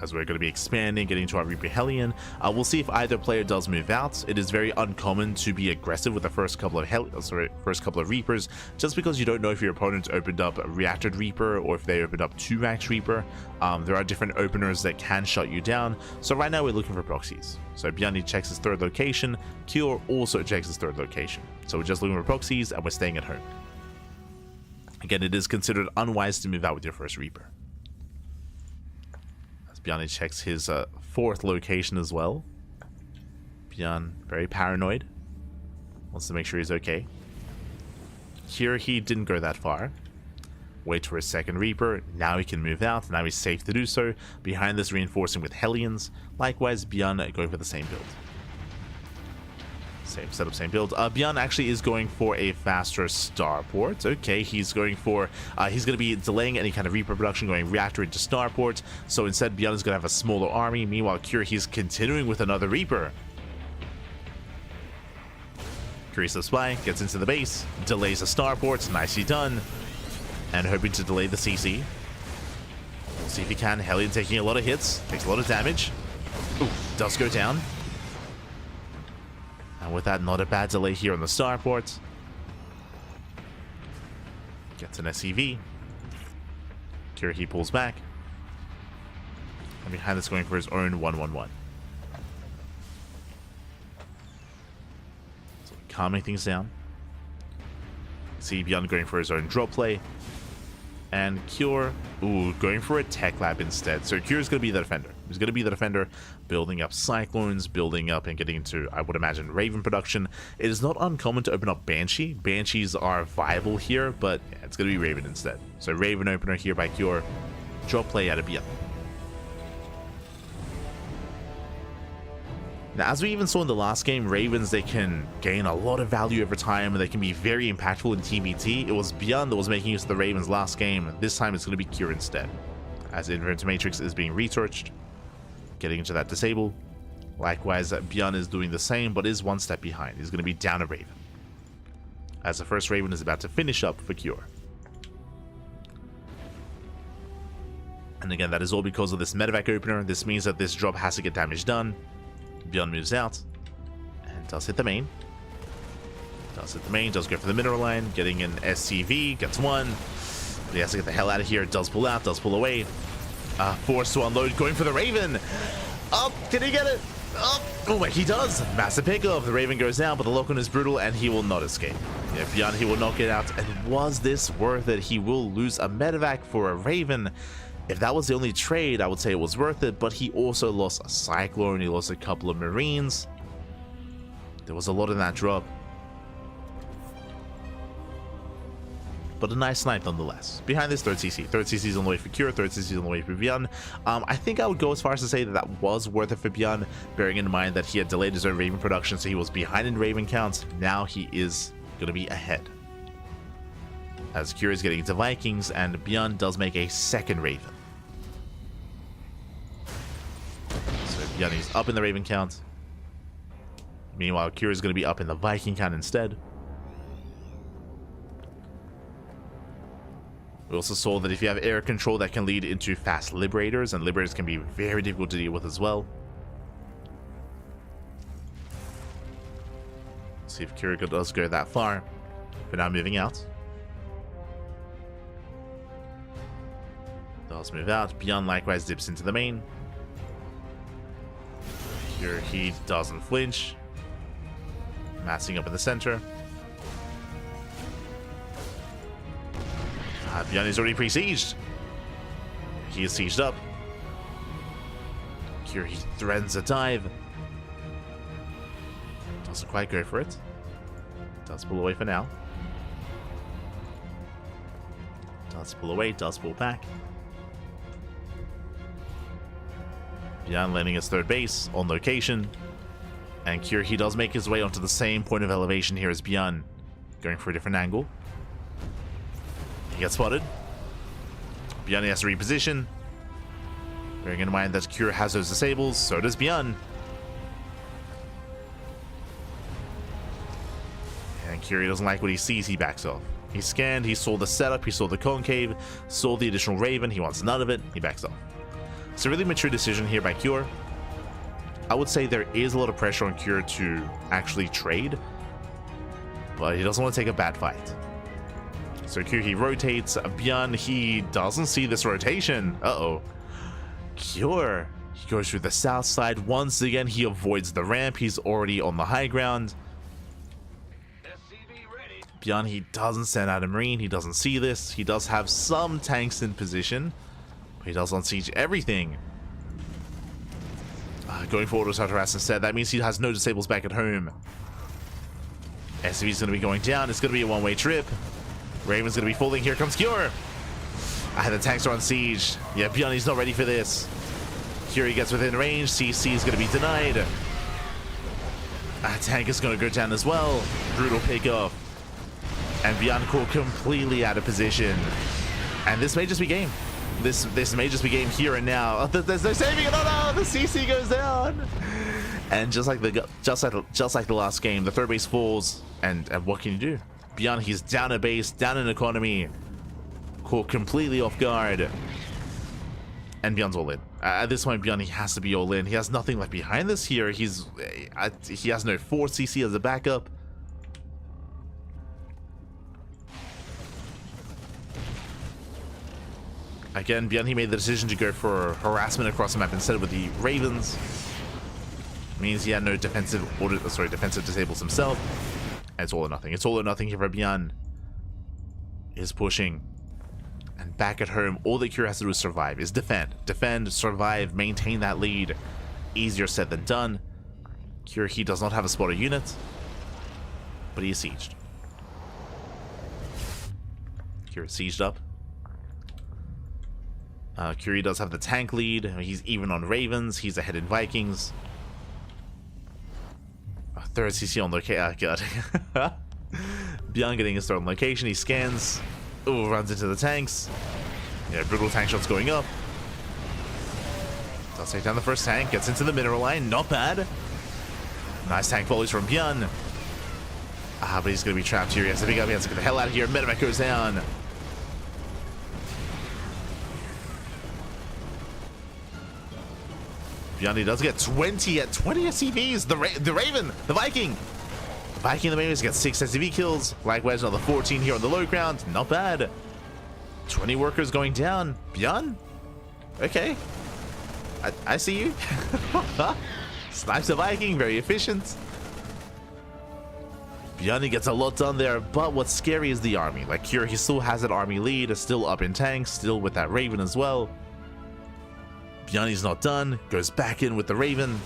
as we're going to be expanding, getting to our Reaper Hellion. We'll see if either player does move out. It is very uncommon to be aggressive with the first couple of Reapers, just because you don't know if your opponent opened up a Reactored Reaper or if they opened up 2 Rax Reaper. There are different openers that can shut you down. So right now we're looking for proxies. So ByuN checks his 3rd location. Cure also checks his 3rd location. So we're just looking for proxies and we're staying at home. Again, it is considered unwise to move out with your first Reaper. As ByuN checks his 4th location as well. ByuN, very paranoid. Wants to make sure he's okay. Here, he didn't go that far. Wait for his 2nd Reaper. Now he can move out. Now he's safe to do so. Behind this, reinforcing with Hellions. Likewise, ByuN going for the same build. Same setup, same build. ByuN actually is going for a faster starport. Okay, he's going to be delaying any kind of Reaper production, going reactor into starport. So instead, ByuN is going to have a smaller army. Meanwhile, Cure, he's continuing with another Reaper. Curious Spy gets into the base, delays the starport. Nicely done. And hoping to delay the CC. We'll see if he can. Hellion taking a lot of hits, takes a lot of damage. Ooh, does go down. And with that, not a bad delay here on the starport. Gets an SCV. Cure, he pulls back. And behind this, going for his own 1-1-1. So calming things down. See ByuN going for his own drop play. And Cure, going for a tech lab instead. So Cure's going to be the defender. He's going to be the defender, building up Cyclones, building up and getting into, I would imagine, Raven production. It is not uncommon to open up Banshee. Banshees are viable here, but yeah, it's going to be Raven instead. So Raven opener here by Cure. Drop play out of ByuN. Now, as we even saw in the last game, Ravens, they can gain a lot of value over time, and they can be very impactful in TBT. It was ByuN that was making use of the Ravens last game. This time, it's going to be Cure instead, as Inverter Matrix is being researched, getting into that disable. Likewise, ByuN is doing the same, but is 1 step behind. He's going to be down a Raven, as the first Raven is about to finish up for Cure. And again, that is all because of this medevac opener. This means that this drop has to get damage done. ByuN moves out and does hit the main. Does go for the mineral line, getting an SCV, gets 1. But he has to get the hell out of here. Does pull out, does pull away. Forced to unload, going for the Raven. Oh, can he get it? Oh, he does. Massive pickup. The Raven goes down, but the lock-on is brutal, and he will not escape. Yeah, ByuN, he will not get out. And was this worth it? He will lose a medevac for a Raven. If that was the only trade, I would say it was worth it, but he also lost a Cyclone, he lost a couple of Marines. There was a lot in that drop. But a nice snipe nonetheless. Behind this, 3rd CC. 3rd CC is on the way for Cure, 3rd CC is on the way for ByuN. I think I would go as far as to say that that was worth it for ByuN, bearing in mind that he had delayed his own Raven production, so he was behind in Raven counts. Now he is going to be ahead. As Cure is getting into Vikings, and ByuN does make a 2nd Raven. So ByuN is up in the Raven count. Meanwhile, Cure is going to be up in the Viking count instead. We also saw that if you have air control, that can lead into fast Liberators, and Liberators can be very difficult to deal with as well. See if Kiriko does go that far. But now moving out. Does move out. ByuN likewise dips into the main. Here he doesn't flinch. Massing up in the center. ByuN is already pre-sieged. He is sieged up. Here he threatens a dive. Doesn't quite go for it. Does pull away for now. Does pull away, does pull back. ByuN landing his 3rd base on location. And Cure, he does make his way onto the same point of elevation here as ByuN. Going for a different angle. He gets spotted. ByuN has to reposition. Bearing in mind that Cure has those disables, so does ByuN. And Cure doesn't like what he sees, he backs off. He scanned, he saw the setup, he saw the concave, saw the additional Raven, he wants none of it, he backs off. It's a really mature decision here by Cure. I would say there is a lot of pressure on Cure to actually trade, but he doesn't want to take a bad fight. So Cure, he rotates. ByuN, he doesn't see this rotation. Uh-oh. Cure, he goes through the south side. Once again, he avoids the ramp. He's already on the high ground. ByuN, he doesn't send out a Marine. He doesn't see this. He does have some tanks in position, but he does unsiege everything. Going forward with harass instead. That means he has no disables back at home. SCV's going to be going down. It's going to be a one-way trip. Raven's going to be falling. Here comes Cure. The tanks are on siege. Yeah, ByuN, he's not ready for this. Cure, he gets within range. CC is going to be denied. Tank is going to go down as well. Brutal pickoff. And ByuN caught completely out of position. And this may just be game. This may just be game here and now. Oh, there's no saving it. Oh no, the CC goes down. And just like the last game, the 3rd base falls. And what can you do? ByuN, he's down a base, down an economy, caught completely off guard, and ByuN's all in. At this point, ByuN, he has to be all in. He has nothing left behind this here. He has no 4 CC as a backup. Again, ByuN, he made the decision to go for harassment across the map instead with the Ravens. Means he had no defensive disables himself. It's all or nothing. It's all or nothing here for ByuN. Is pushing. And back at home, all that Cure has to do is survive. Is defend. Defend, survive, maintain that lead. Easier said than done. Cure, he does not have a spotter unit. But he is sieged. Cure is sieged up. Cure does have the tank lead. He's even on Ravens. He's ahead in Vikings. 3rd CC on location. God. ByuN getting his 3rd on location. He scans. Ooh, runs into the tanks. Yeah, brutal tank shots going up. Does take down the first tank. Gets into the mineral line. Not bad. Nice tank volleys from ByuN. But he's going to be trapped here. He has to pick up. He has to get the hell out of here. Medevac goes down. ByuN, he does get 20 SCVs. The Raven, the Viking. The Viking and the Ravens get 6 SCV kills. Likewise, another 14 here on the low ground. Not bad. 20 workers going down. ByuN? Okay. I see you. Snipes the Viking, very efficient. ByuN, he gets a lot done there, but what's scary is the army. Like Cure, he still has that army lead, is still up in tanks, still with that Raven as well. ByuN's not done. Goes back in with the Raven.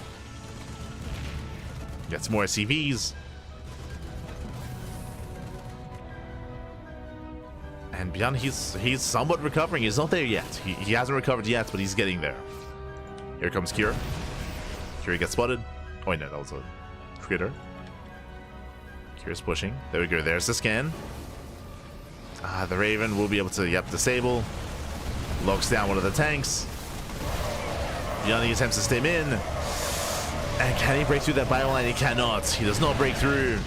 Gets more SCVs. And ByuN, he's somewhat recovering. He's not there yet. He hasn't recovered yet, but he's getting there. Here comes Kira. Kira gets spotted. Oh, no, that was a critter. Kira's pushing. There we go. There's the scan. The Raven will be able to, yep, disable. Locks down one of the tanks. ByuN attempts to stem in. And can he break through that ByuN line? He cannot. He does not break through.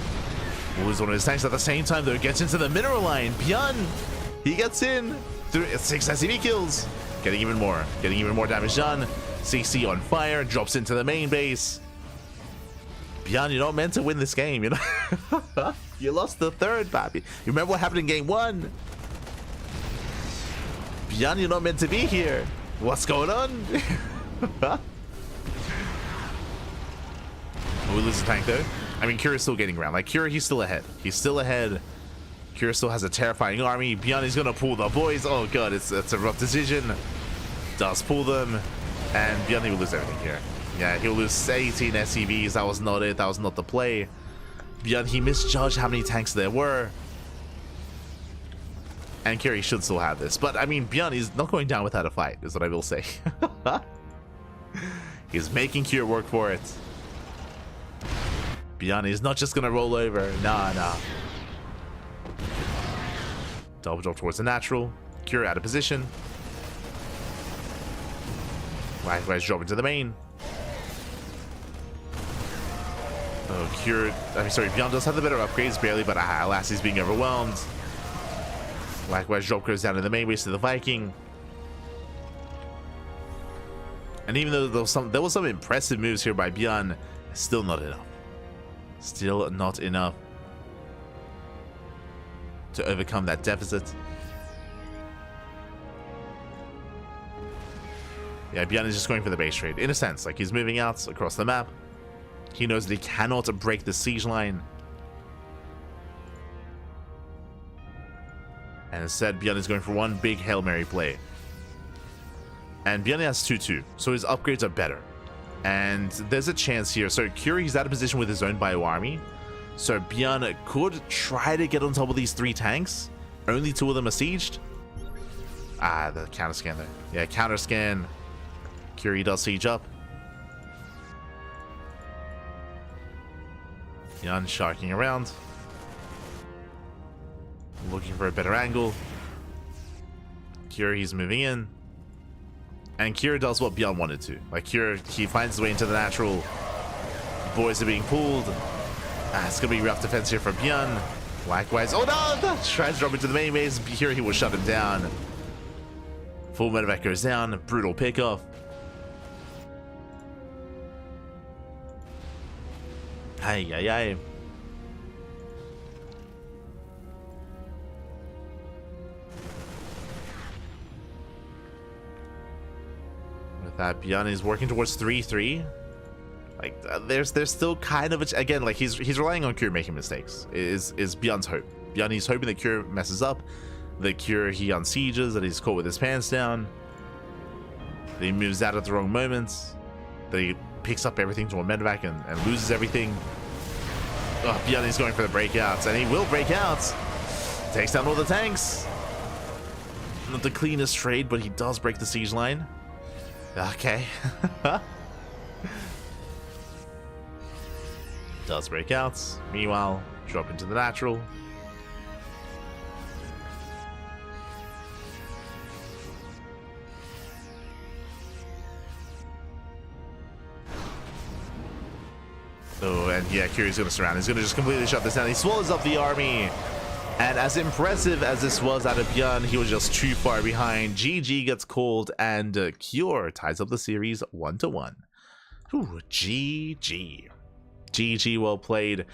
Will lose one of his tanks at the same time, though. Gets into the mineral line. ByuN, he gets in. 6 SCV kills. Getting even more damage done. CC on fire. Drops into the main base. ByuN, you're not meant to win this game, you know? You lost the third, baby. You remember what happened in game 1? ByuN, you're not meant to be here. What's going on? We lose the tank, though. I mean, Kira's still getting around. Like, Kira, he's still ahead. He's still ahead. Kira still has a terrifying army. ByuN is going to pull the boys. Oh, God, it's a rough decision. Does pull them. And ByuN will lose everything here. Yeah, he'll lose 18 SCVs. That was not it. That was not the play. ByuN, he misjudged how many tanks there were. And Kira should still have this. But, I mean, ByuN is not going down without a fight, is what I will say. He's making Kira work for it. ByuN is not just going to roll over. Nah. Double drop towards the natural. Kira out of position. Likewise, drop into the main. Oh, ByuN does have the better upgrades, barely, but alas, he's being overwhelmed. Likewise, drop goes down to the main base to the Viking. And even though there was some impressive moves here by ByuN, still not enough. Still not enough to overcome that deficit. Yeah, ByuN is just going for the base trade. In a sense, like, he's moving out across the map. He knows that he cannot break the siege line. And instead, ByuN is going for one big Hail Mary play. And ByuN has 2-2, so his upgrades are better. And there's a chance here. So Kira, out of position with his own bio army. So ByuN could try to get on top of these 3 tanks. Only 2 of them are sieged. The counter scan there. Yeah, counter scan. Kira does siege up. ByuN sharking around. Looking for a better angle. Kira, he's moving in. And Kira does what ByuN wanted to. Like, Kira, he finds his way into the natural. Boys are being pulled. It's going to be rough defense here for ByuN. Likewise. Oh, no! Tries to drop into the main base. Here he will shut him down. Full medevac goes down. Brutal pickoff. Ay. With that, ByuN is working towards 3-3. Like, there's still kind of again, like, he's relying on Kira making mistakes. Is ByuN's hope. ByuN, he's hoping that Kira messes up. That Kira, he unsieges, that he's caught with his pants down. That he moves out at the wrong moments. That he picks up everything to a medevac and loses everything. Oh, ByuN is going for the breakouts, and he will break out. Takes down all the tanks. Not the cleanest trade, but he does break the siege line. Okay. Does break out. Meanwhile, drop into the natural. Oh, and yeah, Kira's going to surround. He's going to just completely shut this down. He swallows up the army. And as impressive as this was out of ByuN, he was just too far behind. GG gets called, and Cure ties up the series 1-1. Ooh, GG. GG, well played.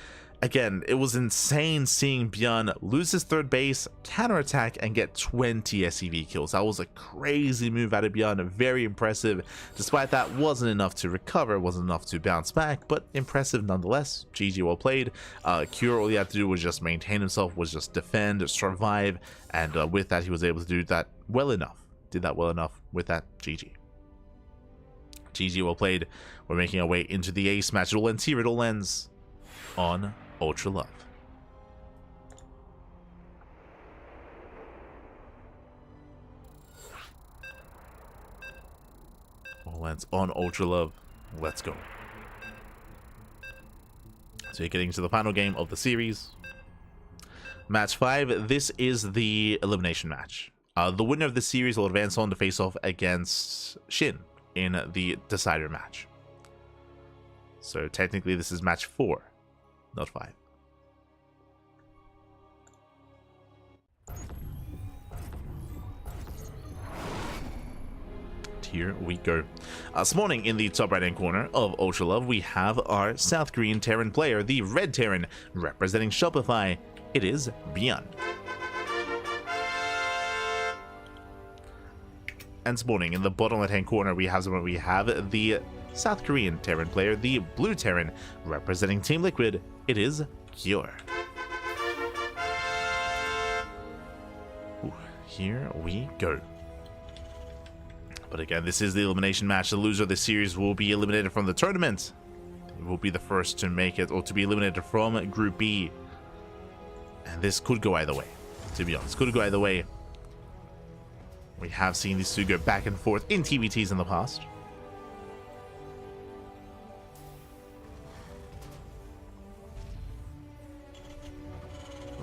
Again, it was insane seeing ByuN lose his third base, counterattack, and get 20 SCV kills. That was a crazy move out of ByuN, very impressive. Despite that, wasn't enough to recover, wasn't enough to bounce back, but impressive nonetheless. GG, well played. Cure, all he had to do was just maintain himself, was just defend, survive, and with that, he was able to do that well enough. Did that well enough with that. GG. GG, well played. We're making our way into the ace match. It all ends here. It all ends on Ultra Love. All ends on Ultra Love. Let's go. So you're getting to the final game of the series. Match 5. This is the elimination match. The winner of the series will advance on to face off against SHIN in the decider match. So technically this is match 4, not 5. Here we go. This morning in the top right hand corner of Ultra Love, we have our South Korean Terran player, the Red Terran, representing Shopify. It is ByuN. And spawning in the bottom left hand corner, we have the South Korean Terran player, the Blue Terran, representing Team Liquid. It is Cure. Ooh, here we go. But again, this is the elimination match. The loser of the series will be eliminated from the tournament. It will be the first to make it, or to be eliminated from Group B. And this could go either way, to be honest. Could go either way. We have seen these two go back and forth in TBTs in the past.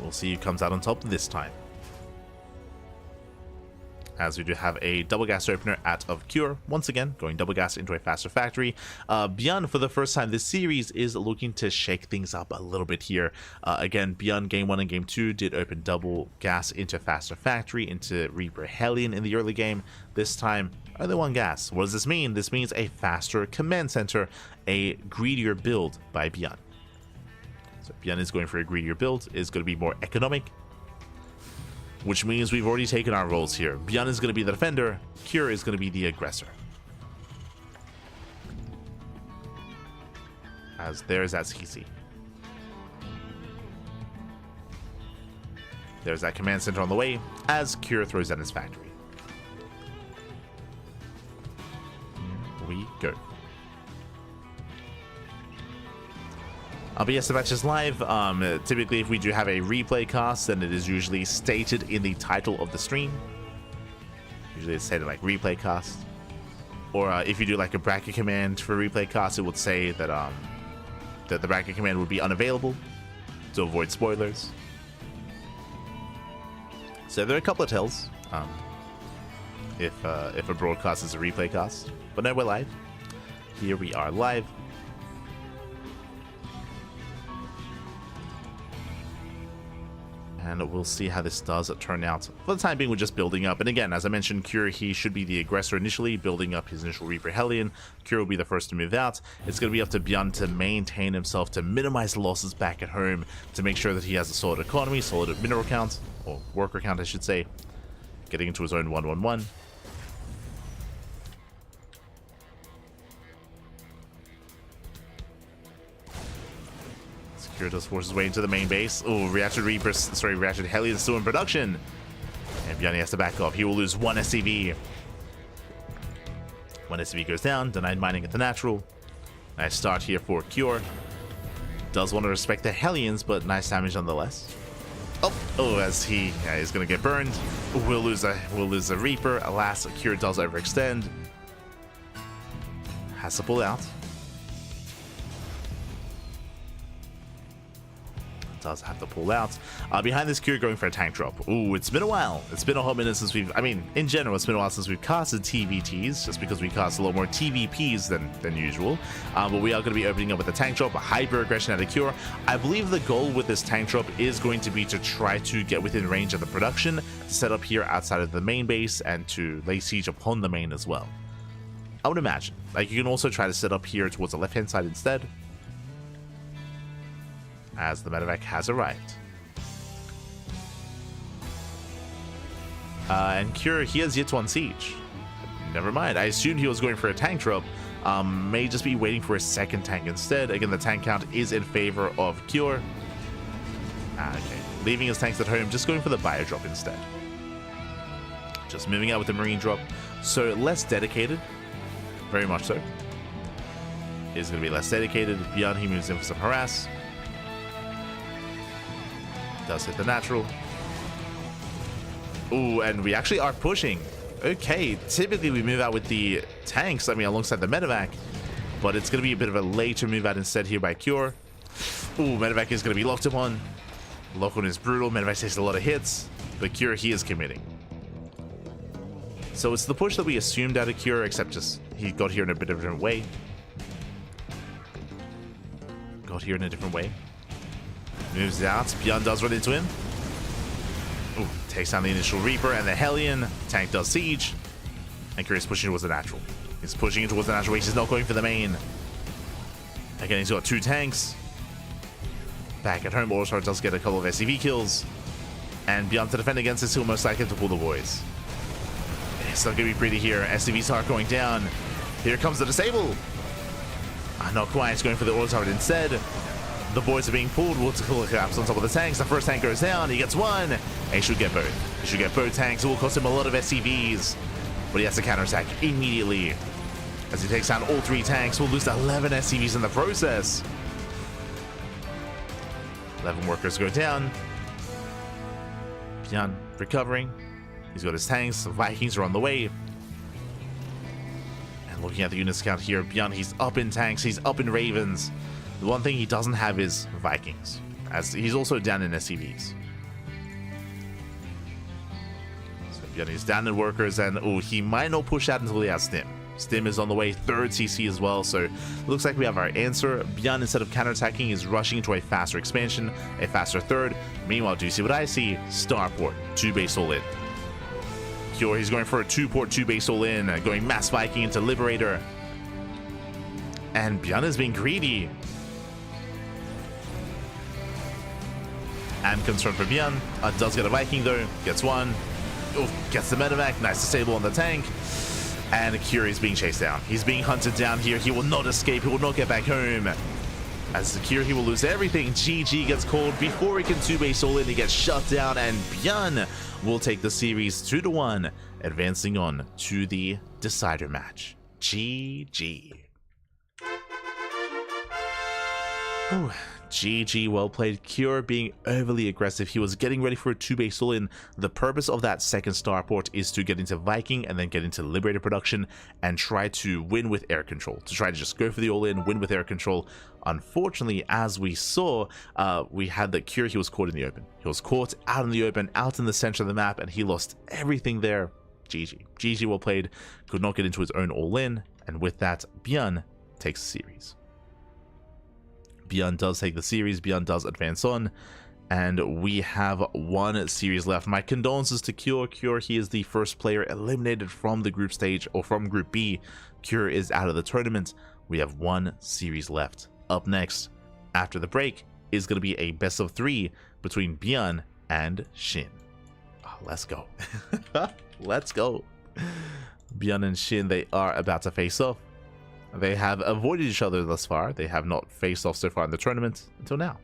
We'll see who comes out on top this time, as we do have a double gas opener out of Cure, once again going double gas into a faster factory. ByuN, for the first time this series, is looking to shake things up a little bit here. Again, ByuN game 1 and game 2 did open double gas into faster factory, into Reaper Hellion in the early game. This time only one gas. What does this mean? This means a faster command center, a greedier build by ByuN. So ByuN is going for a greedier build, is going to be more economic, which means we've already taken our roles here. ByuN is going to be the defender, Cure is going to be the aggressor. As there's that CC. There's that command center on the way, as Cure throws down his factory. Here we go. But yes, the match is live. Typically, if we do have a replay cast, then it is usually stated in the title of the stream. Usually it's stated like replay cast. Or if you do like a bracket command for replay cast, it would say that that the bracket command would be unavailable to avoid spoilers. So there are a couple of tells if a broadcast is a replay cast. But no, we're live. Here we are live. And we'll see how this does turn out. For the time being, we're just building up. And again, as I mentioned, Cure, he should be the aggressor initially, building up his initial Reaper Hellion. Cure will be the first to move out. It's going to be up to ByuN to maintain himself, to minimize losses back at home, to make sure that he has a solid economy, solid mineral count, or worker count, I should say. Getting into his own 1-1-1. Cure does force his way into the main base. Oh, Reactor Hellion's still in production. And ByuN has to back off. He will lose one SCV. One SCV goes down. Denied mining at the natural. Nice start here for Cure. Does want to respect the Hellions, but nice damage nonetheless. Oh, as he's going to get burned. We'll lose a Reaper. Alas, Cure does overextend. Has to pull out. Does have to pull out. Behind this, Cure going for a tank drop. Ooh, it's been a while. It's been a hot minute since in general, it's been a while since we've casted TVTs, just because we cast a lot more TVPs than usual. But we are going to be opening up with a tank drop, a hyper aggression out of Cure. I believe the goal with this tank drop is going to be to try to get within range of the production, set up here outside of the main base, and to lay siege upon the main as well. I would imagine. Like, you can also try to set up here towards the left-hand side instead, as the medevac has arrived. And Cure, he has yet to unsiege. Never mind. I assumed he was going for a tank drop. May just be waiting for a second tank instead. Again, the tank count is in favor of Cure. Okay. Leaving his tanks at home, just going for the bio drop instead. Just moving out with the marine drop. So less dedicated. very much so. Is going to be less dedicated. ByuN, he moves in for some harass. Does hit the natural. Ooh, and we actually are pushing. Okay, typically we move out with the tanks, I mean alongside the medevac, but it's going to be a bit of a later move out instead here by Cure. Ooh, medevac is going to be locked upon. Lock-on is brutal, medevac takes a lot of hits, but Cure, he is committing. So it's the push that we assumed out of Cure, except just he got here in a bit of a different way. Moves out, ByuN does run into him. Ooh, takes down the initial Reaper and the Hellion. Tank does siege. And Cure is pushing towards the natural. He's pushing in towards the natural, he's not going for the main. Again, he's got 2 tanks. Back at home, Orsar does get a couple of SCV kills. And ByuN to defend against this, he'll most likely have to pull the boys. It's not going to be pretty here. SCVs are going down. Here comes the disable. Not quite. He's going for the auto turret instead. The boys are being pulled. Will collapse on top of the tanks. The first tank goes down. He gets 1. And he should get both. He should get both tanks. It will cost him a lot of SCVs. But he has to counterattack immediately. As he takes down all 3 tanks, we'll lose 11 SCVs in the process. 11 workers go down. ByuN recovering. He's got his tanks. The Vikings are on the way. And looking at the units count here, ByuN, he's up in tanks. He's up in Ravens. The one thing he doesn't have is Vikings, as he's also down in SCVs. So ByuN is down in workers, and oh, he might not push out until he has Stim. Stim is on the way, 3rd CC as well, so looks like we have our answer. ByuN, instead of counterattacking, is rushing into a faster expansion, a faster 3rd. Meanwhile, do you see what I see? Starport, 2 base all in. Cure, he's going for a 2-port, 2 base all in, going mass Viking into Liberator. And ByuN is being greedy. And concerned for ByuN. Does get a Viking though, gets 1. Oof, gets the medevac, nice disable on the tank. And Cure is being chased down. He's being hunted down here. He will not escape. He will not get back home. As Cure, he will lose everything. GG gets called before he can 2-base all in. He gets shut down, and ByuN will take the series 2-1, advancing on to the decider match. GG. Ooh. GG, well played. Cure being overly aggressive. He was getting ready for a 2-base all-in. The purpose of that second starport is to get into Viking and then get into Liberator production and try to win with air control. To try to just go for the all-in, win with air control. Unfortunately, as we saw, we had that Cure, he was caught in the open. He was caught out in the open, out in the center of the map, and he lost everything there. GG. GG, well played. Could not get into his own all-in, and with that, ByuN takes the series. ByuN does take the series, ByuN does advance on, and we have 1 series left. My condolences to Cure. Cure, he is the first player eliminated from the group stage, or from Group B. Cure is out of the tournament. We have 1 series left. Up next, after the break, is going to be a best of 3 between ByuN and SHIN. Oh, let's go. Let's go. ByuN and SHIN, they are about to face off. They have avoided each other thus far. They have not faced off so far in the tournament until now.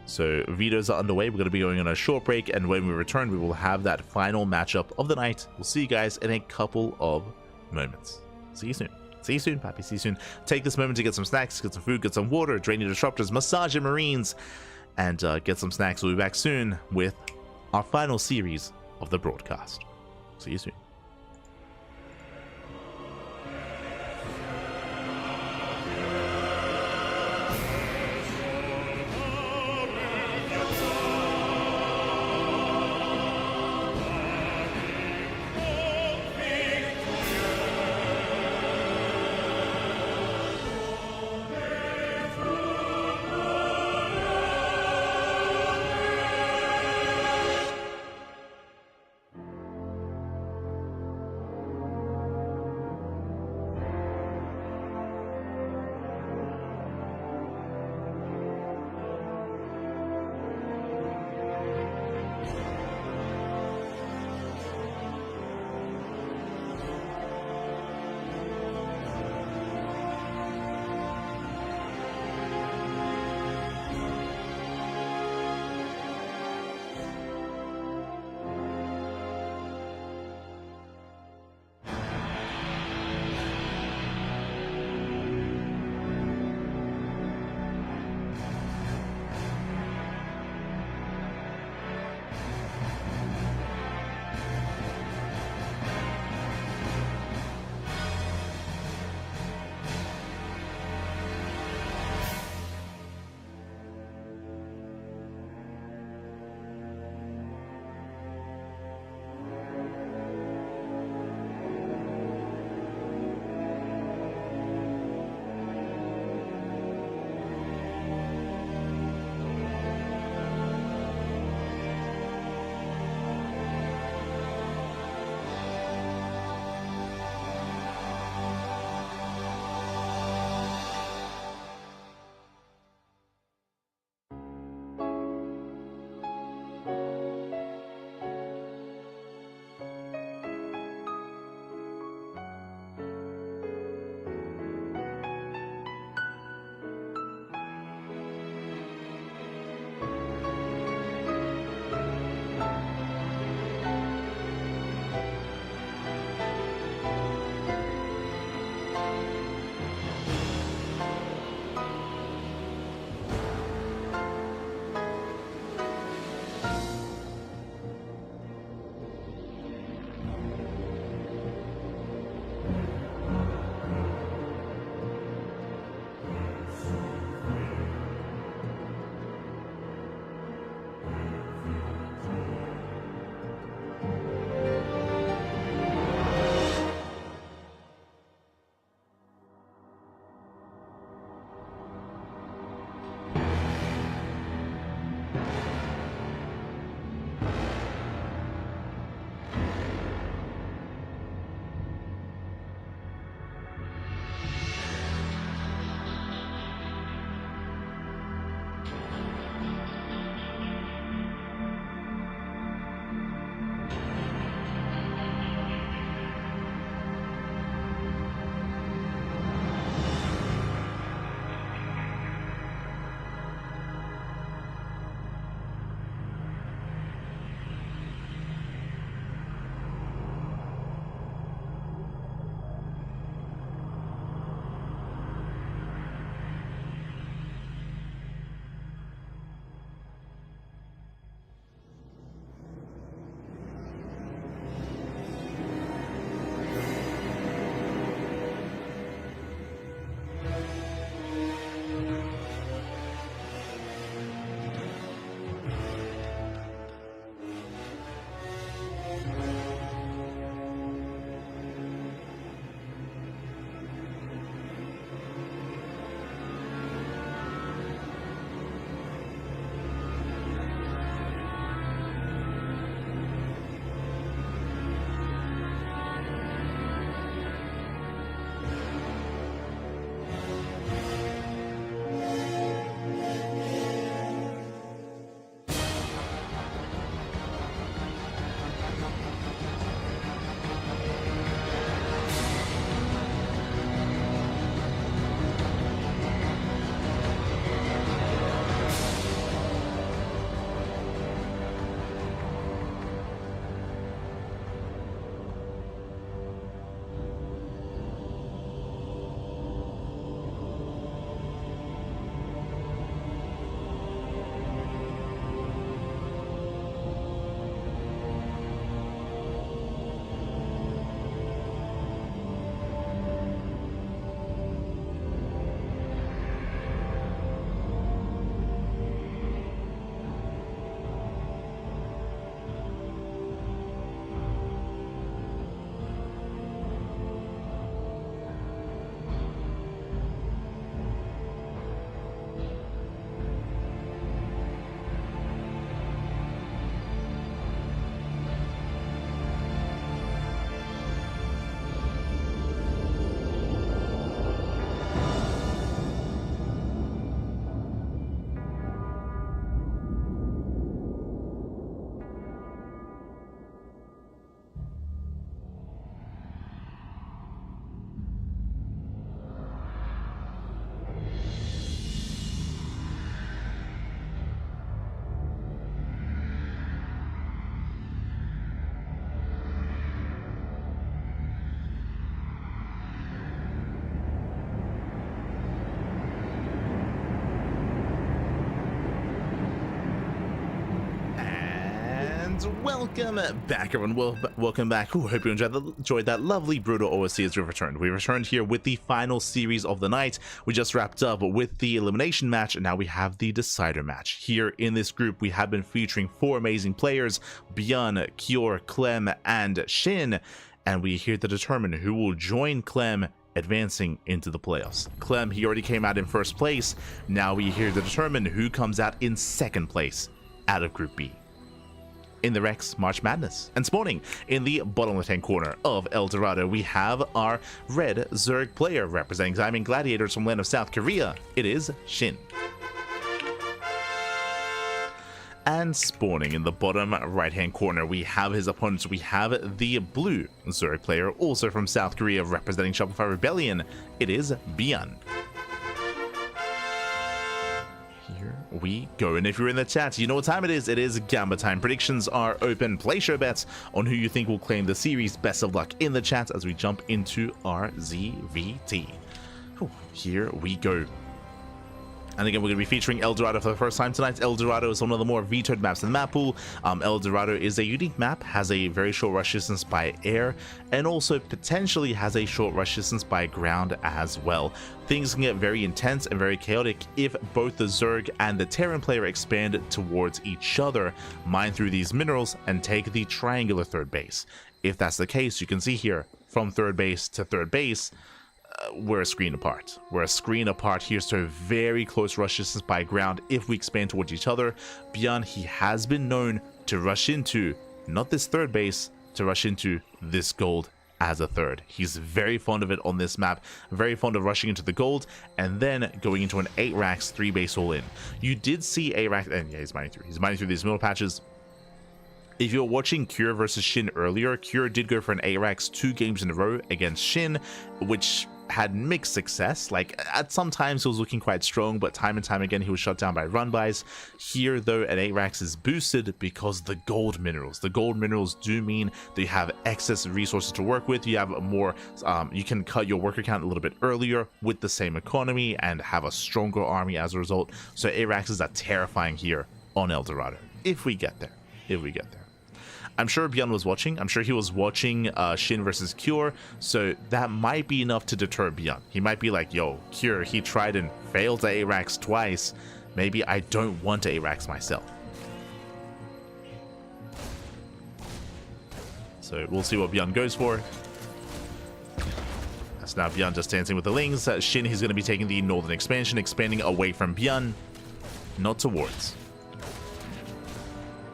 So vetoes are underway. We're going to be going on a short break, and when we return, we will have that final matchup of the night. We'll see you guys in a couple of moments. See you soon. See you soon, Pappy. See you soon. Take this moment to get some snacks, get some food, get some water, drain your disruptors, massage your marines, and get some snacks. We'll be back soon with our final series of the broadcast. See you soon. Welcome back, everyone. Welcome back. Hope you enjoyed that lovely brutal OSC as we've returned. We returned here with the final series of the night. We just wrapped up with the elimination match, and now we have the decider match. Here in this group, we have been featuring 4 amazing players: ByuN, Cure, Clem, and SHIN, and we're here to determine who will join Clem advancing into the playoffs. Clem, he already came out in first place. Now we're here to determine who comes out in second place out of Group B in the Rex March Madness. And spawning in the bottom left-hand corner of El Dorado, we have our red Zerg player representing Diamond Gladiators from land of South Korea. It is SHIN. And spawning in the bottom right-hand corner, we have his opponents. We have the blue Zerg player, also from South Korea, representing Shopify Rebellion. It is ByuN. Here we go, and if you're in the chat, you know what time it is. It is Gamba time. Predictions are open. Place your bets on who you think will claim the series. Best of luck in the chat as we jump into our ZVT. Here we go. And again, we're going to be featuring El Dorado for the first time tonight. El Dorado is one of the more vetoed maps in the map pool. El Dorado is a unique map, has a very short rush distance by air, and also potentially has a short rush distance by ground as well. Things can get very intense and very chaotic if both the Zerg and the Terran player expand towards each other, mine through these minerals, and take the triangular third base. If that's the case, you can see here, from third base to third base, we're a screen apart. We're a screen apart here, so very close rush distance by ground if we expand towards each other. ByuN, he has been known to rush into, not this third base, to rush into this gold as a third. He's very fond of it on this map, very fond of rushing into the gold and then going into an 8 racks 3 base all in. You did see 8 racks, and yeah, he's mining through these middle patches. If you're watching Cure versus SHIN earlier, Cure did go for an 8 racks 2 games in a row against SHIN, which had mixed success. Like, at some times he was looking quite strong, but time and time again he was shut down by run buys. Here though, an 8 racks is boosted because the gold minerals. The gold minerals do mean that you have excess resources to work with. You have more, you can cut your worker count a little bit earlier with the same economy and have a stronger army as a result. So 8 racks is terrifying here on El Dorado, if we get there. I'm sure ByuN was watching. I'm sure he was watching SHIN versus Cure, so that might be enough to deter ByuN. He might be like, yo, Cure, he tried and failed to 8 racks twice. Maybe I don't want to 8 racks myself. So we'll see what ByuN goes for. That's now ByuN just dancing with the Lings. SHIN, he's going to be taking the northern expansion, expanding away from ByuN, not towards.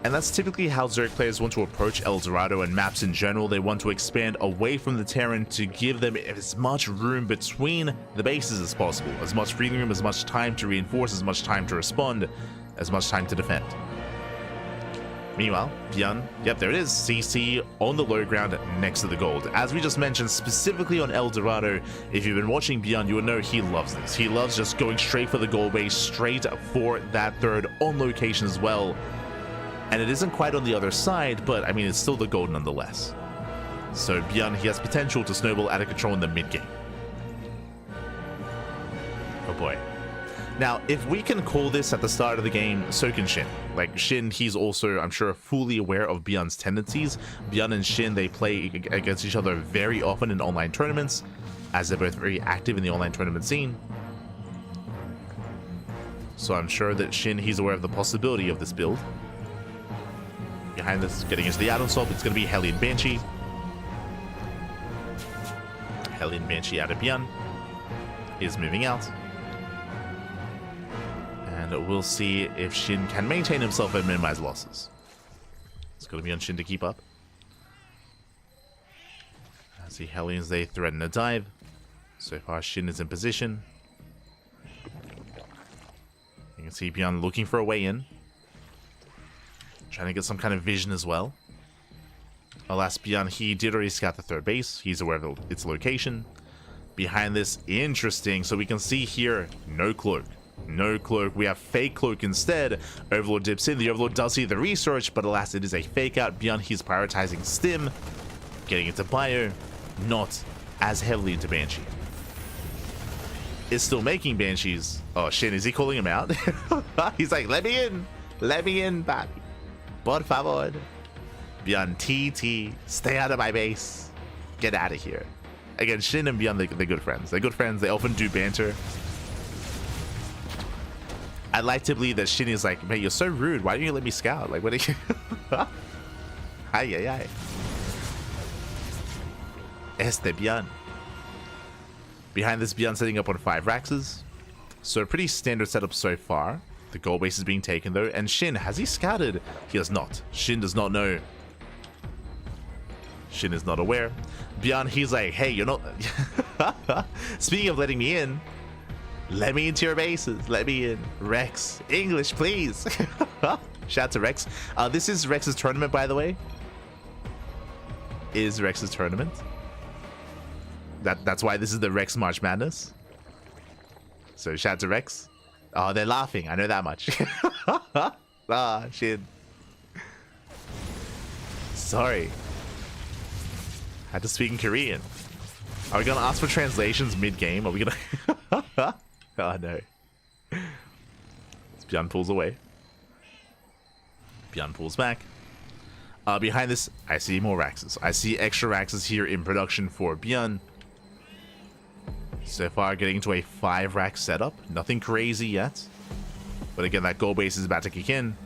And that's typically how Zerg players want to approach El Dorado and maps in general. They want to expand away from the Terran to give them as much room between the bases as possible. As much breathing room, as much time to reinforce, as much time to respond, as much time to defend. Meanwhile, ByuN, yep, there it is, CC on the low ground next to the gold. As we just mentioned, specifically on El Dorado, if you've been watching ByuN, you will know he loves this. He loves just going straight for the gold base, straight for that third on location as well. And it isn't quite on the other side, but I mean, it's still the gold nonetheless. So ByuN, he has potential to snowball out of control in the mid game. Oh boy. Now, if we can call this at the start of the game, so can SHIN. Like, SHIN, he's also, I'm sure, fully aware of ByuN's tendencies. ByuN and SHIN, they play against each other very often in online tournaments, as they're both very active in the online tournament scene. So I'm sure that SHIN, he's aware of the possibility of this build. Behind this, getting into the add-on swap, it's going to be Hellion Banshee. Hellion Banshee out of ByuN is moving out. And we'll see if SHIN can maintain himself and minimize losses. It's going to be on SHIN to keep up. As the Hellions, they threaten a dive. So far, SHIN is in position. You can see ByuN looking for a way in. Trying to get some kind of vision as well. Alas, ByuN, he did already scout the third base. He's aware of its location. Behind this, interesting. So we can see here, no cloak. No cloak. We have fake cloak instead. Overlord dips in. The Overlord does see the research, but alas, it is a fake out. ByuN, he's prioritizing Stim. Getting into Bio. Not as heavily into Banshee. Is still making Banshees. Oh, SHIN, is he calling him out? He's like, let me in. Let me in, papi. Por favor. ByuN, TT, stay out of my base. Get out of here. Again, SHIN and ByuN, they're good friends. They're good friends. They often do banter. I'd like to believe that SHIN is like, man, you're so rude. Why don't you let me scout? Like, what are you? Ay, ay, ay. ByuN. Behind this, ByuN setting up on 5 Raxes. So a pretty standard setup so far. The gold base is being taken though, and SHIN, has he scouted? He has not. SHIN does not know. SHIN is not aware. ByuN, he's like, hey, you're not... Speaking of letting me in, let me into your bases. Let me in. Rex, English, please. Shout out to Rex. This is Rex's tournament, by the way. Is Rex's tournament. That's why this is the Rex March Madness. So shout out to Rex. Oh, they're laughing. I know that much. Ah, shit. Sorry. Had to speak in Korean. Are we gonna ask for translations mid-game? Are we gonna... Oh, no. ByuN pulls away. ByuN pulls back. Behind this, I see more Raxes. I see extra Raxes here in production for ByuN. So far, getting into a 5 rack setup. Nothing crazy yet. But again, that gold base is about to kick in.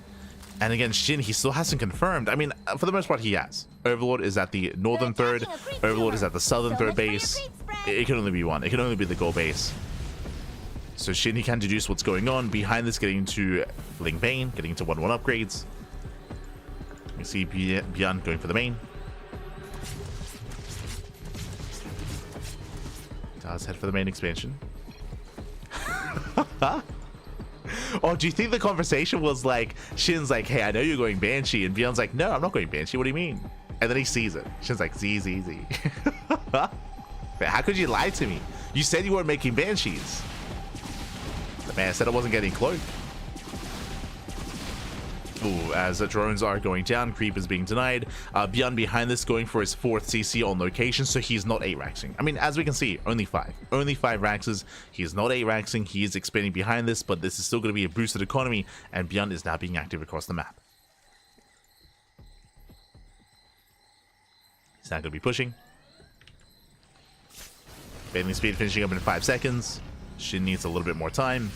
And again, SHIN, he still hasn't confirmed. I mean, for the most part, he has. Overlord is at the northern third. Overlord is at the southern third base. It can only be one. It can only be the gold base. So SHIN, he can deduce what's going on. Behind this, getting into Ling Bane, getting into 1-1 upgrades. You see ByuN going for the main. Does head for the main expansion. Oh, do you think the conversation was like, SHIN's like, hey, I know you're going Banshee, and ByuN's like, no, I'm not going Banshee, what do you mean? And then he sees it. SHIN's like, Z. How could you lie to me? You said you weren't making Banshees. The man said I wasn't getting cloaked. Ooh, as the drones are going down, creep is being denied. ByuN behind this going for his 4th CC on location, so he's not 8-raxing. I mean, as we can see, only 5. Only 5 raxes. He is not 8-raxing. He is expanding behind this, but this is still going to be a boosted economy, and ByuN is now being active across the map. He's now going to be pushing. Bathing speed finishing up in 5 seconds. SHIN needs a little bit more time.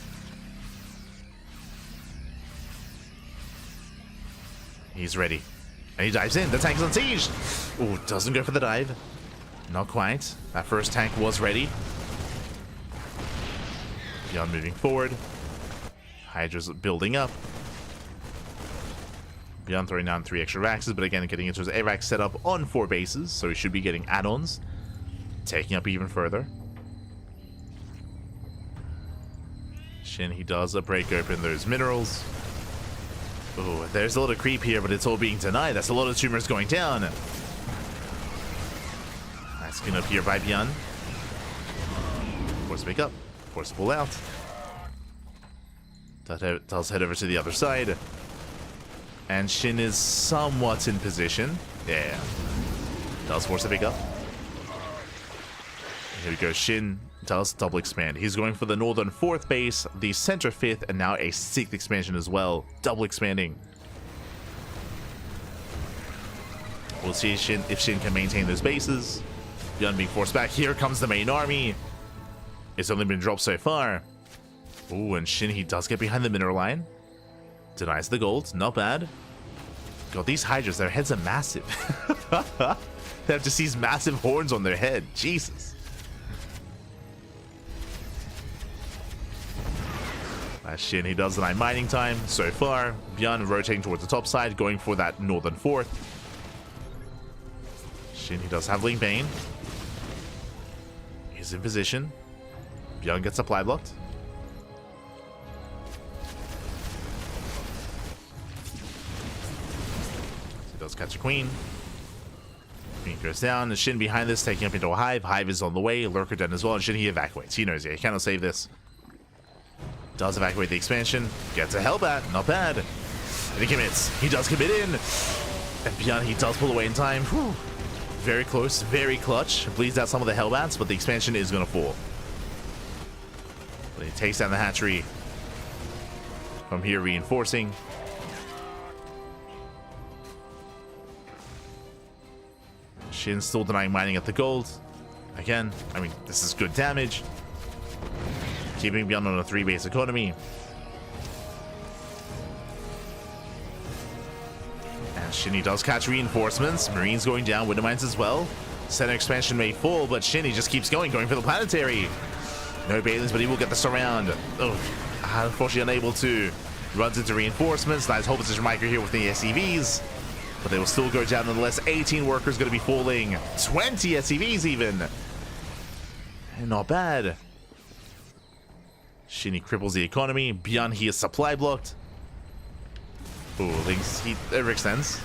He's ready. And he dives in. The tank is on siege. Ooh, doesn't go for the dive. Not quite. That first tank was ready. ByuN moving forward. Hydra's building up. ByuN throwing down 3 extra raxes, but again, getting into his ARAX setup on 4 bases, so he should be getting add-ons. Taking up even further. SHIN, he does break open those minerals. Oh, there's a lot of creep here, but it's all being denied. That's a lot of tumors going down. Nice clean up here by ByuN. Force pick up. Force pull out. Does head over to the other side. And SHIN is somewhat in position. Yeah. Does force a pick up. Here we go. SHIN does double expand. He's going for the northern 4th base, the center 5th, and now a 6th expansion as well. Double expanding. We'll see if SHIN can maintain those bases. ByuN being forced back. Here comes the main army. It's only been dropped so far. Ooh, and SHIN, he does get behind the mineral line. Denies the gold. Not bad. God, these Hydras, their heads are massive. They have just these massive horns on their head. Jesus. SHIN, he does deny mining time so far. ByuN rotating towards the top side, going for that northern 4th. SHIN, he does have Ling Bane. He's in position. ByuN gets supply blocked. He does catch a queen. Queen goes down. And SHIN behind this, taking up into a hive. Hive is on the way. Lurker dead as well. And SHIN, he evacuates. He knows he cannot save this. Does evacuate the expansion. Gets a Hellbat. Not bad. And he commits. He does commit in. And ByuN, he does pull away in time. Whew. Very close. Very clutch. Bleeds out some of the Hellbats, but the expansion is going to fall. But he takes down the hatchery. From here, reinforcing. SHIN still denying mining at the gold. Again, I mean, this is good damage. Keeping ByuN on a 3-base economy. And SHIN, he does catch reinforcements. Marines going down, Winter Mines as well. Center expansion may fall, but SHIN, he just keeps going for the planetary. No Bailey's, but he will get the surround. Oh, unfortunately unable to. Runs into reinforcements. Nice whole position micro here with the SCVs. But they will still go down nonetheless. 18 workers going to be falling. 20 SCVs even. And not bad. SHIN, he cripples the economy. ByuN, he is supply blocked. Ooh, Lynx, he overextends.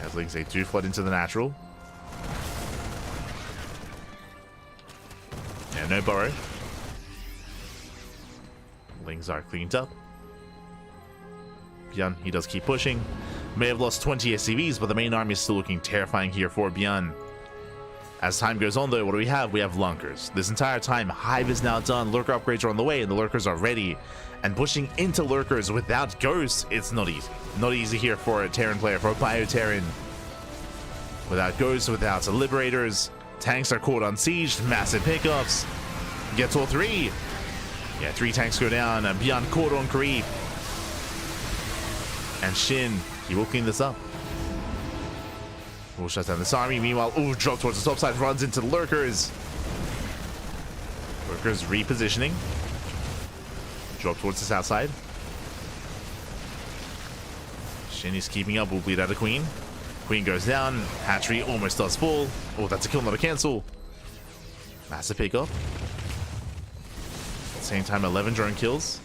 As Lynx, they do flood into the natural. Yeah, no burrow. Lynx are cleaned up. ByuN, he does keep pushing. May have lost 20 SCVs, but the main army is still looking terrifying here for ByuN. As time goes on, though, what do we have? We have Lunkers. This entire time, Hive is now done. Lurker upgrades are on the way, and the Lurkers are ready. And pushing into Lurkers without Ghosts, it's not easy. Not easy here for a Terran player, for a Bio-Terran. Without Ghosts, without Liberators, tanks are caught unsieged, massive pickups. Gets all 3. Yeah, 3 tanks go down, and ByuN caught on creep. And SHIN, he will clean this up. We'll shut down this army. Meanwhile, ooh, drop towards the top side, runs into the Lurkers. Lurkers repositioning. Drop towards the south side. Shin is keeping up. Will bleed out a queen. Queen goes down. Hatchery almost does fall. Oh, that's a kill, not a cancel. Massive pickup. At the same time, 11 drone kills.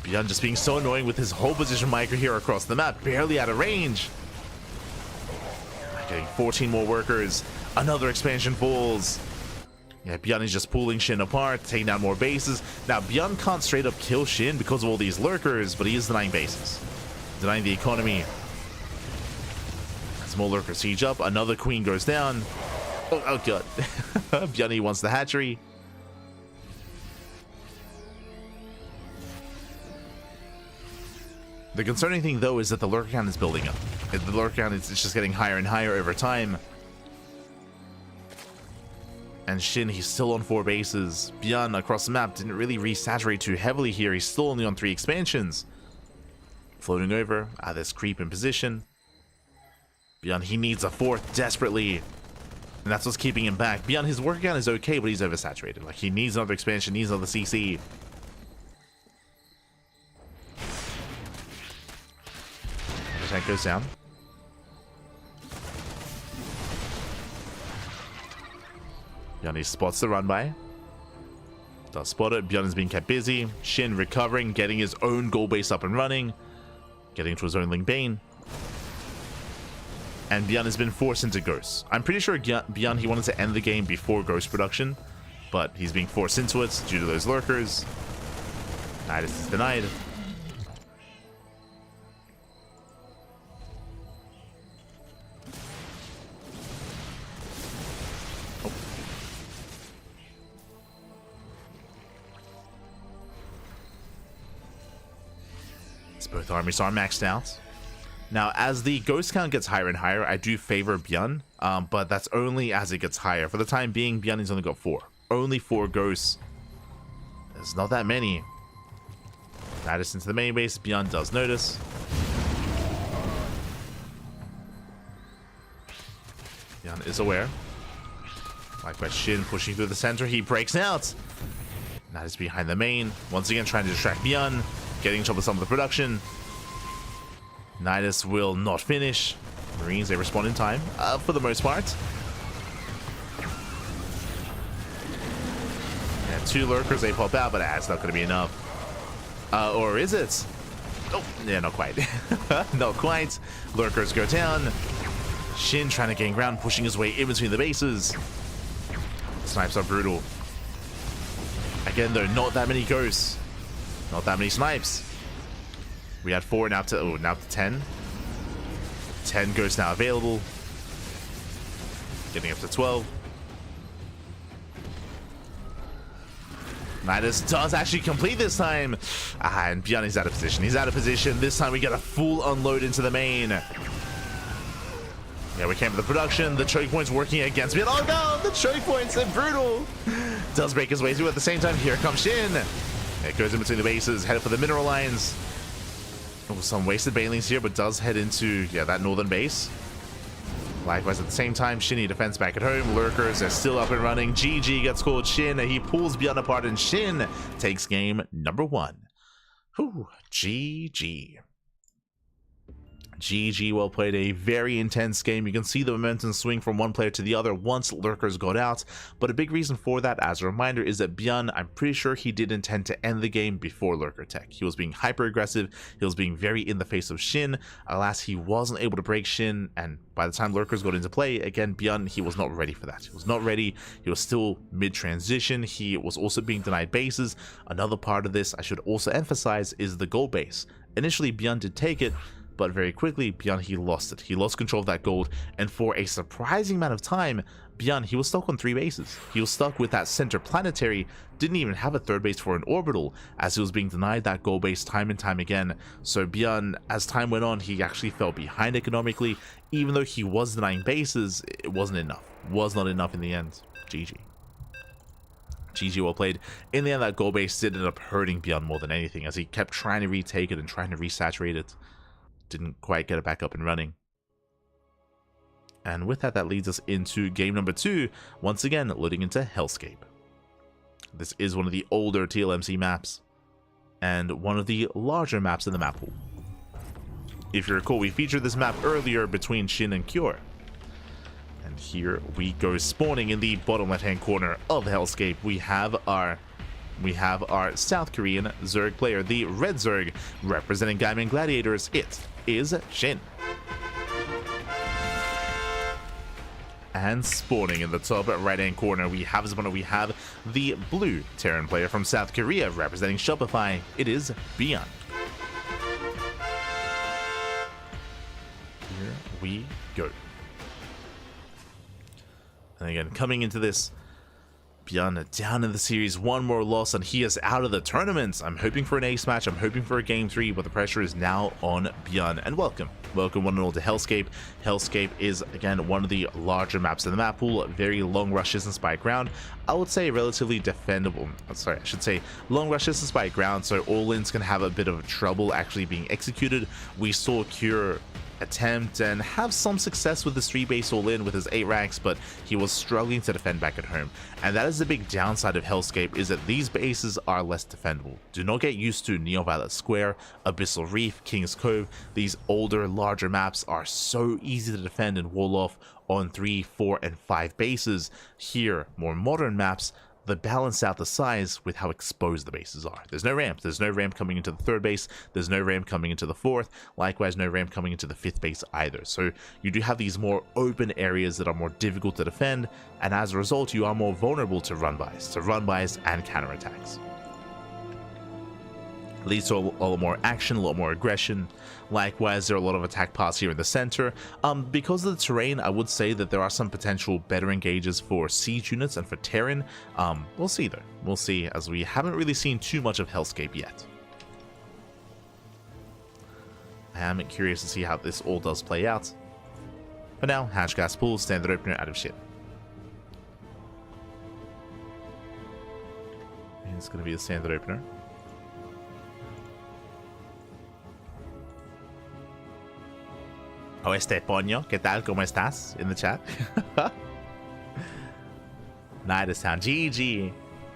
ByuN just being so annoying with his whole position micro here across the map. Barely out of range. Getting 14 more workers. Another expansion falls. Yeah, ByuN is just pulling Shin apart, taking down more bases. Now, ByuN can't straight up kill Shin because of all these lurkers, but he is denying bases. Denying the economy. As more lurkers siege up, another queen goes down. Oh god. ByuN wants the hatchery. The concerning thing, though, is that the lurker count is building up. The lurker count is just getting higher and higher over time. And Shin, he's still on 4 bases. ByuN across the map didn't really resaturate too heavily here. He's still only on 3 expansions. Floating over. This creep in position. ByuN, he needs a 4th desperately. And that's what's keeping him back. ByuN, his work count is okay, but he's oversaturated. Like, he needs another expansion, needs another CC. Tank goes down. ByuN spots the run by. Does spot it. ByuN is being kept busy. Shin recovering, getting his own goal base up and running. Getting to his own Link Bane. And ByuN has been forced into Ghost. I'm pretty sure ByuN, he wanted to end the game before Ghost production, but he's being forced into it due to those lurkers. Nidus is denied. Both armies are maxed out. Now, as the ghost count gets higher and higher, I do favor ByuN, but that's only as it gets higher. For the time being, ByuN has only got 4. Only 4 ghosts. There's not that many. Nidus into the main base. ByuN does notice. ByuN is aware. Likewise, Shin pushing through the center. He breaks out. Nidus behind the main. Once again, trying to distract ByuN. Getting in trouble with some of the production. Nidus will not finish. Marines, they respond in time, for the most part. Yeah, 2 lurkers, they pop out, but it's not going to be enough. Or is it? Oh, yeah, not quite. Not quite. Lurkers go down. Shin trying to gain ground, pushing his way in between the bases. Snipes are brutal. Again, though, not that many ghosts. Not that many snipes. We had 4 now to 10. 10 ghosts now available. Getting up to 12. Nidus does actually complete this time. And ByuN is out of position. He's out of position. This time we get a full unload into the main. Yeah, we came for the production. The choke point's working against me. Oh no, the choke point's brutal. Does break his way through at the same time. Here comes Shin. It goes in between the bases, headed for the mineral lines. Oh, some wasted banelings here, but does head into, that northern base. Likewise, at the same time, Shin defense back at home. Lurkers are still up and running. GG gets called Shin. He pulls ByuN apart, and Shin takes game number 1. Whew, GG. GG, well played. A very intense game. You can see the momentum swing from one player to the other once lurkers got out, but a big reason for that, as a reminder, is that ByuN, I'm pretty sure he did intend to end the game before lurker tech. He was being hyper aggressive, he was being very in the face of Shin. Alas, he wasn't able to break Shin, and by the time lurkers got into play, again, ByuN, he was not ready for that. He was not ready. He was still mid-transition. He was also being denied bases. Another part of this I should also emphasize is the gold base. Initially, ByuN did take it, but very quickly, ByuN, he lost it. He lost control of that gold, and for a surprising amount of time, ByuN, he was stuck on 3 bases. He was stuck with that center planetary, didn't even have a 3rd base for an orbital, as he was being denied that gold base time and time again. So ByuN, as time went on, he actually fell behind economically. Even though he was denying bases, it wasn't enough. Was not enough in the end. GG. GG, well played. In the end, that gold base did end up hurting ByuN more than anything, as he kept trying to retake it and trying to resaturate it. Didn't quite get it back up and running. And with that, that leads us into game number 2, once again loading into Hellscape. This is one of the older TLMC maps, and one of the larger maps in the map pool. If you recall, we featured this map earlier between SHIN and Cure. And here we go, spawning in the bottom left-hand corner of Hellscape. We have our South Korean Zerg player, the Red Zerg, representing Gaiman Gladiators. It is SHIN. And spawning in the top right-hand corner, we have the blue Terran player from South Korea, representing Shopify. It is ByuN. Here we go. And again, coming into this, ByuN down in the series, one more loss, and he is out of the tournament. I'm hoping for an ace match, I'm hoping for a game 3, but the pressure is now on ByuN. And welcome one and all to Hellscape. Hellscape is, again, one of the larger maps in the map pool, very long rush distance by ground. I would say relatively defendable. Sorry, I should say long rush distance by ground, so all-ins can have a bit of trouble actually being executed. We saw Cure attempt and have some success with his 3-base all-in with his 8 racks, but he was struggling to defend back at home. And that is the big downside of Hellscape, is that these bases are less defendable. Do not get used to Neo Violet Square, Abyssal Reef, King's Cove. These older, larger maps are so easy to defend and wall off on 3, 4, and 5 bases. Here, more modern maps, they balance out the size with how exposed the bases are. There's no ramp. There's no ramp coming into the 3rd base. There's no ramp coming into the 4th. Likewise, no ramp coming into the 5th base either. So you do have these more open areas that are more difficult to defend, and as a result, you are more vulnerable to run-bys and counterattacks. Leads to a lot more action, a lot more aggression. Likewise, there are a lot of attack paths here in the center. Because of the terrain, I would say that there are some potential better engages for siege units and for Terran. We'll see though. We'll see, as we haven't really seen too much of Hellscape yet. I am curious to see how this all does play out. For now, Hatch Gas Pool, standard opener out of SHIN. And it's going to be the standard opener. Oh, Poño, ¿qué tal? ¿Cómo estás? In the chat. Nidus Town, GG.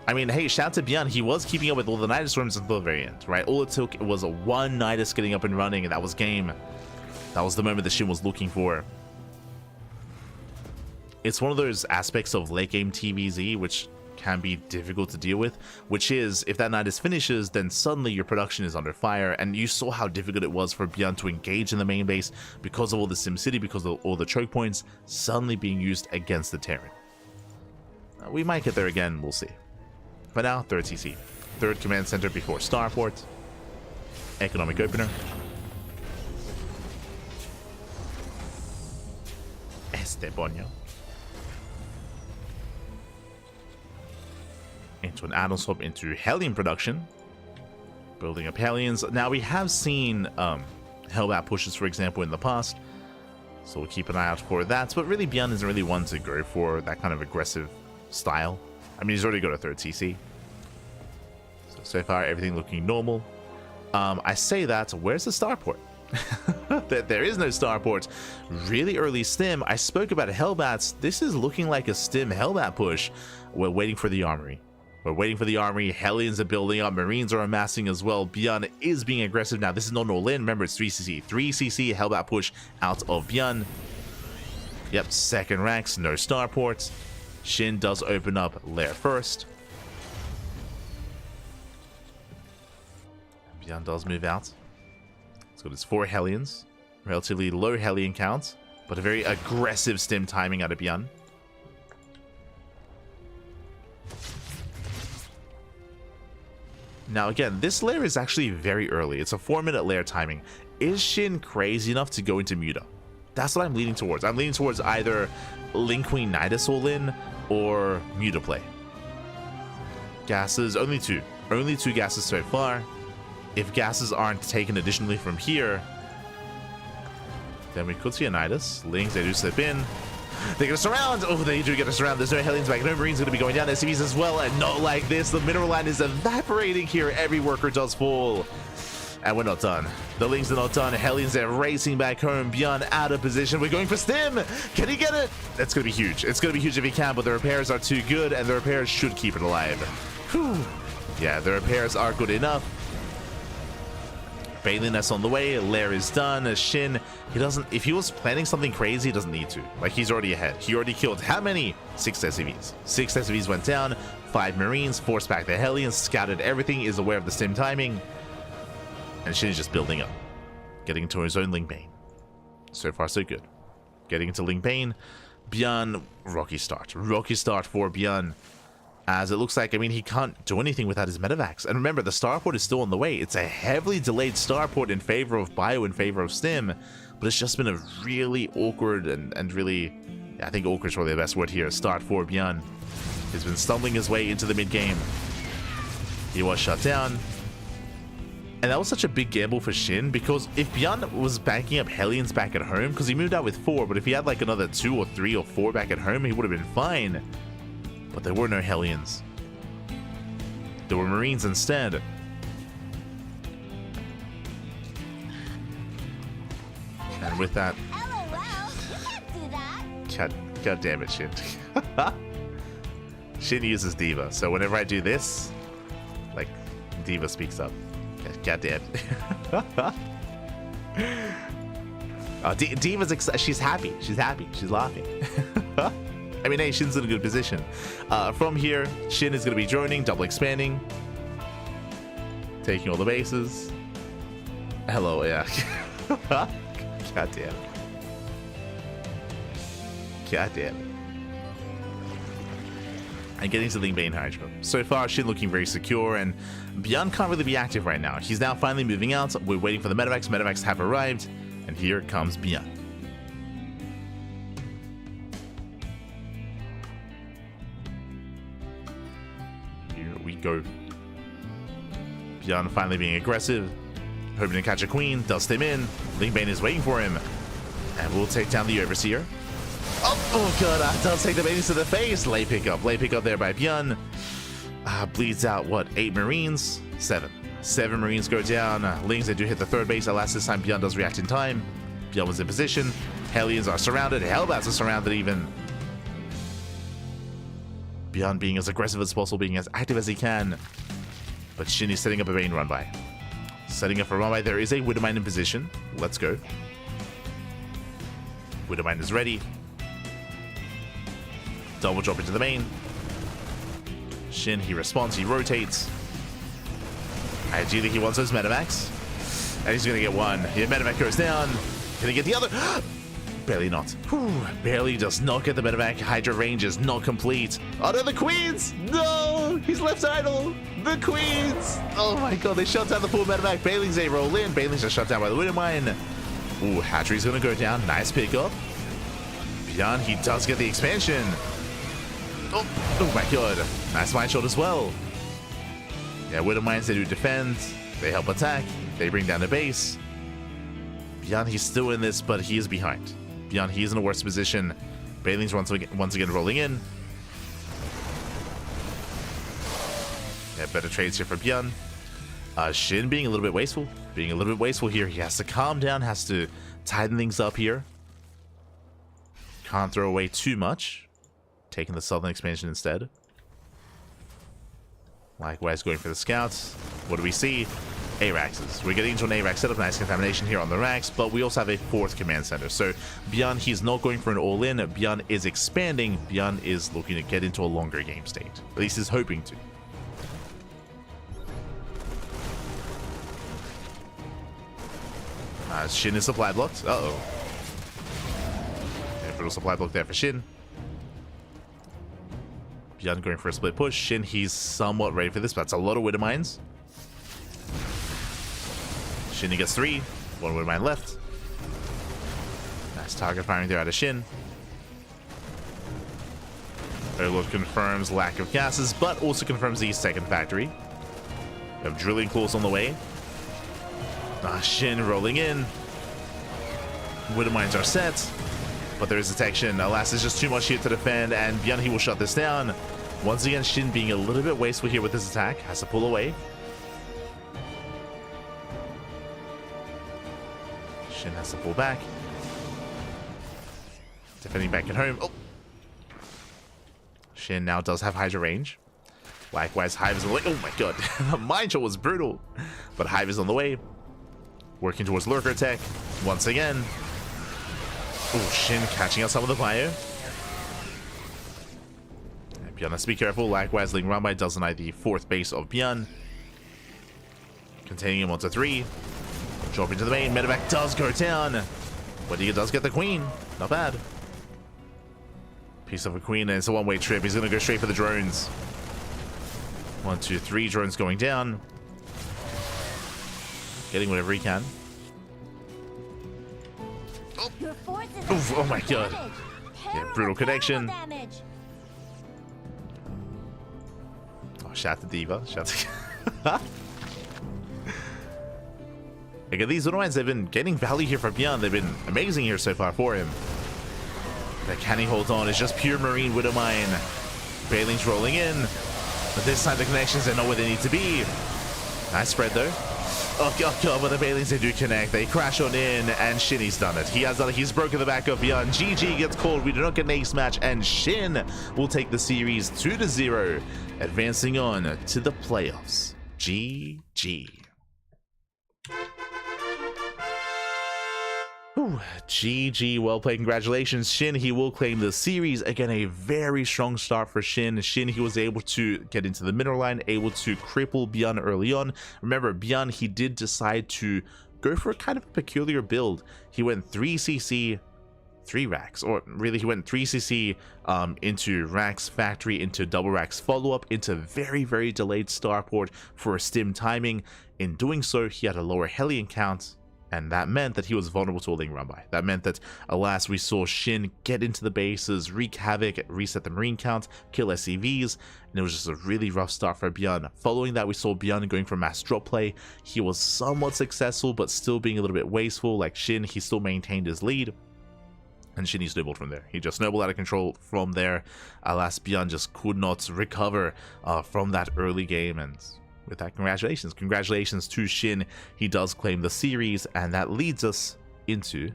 I mean, hey, shout out to ByuN. He was keeping up with all the Nidus rooms until the very end, right? All it took was a one Nidus getting up and running, and that was game. That was the moment that SHIN was looking for. It's one of those aspects of late game TVZ which can be difficult to deal with, which is if that Nidus finishes, then suddenly your production is under fire. And you saw how difficult it was for ByuN to engage in the main base because of all the SimCity, because of all the choke points suddenly being used against the Terran. We might get there again, we'll see. For now, 3rd CC, 3rd command center before Starport, economic opener. Boño. Into an add-on swap into Hellion production. Building up Hellions. Now, we have seen Hellbat pushes, for example, in the past. So we'll keep an eye out for that. But really, ByuN isn't really one to go for that kind of aggressive style. I mean, he's already got a 3rd CC. So far, everything looking normal. I say that, where's the starport? There is no starport. Really early stim. I spoke about Hellbats. This is looking like a stim Hellbat push. We're waiting for the armory. We're waiting for the armory. Hellions are building up. Marines are amassing as well. ByuN is being aggressive now. This is not an all-in. Remember, it's 3CC. 3CC Hellbat push out of ByuN. Yep, 2nd racks. No starports. SHIN does open up lair first. ByuN does move out. It's got its 4 Hellions. Relatively low Hellion count, but a very aggressive stim timing out of ByuN. Now again, this lair is actually very early. It's a 4-minute lair timing. Is SHIN crazy enough to go into Muta? That's what I'm leaning towards. I'm leaning towards either Link Queen Nidus all-in or Muta play. Gases, only 2. Only 2 gases so far. If gases aren't taken additionally from here, then we could see a Nidus. Lings, they do slip in. They get us around. Oh, they do get us around. There's no Hellions back. No Marines going to be going down. SCVs as well. And not like this. The mineral line is evaporating here. Every worker does fall. And we're not done. The Lings are not done. Hellions are racing back home. ByuN out of position. We're going for stim. Can he get it? That's going to be huge. It's going to be huge if he can, but the repairs are too good, and the repairs should keep it alive. Whew. Yeah, the repairs are good enough. Bailey Nest on the way. Lair is done. Shin, he doesn't, if he was planning something crazy, he doesn't need to. Like, he's already ahead. He already killed how many? 6 SCVs. 6 SCVs went down. 5 Marines, forced back the Hellions, scouted everything, is aware of the stim timing. And Shin is just building up. Getting into his own Ling Bane. So far, so good. Getting into Ling Bane. ByuN, rocky start. Rocky start for ByuN. As it looks like, I mean, he can't do anything without his medevacs. And remember, the starport is still on the way. It's a heavily delayed starport in favor of Bio, in favor of Stim. But it's just been a really awkward and really, I think awkward is probably the best word here, start for ByuN. He's been stumbling his way into the mid-game. He was shut down. And that was such a big gamble for Shin, because if ByuN was banking up Hellions back at home, because he moved out with 4, but if he had like another 2 or 3 or 4 back at home, he would have been fine. But there were no Hellions. There were Marines instead. And with that... God damn it, Shin. Shin uses D.Va, so whenever I do this, like, D.Va speaks up. God damn it. D.Va's she's happy. She's happy. She's laughing. I mean, hey, Shin's in a good position. From here, Shin is going to be droning, double expanding. Taking all the bases. Hello, yeah. God damn it. God damn it. And getting to Ling Bane Hydra. So far, Shin looking very secure, and ByuN can't really be active right now. He's now finally moving out. We're waiting for the medevacs. Medevacs have arrived, and here comes ByuN. Here we go. ByuN finally being aggressive, hoping to catch a queen. Does him in. Ling Bane is waiting for him, and we'll take down the Overseer. Oh god, does take the babies to the face. Lay pickup there by ByuN. Bleeds out, what, 8 Marines? 7 Marines go down. Lings, they do hit the 3rd base. Alas, this time ByuN does react in time. ByuN was in position. Hellions are surrounded. Hellbats are surrounded even. ByuN being as aggressive as possible, being as active as he can. But Shin is setting up a Bane run by. Setting up a run by. There is a Widowmine in position. Let's go. Widowmine is ready. Double drop into the main. Shin, he responds, he rotates. Ideally, he wants those medevacs. And he's gonna get one. Yeah, medevac goes down. Can he get the other? Barely not. Whew, barely does not get the medevac. Hydra range is not complete. Oh no, the queens! No! He's left idle! The queens! Oh my god, they shut down the full medevac. Bailey's a roll in. Bailey's just shut down by the Widowmine. Ooh, Hatchery's gonna go down. Nice pickup. ByuN, he does get the expansion. Oh my god. Nice mind shot as well. Yeah, Widowmines, they do defend. They help attack. They bring down the base. ByuN, he's still in this, but he is behind. ByuN, he is in a worse position. Bailey's once again rolling in. Yeah, better trades here for ByuN. Shin being a little bit wasteful. Being a little bit wasteful here. He has to calm down, has to tighten things up here. Can't throw away too much. Taking the southern expansion instead. Likewise, going for the scouts. What do we see? ARAXs. We're getting into an ARAX setup. Nice contamination here on the racks, but we also have a 4th command center. So ByuN, he's not going for an all-in. ByuN is expanding. ByuN is looking to get into a longer game state. At least he's hoping to. Shin is supply blocked. Uh-oh. Yeah, little supply block there for Shin. ByuN going for a split push. Shin, he's somewhat ready for this, but that's a lot of Widowmines. Shin, he gets 3. 1 Widowmine left. Nice target firing there out of Shin. Overlord confirms lack of gases, but also confirms the 2nd factory. We have drilling claws on the way. Shin rolling in. Widowmines are set. But there is detection. Alas, there's just too much here to defend, and ByuN, he will shut this down. Once again, Shin being a little bit wasteful here with this attack. Has to pull away. Shin has to pull back. Defending back at home. Oh! Shin now does have Hydra range. Likewise, Hive is on the way. Oh my god, the mind shot was brutal. But Hive is on the way. Working towards Lurker Tech. Once again. Oh, SHIN catching out some of the bio. ByuN has to be careful. Likewise, Ling Rambai does deny the 4th base of ByuN. Containing him onto 3. Drop into the main. Medevac does go down. But he does get the queen. Not bad. Piece of a queen, and it's a one-way trip. He's going to go straight for the drones. 1, 2, 3 drones going down. Getting whatever he can. Oh, oof, oh my god. Yeah, brutal connection. Oh, shout to Diva. Shout to... Again, these little ones, they've been getting value here for ByuN. They've been amazing here so far for him. But can he hold on? It's just pure Marine Widow Mine. Bailing's rolling in. But this time the connections, they know where they need to be. Nice spread though. Oh god, but the Bailings, they do connect. They crash on in, and SHIN's done it. He has done it. He's broken the back of ByuN. GG gets called. We do not get an ace match, and SHIN will take the series 2-0, advancing on to the playoffs. GG. Ooh, GG, well played. Congratulations, SHIN. He will claim the series. Again, a very strong start for SHIN. SHIN, he was able to get into the middle line, able to cripple ByuN early on. Remember, ByuN, he did decide to go for kind of a peculiar build. He went 3cc, 3 racks, or really he went 3cc into racks factory, into double racks follow-up, into very, very delayed starport for a stim timing. In doing so, he had a lower Hellion count, and that meant that he was vulnerable to a Ling Rambai. That meant that, alas, we saw SHIN get into the bases, wreak havoc, reset the Marine count, kill SCVs, and it was just a really rough start for ByuN. Following that, we saw ByuN going for mass drop play. He was somewhat successful, but still being a little bit wasteful. Like SHIN, he still maintained his lead, and SHIN, he snowballed from there. He just snowballed out of control from there. Alas, ByuN just could not recover from that early game, and with that, congratulations to SHIN. He does claim the series, and that leads us into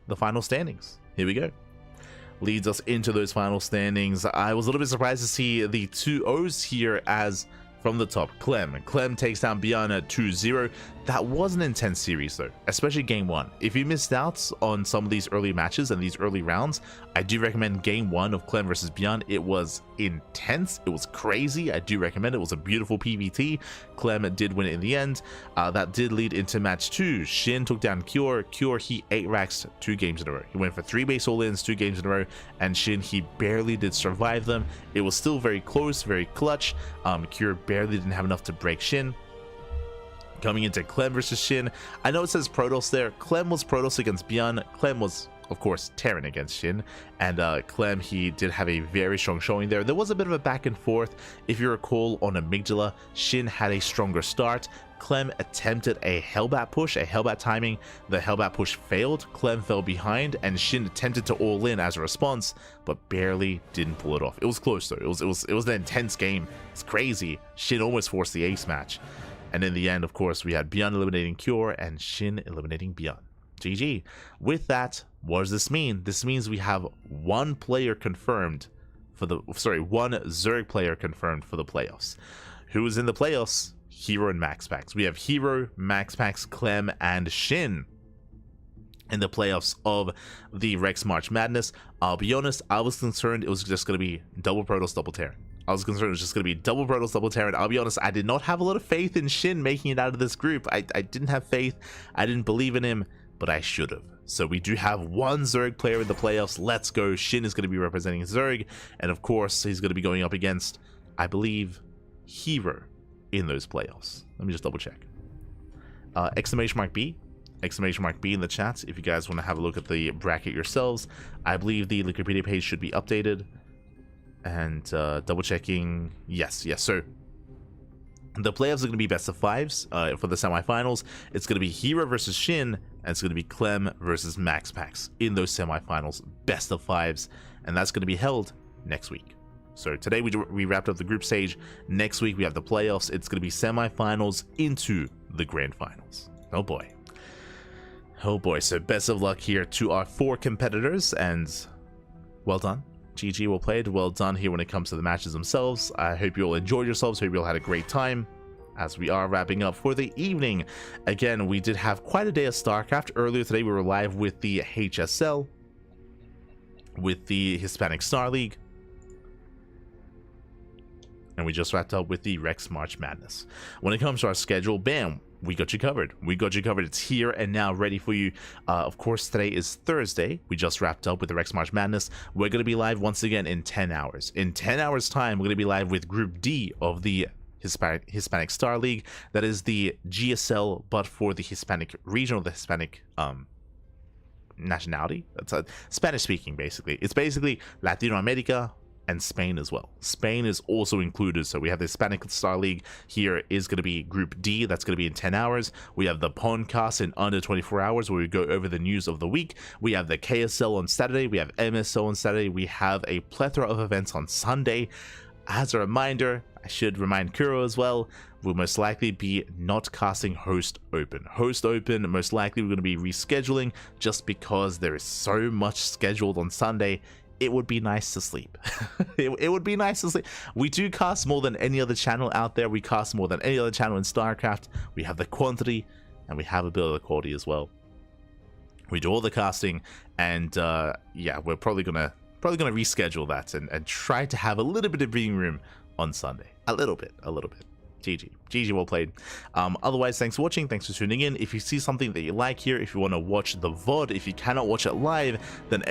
the final standings. Here we go. Leads us into those final standings. I was a little bit surprised to see the 2-0s here, as from the top, Clem takes down ByuN at 2-0. That was an intense series though, especially game 1. If you missed out on some of these early matches and these early rounds, I do recommend game 1 of Clem versus ByuN. It was intense, it was crazy. I do recommend it. It was a beautiful PvT. Clem did win it in the end. That did lead into match 2. SHIN took down Cure. He 8 racks 2 games in a row. He went for 3 base all-ins 2 games in a row, and SHIN, he barely did survive them. It was still very close, very clutch. Cure barely didn't have enough to break SHIN. Coming into Clem versus SHIN, I know it says Protoss there. Clem was Protoss against ByuN. Clem was, of course, Terran against SHIN, and Clem, he did have a very strong showing there. There was a bit of a back and forth. If you recall, on Amygdala, SHIN had a stronger start. Clem attempted a Hellbat push, a Hellbat timing. The Hellbat push failed. Clem fell behind, and SHIN attempted to all in as a response, but barely didn't pull it off. It was close though. It was an intense game. It's crazy. SHIN almost forced the ace match. And in the end, of course, we had ByuN eliminating Cure and SHIN eliminating ByuN. GG. With that, what does this mean? This means we have one player confirmed for the, one Zerg player confirmed for the playoffs. Who is in the playoffs? Hero and MaxPax. We have Hero, MaxPax, Clem, and SHIN in the playoffs of the Rex March Madness. I'll be honest, I was concerned it was just going to be double Protoss, double Terran. I was concerned it was just going to be double Protoss, double Terran. I'll be honest, I did not have a lot of faith in SHIN making it out of this group. I didn't have faith. I didn't believe in him, but I should have. So we do have one Zerg player in the playoffs. Let's go. SHIN is going to be representing Zerg, and of course, he's going to be going up against, I believe, Hero in those playoffs. Let me just double check. Exclamation mark B in the chat if you guys want to have a look at the bracket yourselves. I believe the Wikipedia page should be updated. And double checking, yes. So the playoffs are going to be best of 5s. For the semifinals, it's going to be Hero versus SHIN, and it's going to be Clem versus MaxPax in those semifinals, best of 5s, and that's going to be held next week. So today we wrapped up the group stage. Next week we have the playoffs. It's going to be semifinals into the grand finals. Oh boy. So best of luck here to our 4 competitors, and well done. GG, well played, well done here when it comes to the matches themselves. I hope you all enjoyed yourselves, hope you all had a great time. As we are wrapping up for the evening, again, we did have quite a day of StarCraft. Earlier today, we were live with the HSL, with the Hispanic Star League, and we just wrapped up with the Rex March Madness. When it comes to our schedule, bam, we got you covered. We got you covered. It's here and now ready for you. Of course, today is Thursday. We just wrapped up with the Rex March Madness. We're going to be live once again in 10 hours. In 10 hours time, we're going to be live with Group D of the Hispanic Star League. That is the GSL, but for the Hispanic region, or the Hispanic nationality. That's Spanish speaking, basically. It's basically Latino America and Spain as well. Spain is also included. So we have the Hispanic Star League here is going to be Group D. That's going to be in 10 hours. We have the podcast in under 24 hours where we go over the news of the week. We have the KSL on Saturday. We have MSO on Saturday. We have a plethora of events on Sunday. As a reminder, I should remind Kuro as well, we'll most likely be not casting Host Open. Host Open, most likely we're going to be rescheduling just because there is so much scheduled on Sunday. It would be nice to sleep. it would be nice to sleep. We do cast more than any other channel out there. We cast more than any other channel in StarCraft. We have the quantity and we have a bit of the quality as well. We do all the casting, and yeah, we're probably gonna reschedule that and try to have a little bit of breathing room on Sunday. A little bit. GG, well played. Otherwise, thanks for watching, thanks for tuning in. If you see something that you like here, if you want to watch the VOD, if you cannot watch it live, then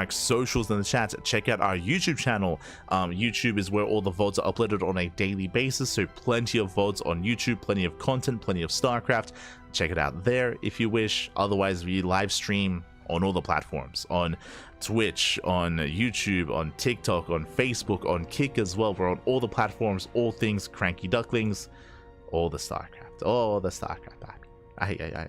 !socials in the chat. Check out our YouTube channel. YouTube is where all the VODs are uploaded on a daily basis, so plenty of VODs on YouTube, plenty of content, plenty of StarCraft. Check it out there if you wish. Otherwise, we live stream on all the platforms, on Twitch, on YouTube, on TikTok, on Facebook, on Kick as well. We're on all the platforms, all things CranKy Ducklings, all the StarCraft, baby.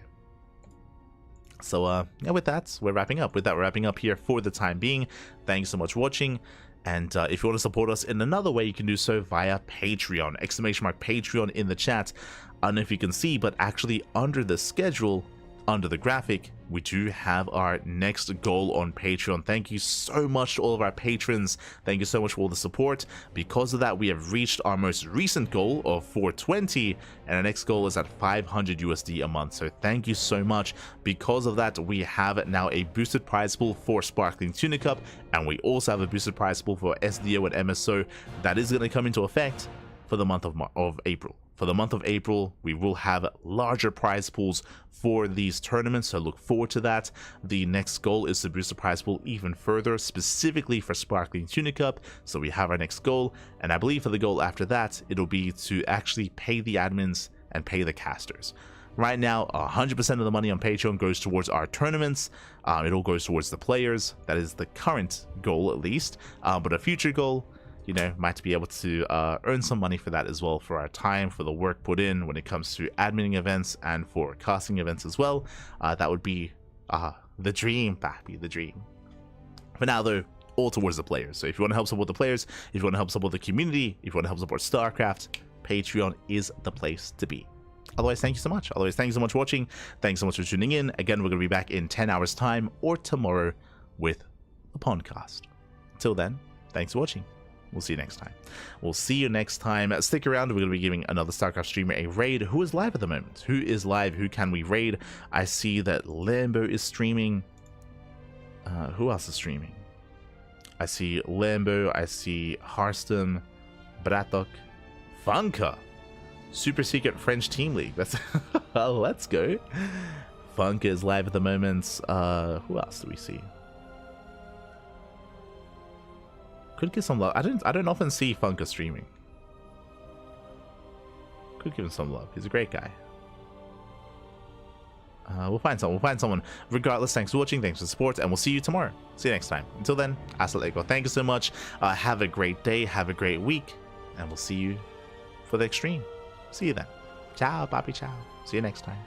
So yeah, with that, we're wrapping up. We're wrapping up here for the time being. Thanks so much for watching. And if you want to support us in another way, you can do so via Patreon. !Patreon in the chat. I don't know if you can see, but actually under the schedule, under the graphic, we do have our next goal on Patreon. Thank you so much to all of our patrons. Thank you so much for all the support. Because of that, we have reached our most recent goal of 420, and our next goal is at 500 USD a month. So thank you so much. Because of that, we have now a boosted prize pool for Sparkling Tuna Cup, and we also have a boosted prize pool for SDO and MSO that is going to come into effect for the month of April. For the month of April, we will have larger prize pools for these tournaments, so look forward to that. The next goal is to boost the prize pool even further, specifically for Sparkling Tuna Cup. So we have our next goal, and I believe for the goal after that, it'll be to actually pay the admins and pay the casters. Right now, 100% of the money on Patreon goes towards our tournaments. It all goes towards the players. That is the current goal, at least. But a future goal, you know, might be able to earn some money for that as well, for our time, for the work put in when it comes to adminning events and for casting events as well. That would be the dream, baby, the dream. For now, though, all towards the players. So if you want to help support the players, if you want to help support the community, if you want to help support StarCraft, Patreon is the place to be. Otherwise, thank you so much. Otherwise, thank you so much for watching. Thanks so much for tuning in. Again, we're going to be back in 10 hours time or tomorrow with the podcast. Until then, thanks for watching. We'll see you next time. We'll see you next time. Stick around. We're going to be giving another StarCraft streamer a raid. Who is live at the moment? Who is live? Who can we raid? I see that Lambo is streaming. Who else is streaming? I see Lambo. I see Harston, Bratok, Funka. Super secret French team league. That's let's go. Funka is live at the moment. Who else do we see? Could give some love. I don't often see Funka streaming. Could give him some love. He's a great guy. We'll find someone. We'll find someone. Regardless, thanks for watching. Thanks for the support, and we'll see you tomorrow. See you next time. Until then, hasta luego. Thank you so much. Have a great day. Have a great week, and we'll see you for the extreme. See you then. Ciao, papi, ciao. See you next time.